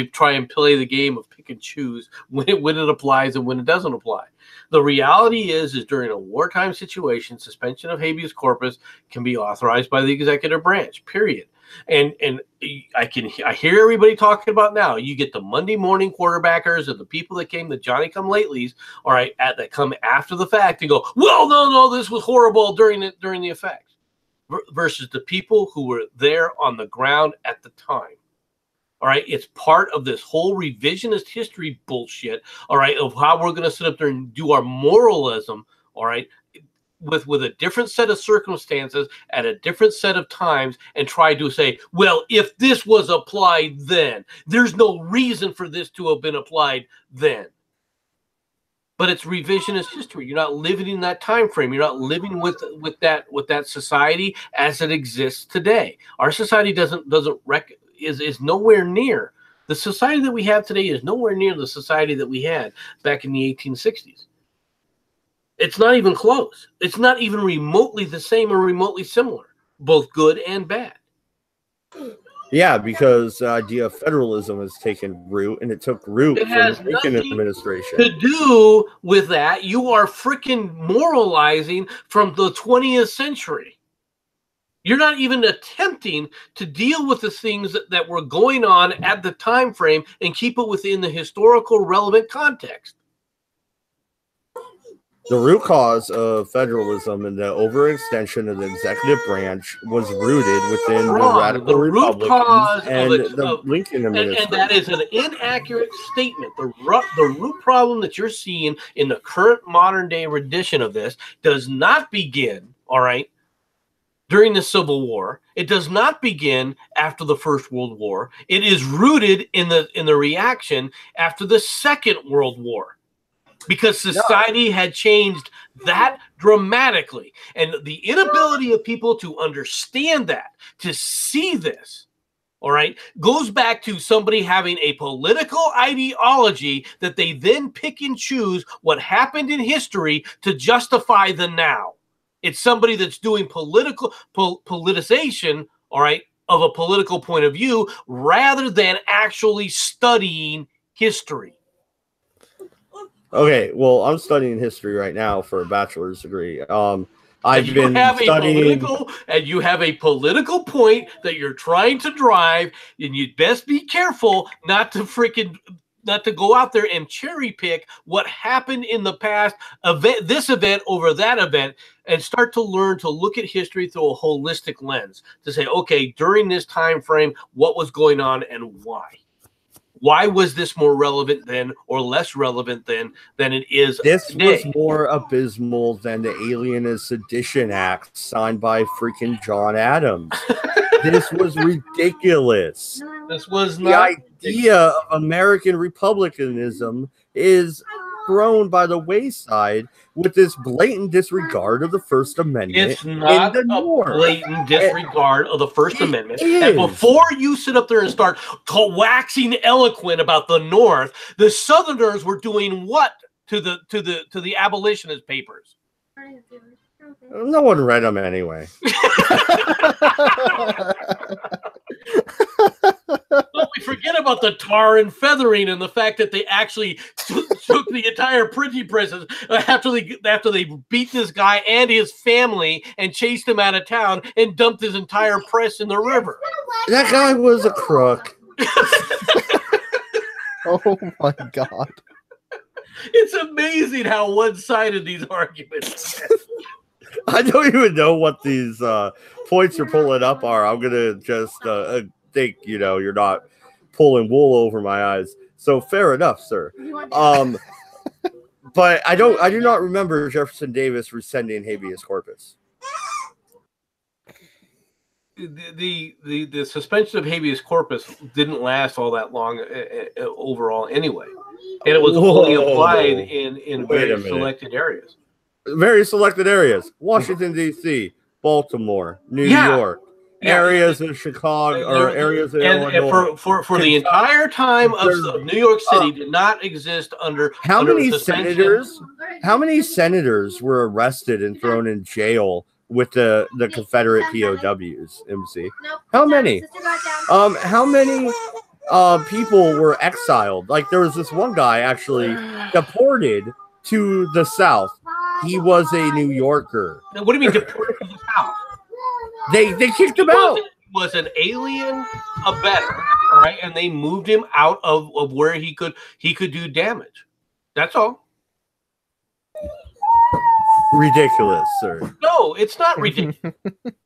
try and play the game of pick and choose when it applies and when it doesn't apply. The reality is during a wartime situation, suspension of habeas corpus can be authorized by the executive branch. Period. And I hear everybody talking about now. You get the Monday morning quarterbackers and the people that came, the Johnny come latelys, all right, that come after the fact and go, well, no, this was horrible during the effect, versus the people who were there on the ground at the time. All right, it's part of this whole revisionist history bullshit. All right, of how we're going to sit up there and do our moralism. All right. With a different set of circumstances at a different set of times, and try to say, well, if this was applied then, there's no reason for this to have been applied then. But it's revisionist history. You're not living in that time frame. You're not living with that society as it exists today. Our society is nowhere near the society that we have today. Is nowhere near the society that we had back in the 1860s. It's not even close. It's not even remotely the same or remotely similar, both good and bad. Yeah, because the idea of federalism has taken root, and it took root from the Lincoln administration. To do with that, you are freaking moralizing from the 20th century. You're not even attempting to deal with the things that were going on at the time frame and keep it within the historical relevant context. The root cause of federalism and the overextension of the executive branch was rooted within the radical Republicans and the Lincoln administration. And that is an inaccurate statement. The root problem that you're seeing in the current modern day rendition of this does not begin, all right, during the Civil War. It does not begin after the First World War. It is rooted in the reaction after the Second World War. Because society had changed that dramatically. And the inability of people to understand that, to see this, all right, goes back to somebody having a political ideology that they then pick and choose what happened in history to justify the now. It's somebody that's doing politicization, all right, of a political point of view rather than actually studying history. Okay, well, I'm studying history right now for a bachelor's degree. I've been studying, and you have a political point that you're trying to drive, and you'd best be careful not to go out there and cherry pick what happened in the past, this event over that event, and start to learn to look at history through a holistic lens to say, okay, during this time frame, what was going on and why? Why was this more relevant then or less relevant then than it is today? Was more abysmal than the Alien and Sedition Act signed by freaking John Adams. This was ridiculous. This was the idea of American republicanism is thrown by the wayside with this blatant disgard of the First Amendment. It's not a blatant disregard of the First Amendment. And before you sit up there and start waxing eloquent about the North, the Southerners were doing what to the abolitionist papers? No one read them anyway. But we forget about the tar and feathering and the fact that they actually took the entire printing presses after they beat this guy and his family and chased him out of town and dumped his entire press in the river. That guy was a crook. Oh my God. It's amazing how one-sided these arguments are. I don't even know what these points you're pulling up are. I'm going to just think, you're not pulling wool over my eyes. So fair enough, sir. But I do not remember Jefferson Davis rescinding habeas corpus. the suspension of habeas corpus didn't last all that long overall anyway, and it was only applied in very selected areas. Very selected areas: Washington D.C., Baltimore, New York, areas of Chicago, or areas of Illinois. And for the entire time of New York City did not exist under how many senators? How many senators were arrested and thrown in jail with the Confederate POWs, MC? How many? How many people were exiled? Like, there was this one guy actually deported to the South. He was a New Yorker. What do you mean deported to the South? They kicked him out. He was an alien abettor, all right, and they moved him out of where he could do damage. That's all. Ridiculous, sir. No, it's not ridiculous.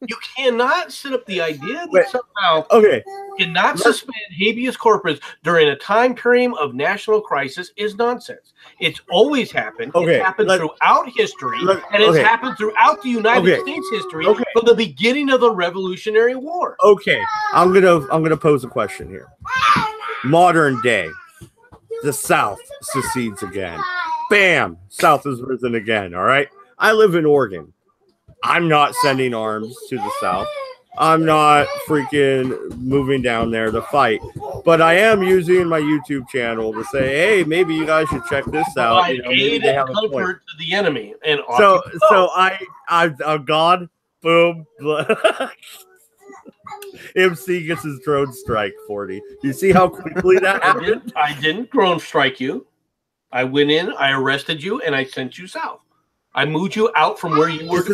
You cannot set up the idea that somehow cannot suspend habeas corpus during a time period of national crisis is nonsense. It's always happened. It's happened throughout history, and it's happened throughout the United States history from the beginning of the Revolutionary War. Okay, I'm gonna pose a question here. Modern day, the South secedes again. Bam, South has risen again. All right. I live in Oregon. I'm not sending arms to the South. I'm not freaking moving down there to fight. But I am using my YouTube channel to say, hey, maybe you guys should check this out. You know, maybe they have a comfort to the enemy. And so God, boom. MC gets his drone strike 40. You see how quickly that happened? I didn't drone strike you. I went in, I arrested you, and I sent you south. I moved you out from where you were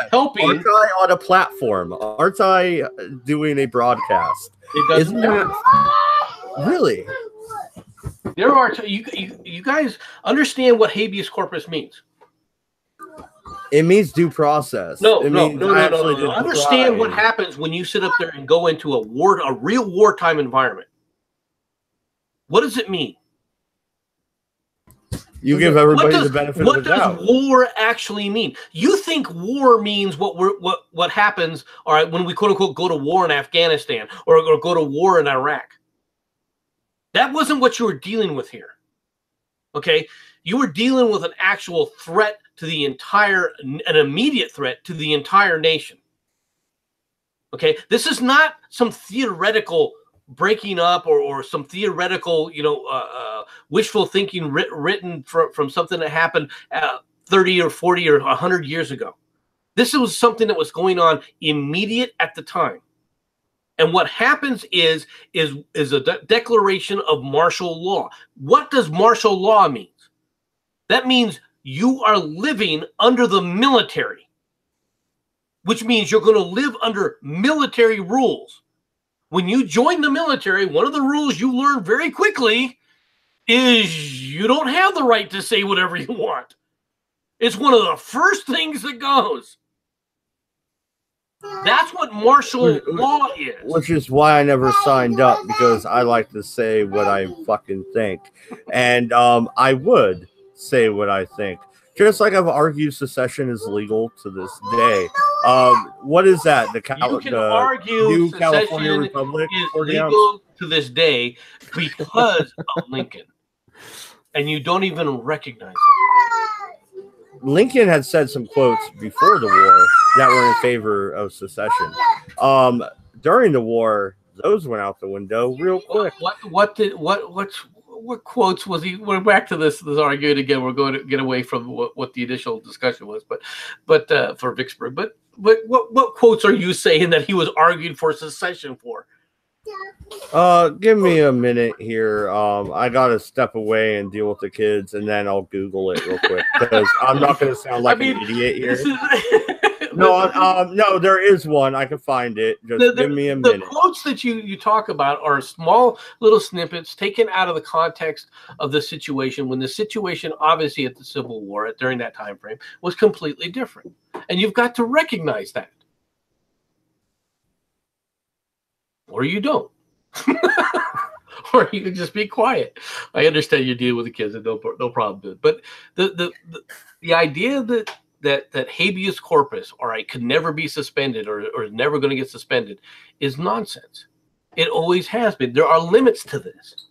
helping. Aren't I on a platform? Aren't I doing a broadcast? It doesn't matter. Really? There are you guys understand what habeas corpus means? It means due process. No. Understand what happens when you sit up there and go into a real wartime environment. What does it mean? You give everybody the benefit of the doubt. What does war actually mean? You think war means what happens, all right, when we quote unquote go to war in Afghanistan or go to war in Iraq. That wasn't what you were dealing with here. Okay? You were dealing with an actual threat to the an immediate threat to the entire nation. Okay? This is not some theoretical breaking up or some theoretical, wishful thinking written from something that happened 30 or 40 or 100 years ago. This was something that was going on immediate at the time. And what happens is a declaration of martial law. What does martial law mean? That means you are living under the military, which means you're going to live under military rules. When you join the military, one of the rules you learn very quickly is you don't have the right to say whatever you want. It's one of the first things that goes. That's what martial law is. Which is why I never signed up, because I like to say what I fucking think. And I would say what I think. Just like I've argued secession is legal to this day. What is that? You can argue new secession California Republic is legal to this day because of Lincoln. And you don't even recognize it. Lincoln had said some quotes before the war that were in favor of secession. During the war, those went out the window real quick. What quotes was he? We're back to this argument again. We're going to get away from what the initial discussion was, but for Vicksburg. But what quotes are you saying that he was arguing for secession for? Give me a minute here. I gotta step away and deal with the kids, and then I'll Google it real quick because I'm not gonna sound like an idiot here. No, there is one. I can find it. Just give me a minute. The quotes that you talk about are small little snippets taken out of the context of the situation, when the situation, obviously at the Civil War, during that time frame, was completely different. And you've got to recognize that. Or you don't. Or you can just be quiet. I understand you're dealing with the kids and no problem. But the idea that that habeas corpus, all right, could never be suspended or is never going to get suspended is nonsense. It always has been. There are limits to this.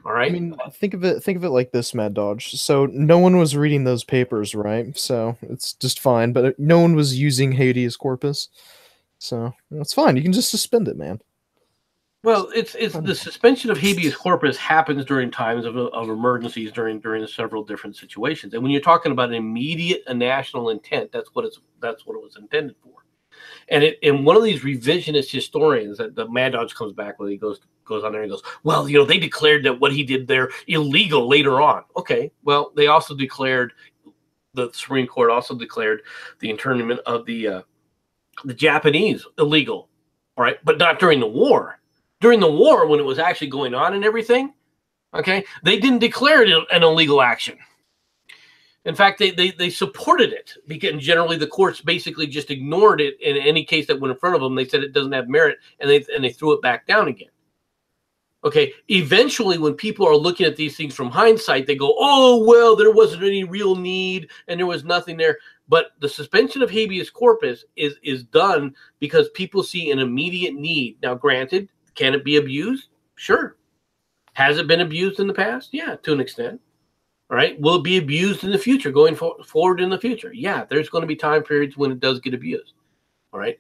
All right. I mean, think of it like this, Mad Dodge. So no one was reading those papers, right? So it's just fine. But no one was using habeas corpus, so it's fine. You can just suspend it, man. Well, it's the suspension of habeas corpus happens during times of emergencies during several different situations. And when you're talking about an immediate and national intent, that's what it was intended for. And one of these revisionist historians that the Mad Dodge comes back with, he goes on there and goes, well, they declared that what he did there illegal later on. Okay, well, they also declared, the Supreme Court also declared the internment of the Japanese illegal, all right, but not during the war. During the war, when it was actually going on and everything, okay, they didn't declare it an illegal action. In fact, they supported it, because generally the courts basically just ignored it. In any case that went in front of them, they said it doesn't have merit, and they threw it back down again. Okay, eventually when people are looking at these things from hindsight, they go, oh, well, there wasn't any real need and there was nothing there. But the suspension of habeas corpus is done because people see an immediate need. Now, granted, can it be abused? Sure. Has it been abused in the past? Yeah, to an extent. All right. Will it be abused in the future, going forward in the future? Yeah, there's going to be time periods when it does get abused. All right.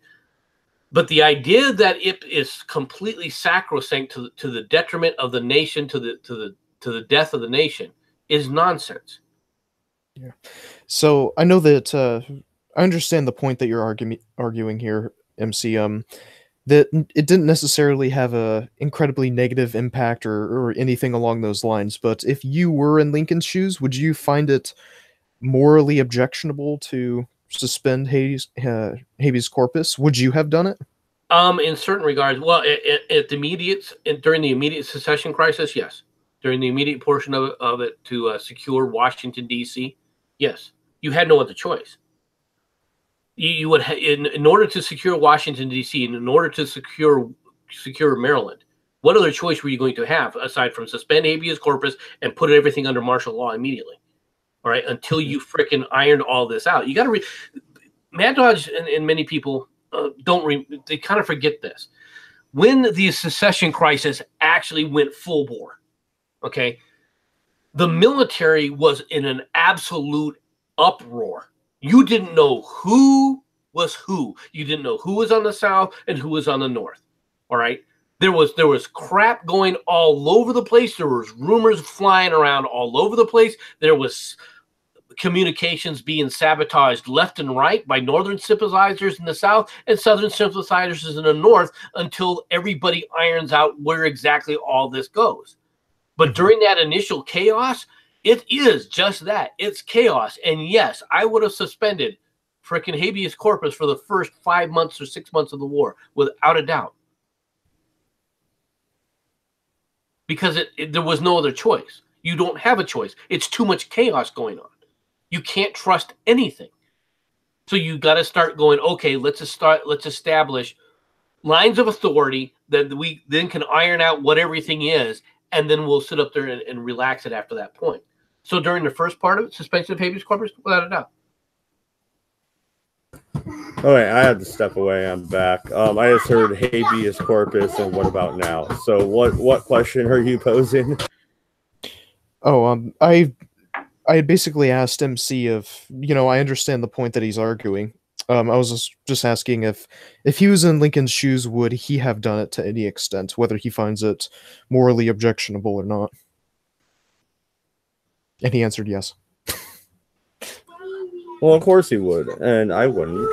But the idea that it is completely sacrosanct to the detriment of the nation, to the death of the nation, is nonsense. Yeah. So I know that I understand the point that you're arguing here, MC. That it didn't necessarily have a incredibly negative impact or anything along those lines. But if you were in Lincoln's shoes, would you find it morally objectionable to suspend habeas corpus? Would you have done it? In certain regards, well, during the immediate secession crisis, yes. During the immediate portion of it to secure Washington, D.C., yes. You had no other choice. You would in order to secure Washington, D.C., and in order to secure Maryland, what other choice were you going to have aside from suspend habeas corpus and put everything under martial law immediately? All right, until you frickin' ironed all this out. You got to Mad Dodge and many people they kind of forget this. When the secession crisis actually went full bore, okay, the military was in an absolute uproar. You didn't know who was who. You didn't know who was on the South and who was on the North. All right. There was crap going all over the place. There was rumors flying around all over the place. There was communications being sabotaged left and right by Northern sympathizers in the South and Southern sympathizers in the North until everybody irons out where exactly all this goes. But during that initial chaos, it is just that. It's chaos. And yes, I would have suspended frickin' habeas corpus for the first 5 months or 6 months of the war, without a doubt. Because there was no other choice. You don't have a choice. It's too much chaos going on. You can't trust anything. So you got to start going, okay, let's establish lines of authority that we then can iron out what everything is, and then we'll sit up there and relax it after that point. So during the first part of it, suspension of habeas corpus, without a doubt. All right, I had to step away. I'm back. I just heard habeas corpus, and what about now? So what question are you posing? Oh, I had basically asked MC if, I understand the point that he's arguing. I was just asking if he was in Lincoln's shoes, would he have done it to any extent, whether he finds it morally objectionable or not? And he answered yes. Well, of course he would, and I wouldn't.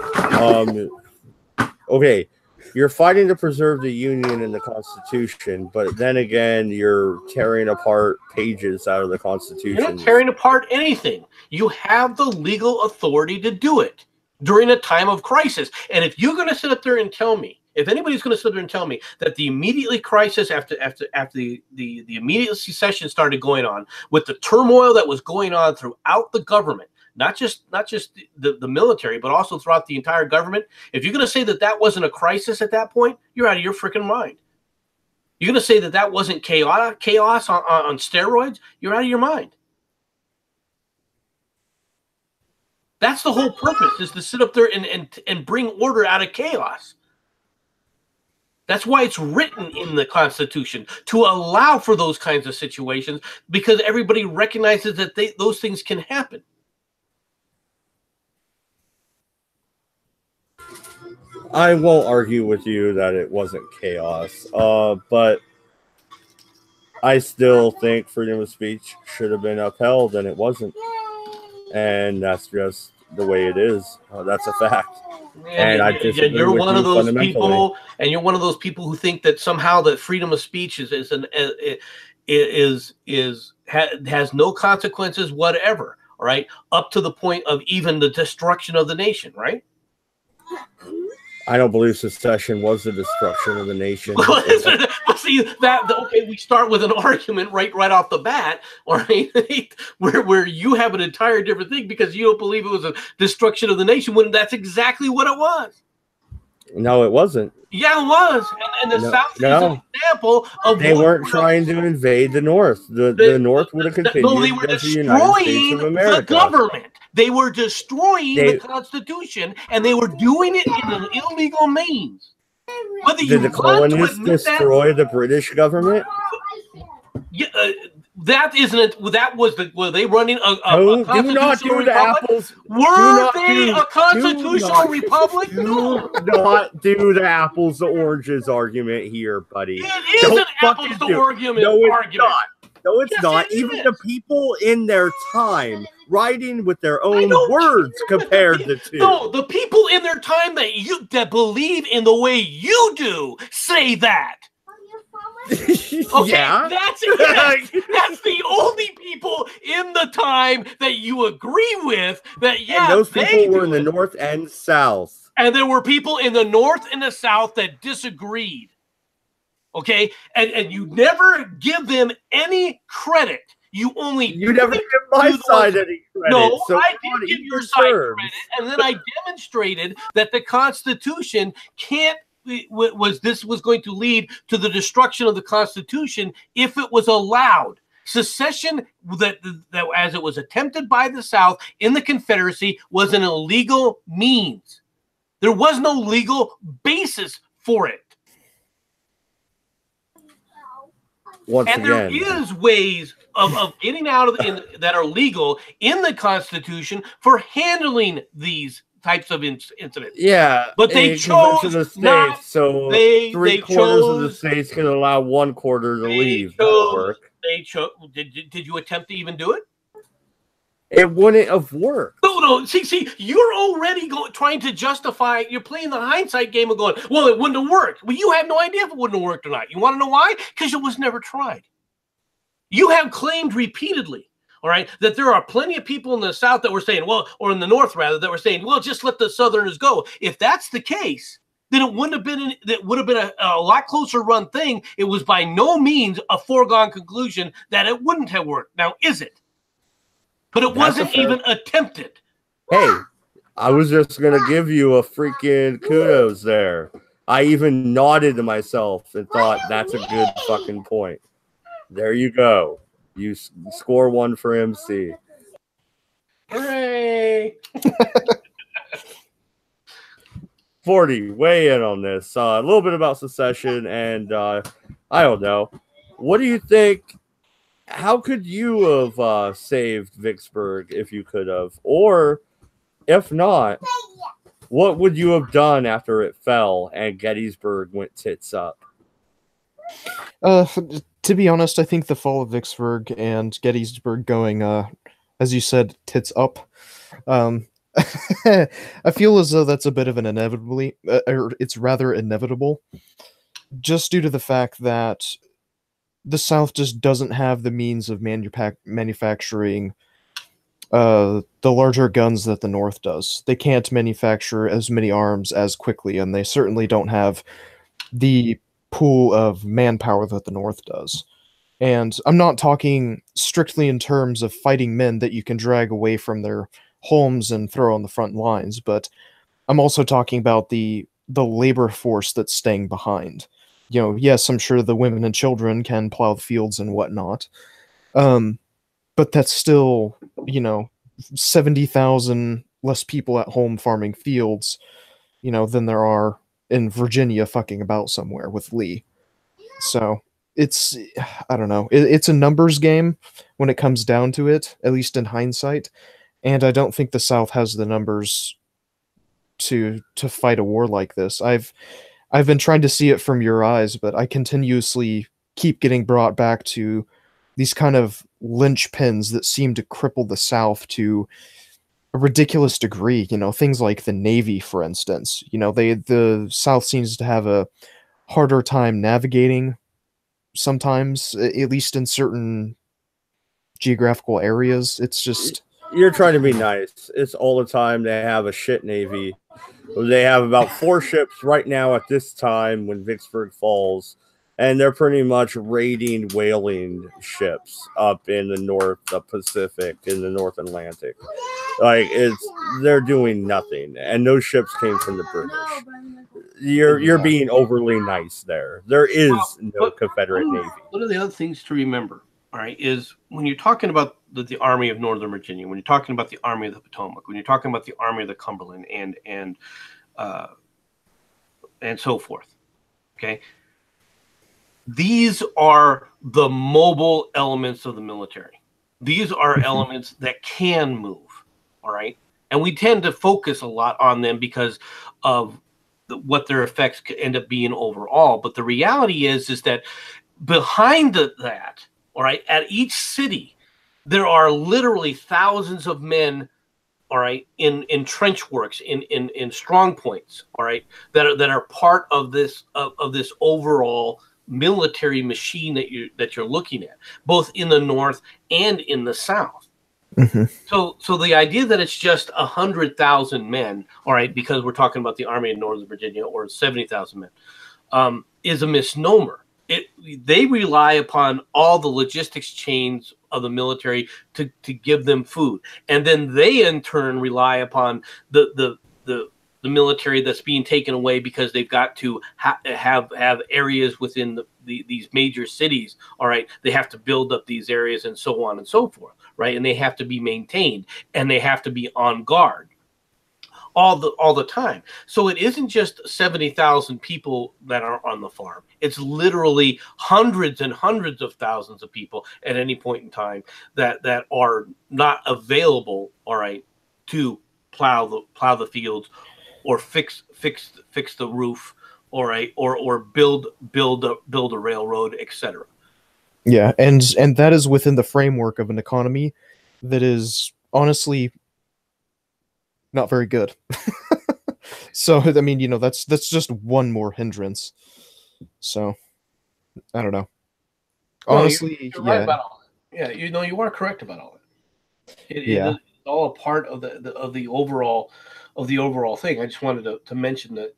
Okay, you're fighting to preserve the Union and the Constitution, but then again, you're tearing apart pages out of the Constitution. You're not tearing apart anything. You have the legal authority to do it during a time of crisis. And if you're going to sit up there and tell me, if anybody's going to sit up there and tell me that the immediately crisis after the immediate secession started going on, with the turmoil that was going on throughout the government, not just the military, but also throughout the entire government, if you're going to say that wasn't a crisis at that point, you're out of your freaking mind. You're going to say that wasn't chaos on steroids, you're out of your mind. That's the whole purpose, is to sit up there and bring order out of chaos. That's why it's written in the Constitution, to allow for those kinds of situations, because everybody recognizes that those things can happen. I won't argue with you that it wasn't chaos, but I still think freedom of speech should have been upheld, and it wasn't. And that's just the way it is. That's a fact. And I disagree you're with one of you those fundamentally. people, and you're one of those people who think that somehow that freedom of speech has no consequences whatever. All right, up to the point of even the destruction of the nation. Right. I don't believe secession was the destruction of the nation. See that? Okay, we start with an argument right off the bat, all right, where you have an entire different thing because you don't believe it was a destruction of the nation when that's exactly what it was. No, it wasn't. Yeah, it was, and the South is an example of. They weren't trying to invade the North. The North would have continued. No, they were destroying the government. They were destroying the Constitution, and they were doing it in an illegal means. Did the colonists destroy the British government? Yeah, that isn't it. That was were they running a constitutional republic? Were they a constitutional republic? Do not do the apples to oranges argument here, buddy. It is an apples to argument. No, it's not. No, it's not. Even the people in their time writing with their own words compared the two. No, the people in their time that believe in the way you do say that. Okay, yeah, that's it. That's the only people in the time that you agree with. That and those people were in the North and South, and there were people in the North and the South that disagreed. Okay, and you never give them any credit. You never give my side any credit. No, so I did give your side credit, and then I demonstrated that the Constitution was going to lead to the destruction of the Constitution if it was allowed. Secession, that as it was attempted by the South in the Confederacy, was an illegal means. There was no legal basis for it. There is ways of getting out of that are legal in the Constitution for handling these types of incidents. Yeah, but they chose to the states, not. So they 3/4 of the states can allow 1/4 to leave. They chose. Did you attempt to even do it? It wouldn't have worked. No. See, you're already trying to justify. You're playing the hindsight game of going, well, it wouldn't have worked. Well, you have no idea if it wouldn't have worked or not. You want to know why? Because it was never tried. You have claimed repeatedly, all right, that there are plenty of people in the South that were saying, well, or in the North rather, that were saying, well, just let the Southerners go. If that's the case, then it wouldn't have been. That would have been a lot closer run thing. It was by no means a foregone conclusion that it wouldn't have worked. Now, is it? But it wasn't even attempted. Hey, I was just going to give you a freaking kudos there. I even nodded to myself and thought that's a good fucking point. There you go. You score one for MC. Hooray! 40, weigh in on this. A little bit about secession, and I don't know. What do you think? How could you have saved Vicksburg if you could have? Or if not, what would you have done after it fell and Gettysburg went tits up? To be honest, I think the fall of Vicksburg and Gettysburg going, as you said, tits up. I feel as though that's a bit of an it's rather inevitable, just due to the fact that the South just doesn't have the means of manufacturing the larger guns that the North does. They can't manufacture as many arms as quickly, and they certainly don't have the pool of manpower that the North does. And I'm not talking strictly in terms of fighting men that you can drag away from their homes and throw on the front lines, but I'm also talking about the labor force that's staying behind. You know, yes, I'm sure the women and children can plow the fields and whatnot, but that's still, 70,000 less people at home farming fields, than there are in Virginia fucking about somewhere with Lee. So it's, I don't know, it's a numbers game when it comes down to it, at least in hindsight. And I don't think the South has the numbers to fight a war like this. I've been trying to see it from your eyes, but I continuously keep getting brought back to these kind of linchpins that seem to cripple the South to a ridiculous degree. Things like the Navy, for instance. The South seems to have a harder time navigating sometimes, at least in certain geographical areas. It's just, you're trying to be nice. It's all the time they have a shit Navy. They have about 4 ships right now at this time when Vicksburg falls, and they're pretty much raiding whaling ships up in the North Pacific, in the North Atlantic. Like, they're doing nothing, and those ships came from the British. You're being overly nice there. There is no Confederate Navy. One of the other things to remember, all right, is when you're talking about the Army of Northern Virginia, when you're talking about the Army of the Potomac, when you're talking about the Army of the Cumberland, and so forth, okay, these are the mobile elements of the military. These are elements that can move, all right, and we tend to focus a lot on them because of what their effects could end up being overall. But the reality is that behind that, all right, at each city, there are literally thousands of men, all right, in trench works, in strong points, all right, that are part of this overall military machine that you're looking at, both in the North and in the South. Mm-hmm. So the idea that it's just 100,000 men, all right, because we're talking about the Army of Northern Virginia, or 70,000 men, is a misnomer. They rely upon all the logistics chains of the military to give them food, and then they in turn rely upon the military that's being taken away because they've got to have areas within these major cities. All right, they have to build up these areas and so on and so forth, right? And they have to be maintained, and they have to be on guard all the time. So it isn't just 70,000 people that are on the farm. It's literally hundreds and hundreds of thousands of people at any point in time that are not available, all right, to plow the fields, or fix the roof, all right, or build a railroad, etc. Yeah, and that is within the framework of an economy that is honestly not very good. So I mean, that's just one more hindrance. So I don't know. Honestly, you're right about all that. Yeah, you are correct about all that. It is all a part of the overall thing. I just wanted to mention that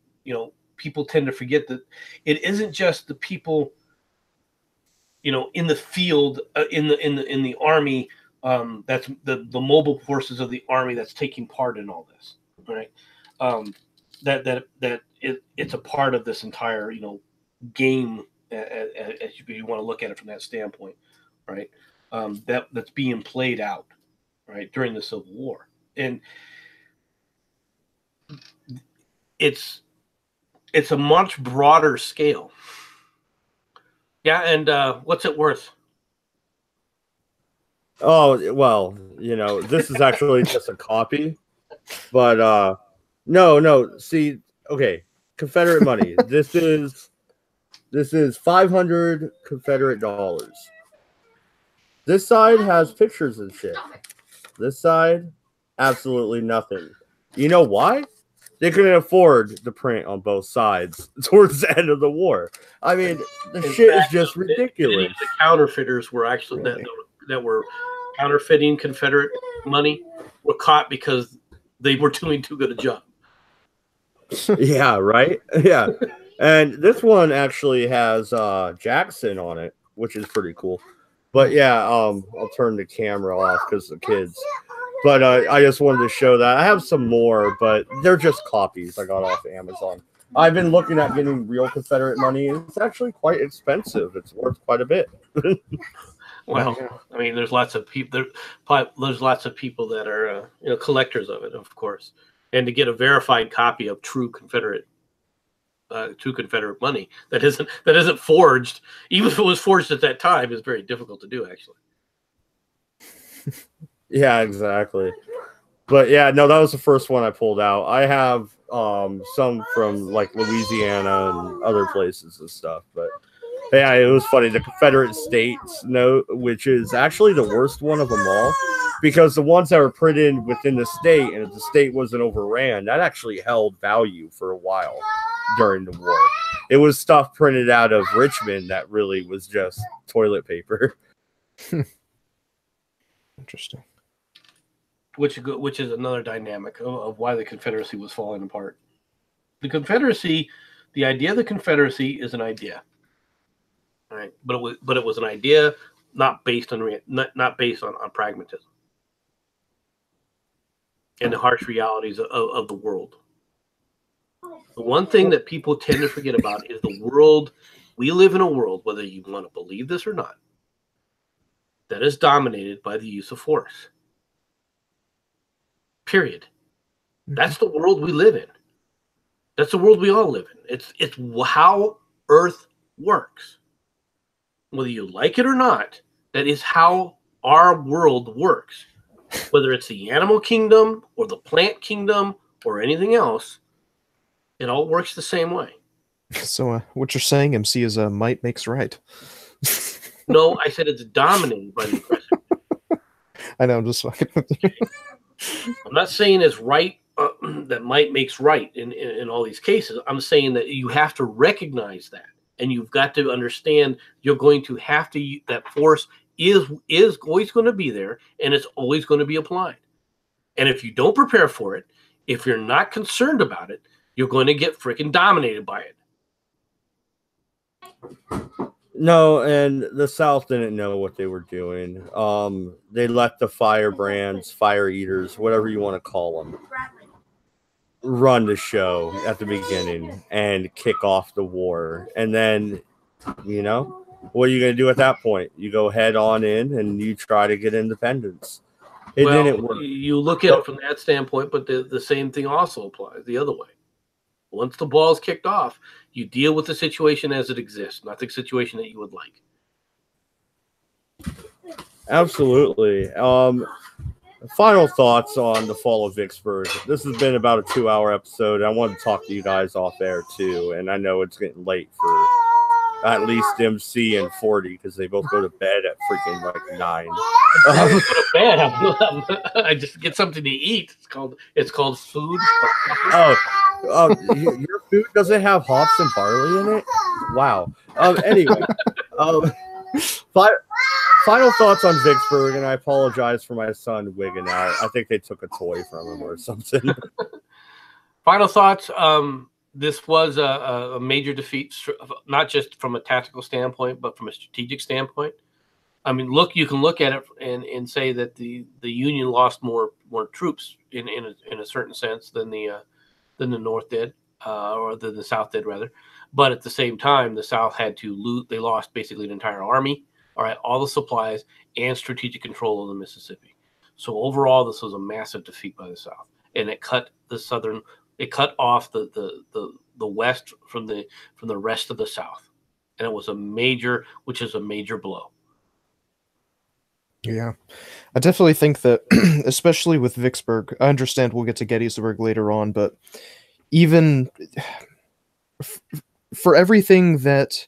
people tend to forget that it isn't just the people in the field, in the army, that's the mobile forces of the army that's taking part in all this, right? It's a part of this entire game, as you want to look at it from that standpoint, right? That's being played out, right, during the Civil War, and it's a much broader scale. Yeah, and what's it worth? Oh, well, this is actually just a copy, but no. See, okay, Confederate money. This is 500 Confederate dollars. This side has pictures and shit. This side, absolutely nothing. You know why? They couldn't afford the print on both sides towards the end of the war. I mean, shit is just ridiculous. The counterfeiters were actually that were counterfeiting Confederate money were caught because they were doing too good a job. Yeah, right? Yeah. And this one actually has Jackson on it, which is pretty cool. But yeah, I'll turn the camera off because the kids. But I just wanted to show that. I have some more, but they're just copies I got off Amazon. I've been looking at getting real Confederate money, and it's actually quite expensive. It's worth quite a bit. Well, I mean, there's lots of people. There's lots of people that are collectors of it, of course. And to get a verified copy of true Confederate money that isn't forged, even if it was forged at that time, is very difficult to do, actually. Yeah, exactly. But yeah, no, that was the first one I pulled out. I have some from like Louisiana and other places and stuff, but yeah, it was funny. The Confederate States note, which is actually the worst one of them all, because the ones that were printed within the state, and if the state wasn't overran, that actually held value for a while during the war. It was stuff printed out of Richmond that really was just toilet paper. Interesting. Which is another dynamic of why the Confederacy was falling apart. The Confederacy, the idea of the Confederacy is an idea, right? But it was an idea not based on pragmatism and the harsh realities of the world. The one thing that people tend to forget about is the world. We live in a world, whether you want to believe this or not, that is dominated by the use of force. Period. That's the world we live in. That's the world we all live in. It's how Earth works. Whether you like it or not, that is how our world works. Whether it's the animal kingdom or the plant kingdom or anything else, it all works the same way. So what you're saying, MC, is might makes right. No, I said it's dominated by the aggressor. I know, I'm just fucking with you. I'm not saying it's right, that might makes right in all these cases. I'm saying that you have to recognize that, and you've got to understand you're going to have to, that force is always going to be there, and it's always going to be applied. And if you don't prepare for it, if you're not concerned about it, you're going to get freaking dominated by it. No, and the South didn't know what they were doing. They let the firebrands, fire eaters, whatever you want to call them, run the show at the beginning and kick off the war. And then, what are you going to do at that point? You go head on in and you try to get independence. It didn't work. You look at it from that standpoint, but the same thing also applies the other way. Once the ball is kicked off, you deal with the situation as it exists, not the situation that you would like. Absolutely. Final thoughts on the fall of Vicksburg. This has been about a 2-hour episode. I wanted to talk to you guys off air too, and I know it's getting late for at least MC and 40 because they both go to bed at freaking like 9. I go to bed. I just get something to eat. It's called food. Your food doesn't have hops and barley in it? Wow. Anyway, final thoughts on Vicksburg, and I apologize for my son wigging out. I think they took a toy from him or something. Final thoughts. This was a major defeat, not just from a tactical standpoint, but from a strategic standpoint. I mean, you can look at it and say that the Union lost more troops in a certain sense than the North did, or than the South did rather. But at the same time, the South had to loot. They lost basically an entire army, all the supplies and strategic control of the Mississippi. So overall, this was a massive defeat by the South, and it cut off the West from the rest of the South, and it was a major blow. Yeah, I definitely think that, especially with Vicksburg, I understand we'll get to Gettysburg later on, but even for everything that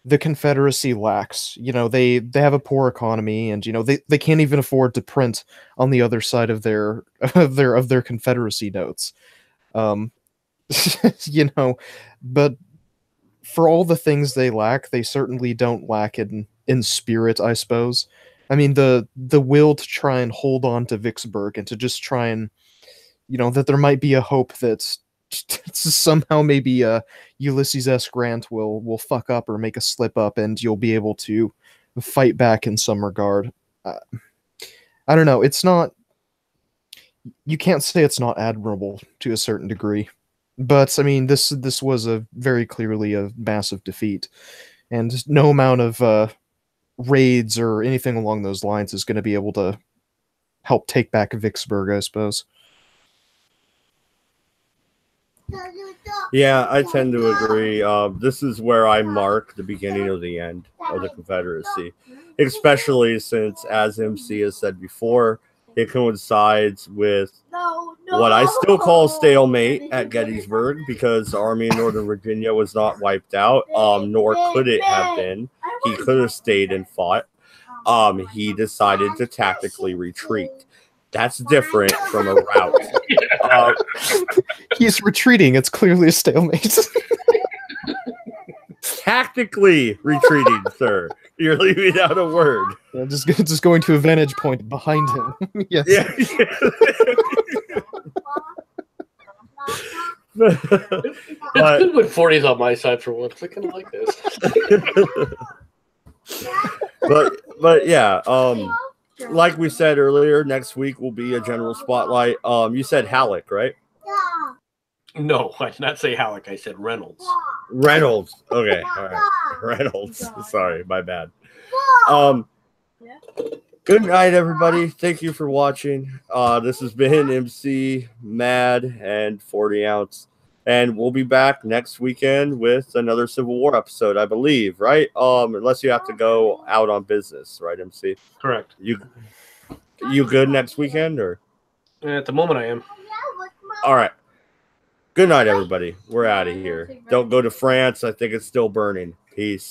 the Confederacy lacks, they have a poor economy, and they can't even afford to print on the other side of their Confederacy notes. But for all the things they lack, they certainly don't lack in spirit, I suppose. I mean, the will to try and hold on to Vicksburg and to just try and, that there might be a hope that somehow maybe Ulysses S. Grant will fuck up or make a slip up and you'll be able to fight back in some regard. I don't know. It's not, you can't say it's not admirable to a certain degree, but I mean, this was very clearly a massive defeat, and no amount of raids or anything along those lines is going to be able to help take back Vicksburg, I suppose. Yeah, I tend to agree. This is where I mark the beginning of the end of the Confederacy, especially since, as MC has said before, it coincides with what I still call stalemate at Gettysburg, because the Army in Northern Virginia was not wiped out, nor could it have been. He could have stayed and fought. He decided to tactically retreat. That's different from a rout. He's retreating. It's clearly a stalemate. Tactically retreating, sir. You're leaving out a word. Yeah, just going to a vantage point behind him. Yes. Yeah. It's good when 40's on my side for once. I kind of like this. but yeah, like we said earlier, next week will be a general spotlight. You said Halleck, right? No, I did not say Halleck. I said Reynolds. Reynolds. Okay, all right. Reynolds. Sorry, my bad. Good night, everybody. Thank you for watching. This has been MC, MADD, and 40 ounce. And we'll be back next weekend with another Civil War episode, I believe, right? Unless you have to go out on business, right, MC? Correct. You good next weekend, or? At the moment, I am. All right. Good night, everybody. We're out of here. Don't go to France. I think it's still burning. Peace.